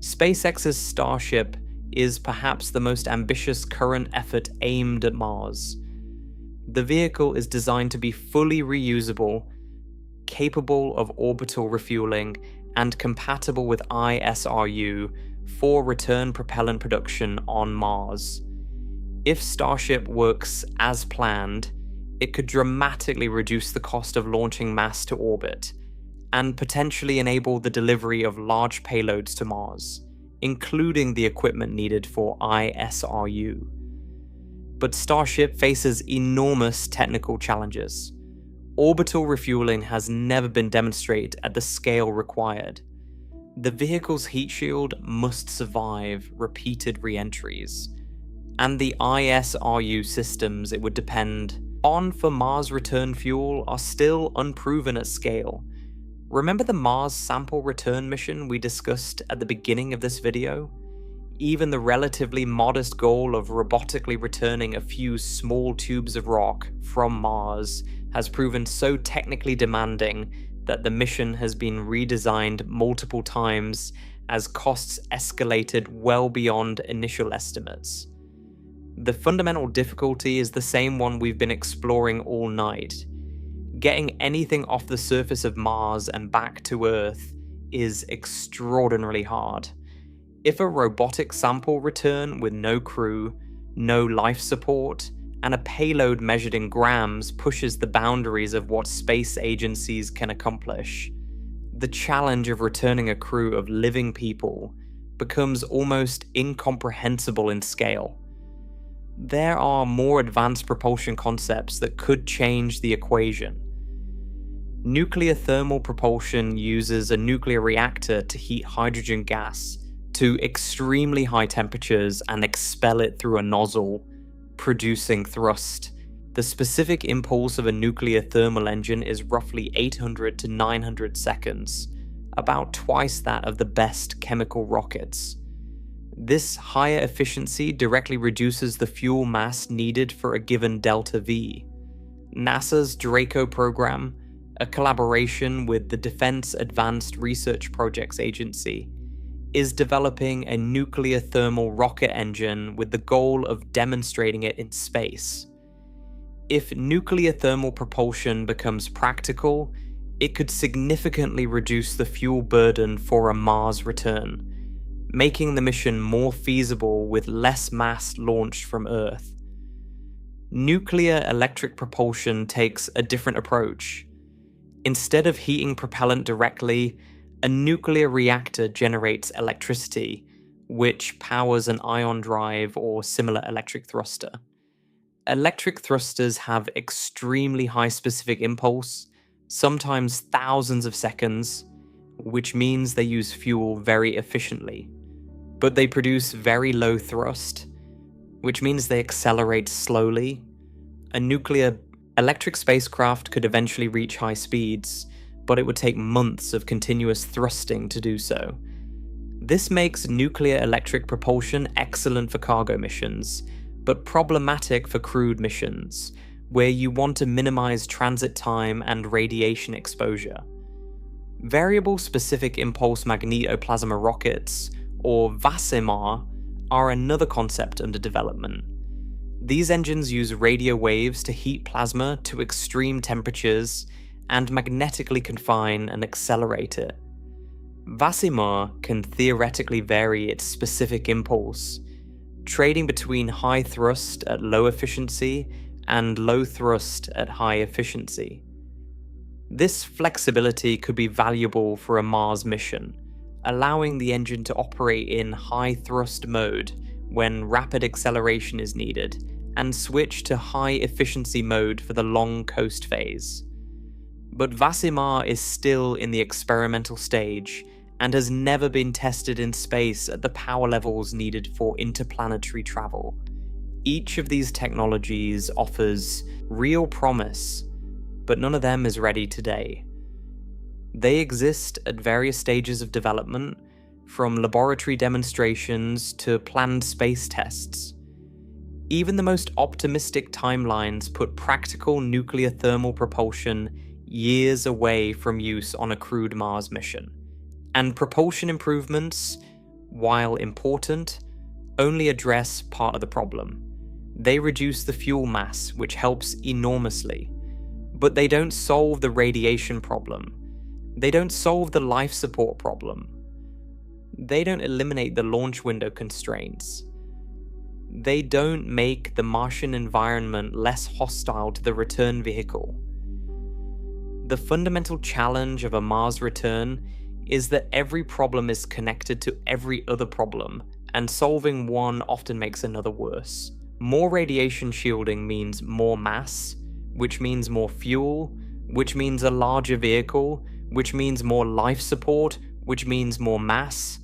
SpaceX's Starship is perhaps the most ambitious current effort aimed at Mars. The vehicle is designed to be fully reusable, capable of orbital refueling, and compatible with ISRU for return propellant production on Mars. If Starship works as planned, it could dramatically reduce the cost of launching mass to orbit, and potentially enable the delivery of large payloads to Mars, including the equipment needed for ISRU. But Starship faces enormous technical challenges. Orbital refueling has never been demonstrated at the scale required. The vehicle's heat shield must survive repeated re-entries, and the ISRU systems it would depend on for Mars return fuel are still unproven at scale. Remember the Mars sample return mission we discussed at the beginning of this video? Even the relatively modest goal of robotically returning a few small tubes of rock from Mars has proven so technically demanding that the mission has been redesigned multiple times as costs escalated well beyond initial estimates. The fundamental difficulty is the same one we've been exploring all night. Getting anything off the surface of Mars and back to Earth is extraordinarily hard. If a robotic sample return with no crew, no life support, and a payload measured in grams pushes the boundaries of what space agencies can accomplish, the challenge of returning a crew of living people becomes almost incomprehensible in scale. There are more advanced propulsion concepts that could change the equation. Nuclear thermal propulsion uses a nuclear reactor to heat hydrogen gas to extremely high temperatures and expel it through a nozzle, producing thrust. The specific impulse of a nuclear thermal engine is roughly 800 to 900 seconds, about twice that of the best chemical rockets. This higher efficiency directly reduces the fuel mass needed for a given delta V. NASA's Draco program, a collaboration with the Defense Advanced Research Projects Agency, is developing a nuclear thermal rocket engine with the goal of demonstrating it in space. If nuclear thermal propulsion becomes practical, it could significantly reduce the fuel burden for a Mars return, making the mission more feasible with less mass launched from Earth. Nuclear electric propulsion takes a different approach. Instead of heating propellant directly, a nuclear reactor generates electricity, which powers an ion drive or similar electric thruster. Electric thrusters have extremely high specific impulse, sometimes thousands of seconds, which means they use fuel very efficiently. But they produce very low thrust, which means they accelerate slowly. A nuclear electric spacecraft could eventually reach high speeds, but it would take months of continuous thrusting to do so. This makes nuclear electric propulsion excellent for cargo missions, but problematic for crewed missions, where you want to minimize transit time and radiation exposure. Variable specific impulse magnetoplasma rockets, or VASIMR, are another concept under development. These engines use radio waves to heat plasma to extreme temperatures and magnetically confine and accelerate it. VASIMR can theoretically vary its specific impulse, trading between high thrust at low efficiency and low thrust at high efficiency. This flexibility could be valuable for a Mars mission, allowing the engine to operate in high thrust mode when rapid acceleration is needed, and switch to high efficiency mode for the long coast phase. But Vasimar is still in the experimental stage and has never been tested in space at the power levels needed for interplanetary travel. Each of these technologies offers real promise, but none of them is ready today. They exist at various stages of development, from laboratory demonstrations to planned space tests. Even the most optimistic timelines put practical nuclear thermal propulsion years away from use on a crewed Mars mission. And propulsion improvements, while important, only address part of the problem. They reduce the fuel mass, which helps enormously. But they don't solve the radiation problem. They don't solve the life support problem. They don't eliminate the launch window constraints. They don't make the Martian environment less hostile to the return vehicle. The fundamental challenge of a Mars return is that every problem is connected to every other problem, and solving one often makes another worse. More radiation shielding means more mass, which means more fuel, which means a larger vehicle, which means more life support, which means more mass.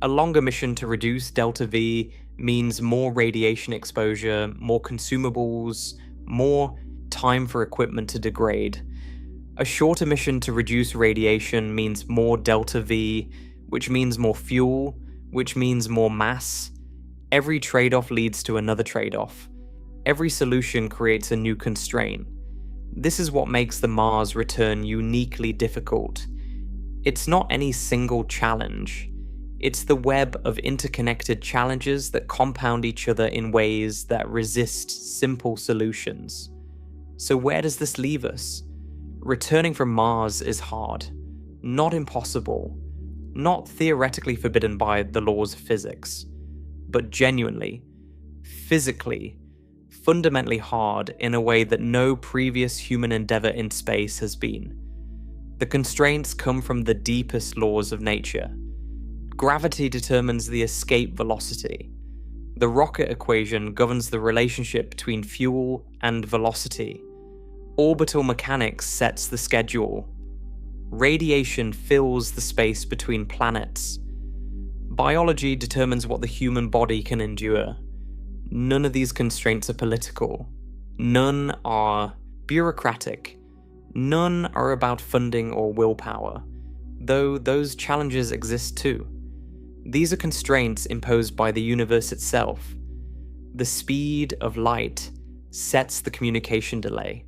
A longer mission to reduce delta V means more radiation exposure, more consumables, more time for equipment to degrade. A shorter mission to reduce radiation means more delta V, which means more fuel, which means more mass. Every trade-off leads to another trade-off. Every solution creates a new constraint. This is what makes the Mars return uniquely difficult. It's not any single challenge. It's the web of interconnected challenges that compound each other in ways that resist simple solutions. So where does this leave us? Returning from Mars is hard, not impossible, not theoretically forbidden by the laws of physics, but genuinely, physically, fundamentally hard in a way that no previous human endeavor in space has been. The constraints come from the deepest laws of nature. Gravity determines the escape velocity. The rocket equation governs the relationship between fuel and velocity. Orbital mechanics sets the schedule. Radiation fills the space between planets. Biology determines what the human body can endure. None of these constraints are political. None are bureaucratic. None are about funding or willpower, though those challenges exist too. These are constraints imposed by the universe itself. The speed of light sets the communication delay.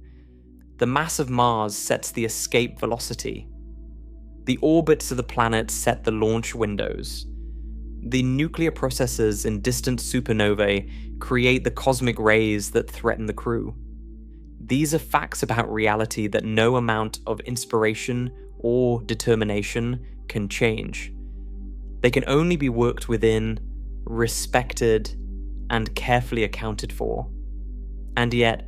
The mass of Mars sets the escape velocity. The orbits of the planets set the launch windows. The nuclear processes in distant supernovae create the cosmic rays that threaten the crew. These are facts about reality that no amount of inspiration or determination can change. They can only be worked within, respected, and carefully accounted for. And yet,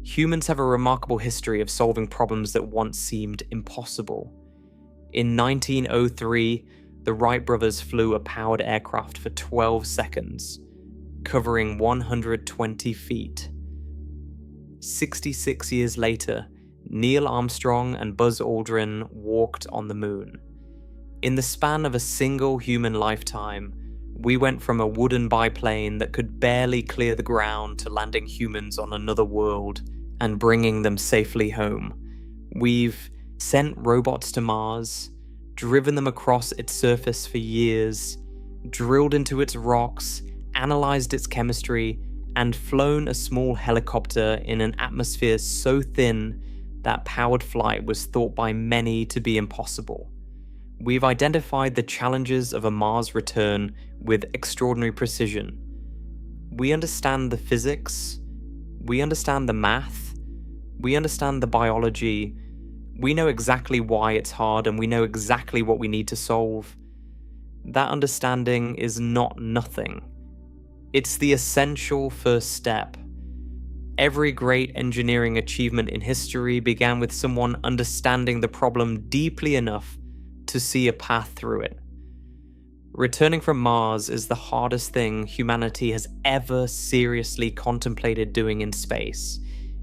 humans have a remarkable history of solving problems that once seemed impossible. In 1903, the Wright brothers flew a powered aircraft for 12 seconds, covering 120 feet. 66 years later, Neil Armstrong and Buzz Aldrin walked on the moon. In the span of a single human lifetime, we went from a wooden biplane that could barely clear the ground to landing humans on another world and bringing them safely home. We've sent robots to Mars, driven them across its surface for years, drilled into its rocks, analyzed its chemistry, and flown a small helicopter in an atmosphere so thin that powered flight was thought by many to be impossible. We've identified the challenges of a Mars return with extraordinary precision. We understand the physics, we understand the math, we understand the biology, we know exactly why it's hard, and we know exactly what we need to solve. That understanding is not nothing. It's the essential first step. Every great engineering achievement in history began with someone understanding the problem deeply enough to see a path through it. Returning from Mars is the hardest thing humanity has ever seriously contemplated doing in space.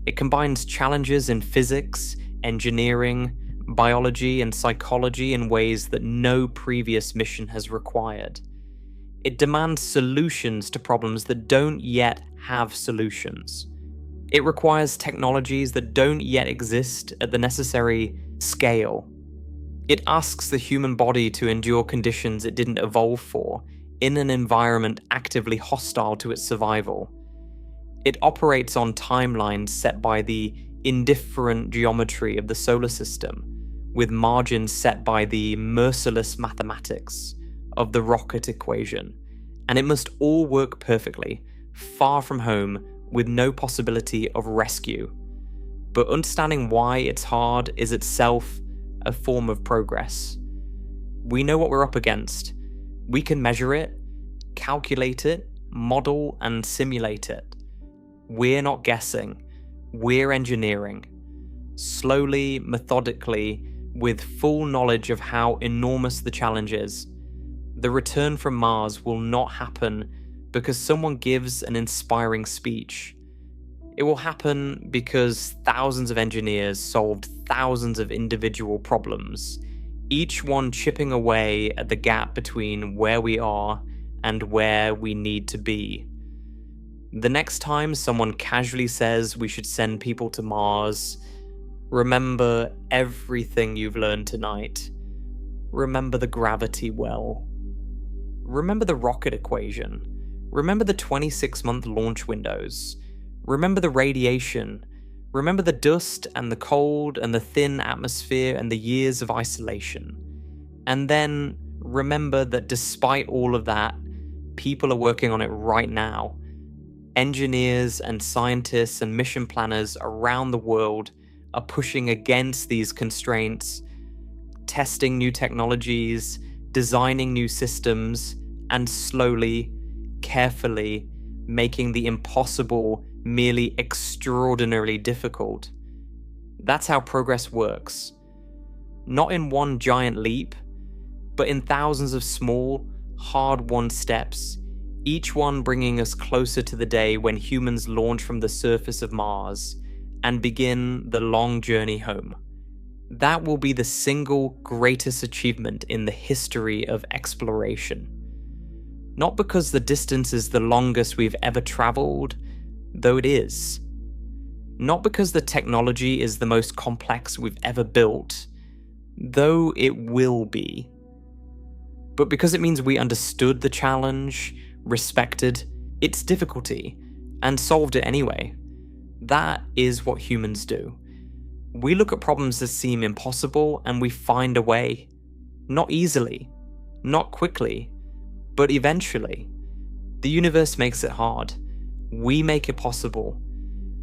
It combines challenges in physics, engineering, biology, and psychology in ways that no previous mission has required. It demands solutions to problems that don't yet have solutions. It requires technologies that don't yet exist at the necessary scale. It asks the human body to endure conditions it didn't evolve for, in an environment actively hostile to its survival. It operates on timelines set by the indifferent geometry of the solar system, with margins set by the merciless mathematics of the rocket equation, and it must all work perfectly, far from home, with no possibility of rescue. But understanding why it's hard is itself a form of progress. We know what we're up against. We can measure it, calculate it, model and simulate it. We're not guessing, we're engineering. Slowly, methodically, with full knowledge of how enormous the challenge is. The return from Mars will not happen because someone gives an inspiring speech. It will happen because thousands of engineers solved thousands of individual problems, each one chipping away at the gap between where we are and where we need to be. The next time someone casually says we should send people to Mars, remember everything you've learned tonight. Remember the gravity well. Remember the rocket equation. Remember the 26-month launch windows. Remember the radiation. Remember the dust and the cold and the thin atmosphere and the years of isolation. And then remember that despite all of that, people are working on it right now. Engineers and scientists and mission planners around the world are pushing against these constraints, testing new technologies, designing new systems, and slowly, carefully making the impossible merely extraordinarily difficult. That's how progress works. Not in one giant leap, but in thousands of small, hard-won steps, each one bringing us closer to the day when humans launch from the surface of Mars and begin the long journey home. That will be the single greatest achievement in the history of exploration. Not because the distance is the longest we've ever traveled, though it is. Not because the technology is the most complex we've ever built, though it will be. But because it means we understood the challenge, respected its difficulty, and solved it anyway. That is what humans do. We look at problems that seem impossible and we find a way. Not easily, not quickly, but eventually. The universe makes it hard. We make it possible.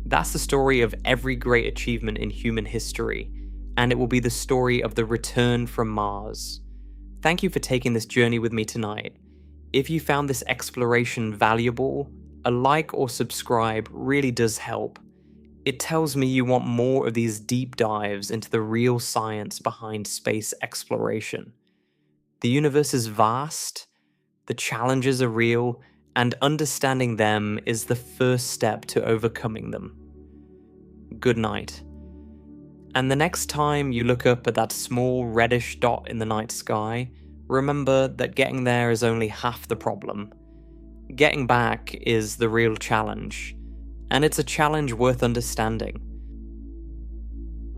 That's the story of every great achievement in human history, and it will be the story of the return from Mars. Thank you for taking this journey with me tonight. If you found this exploration valuable, a like or subscribe really does help. It tells me you want more of these deep dives into the real science behind space exploration. The universe is vast, the challenges are real, and understanding them is the first step to overcoming them. Good night. And the next time you look up at that small reddish dot in the night sky, remember that getting there is only half the problem. Getting back is the real challenge, and it's a challenge worth understanding.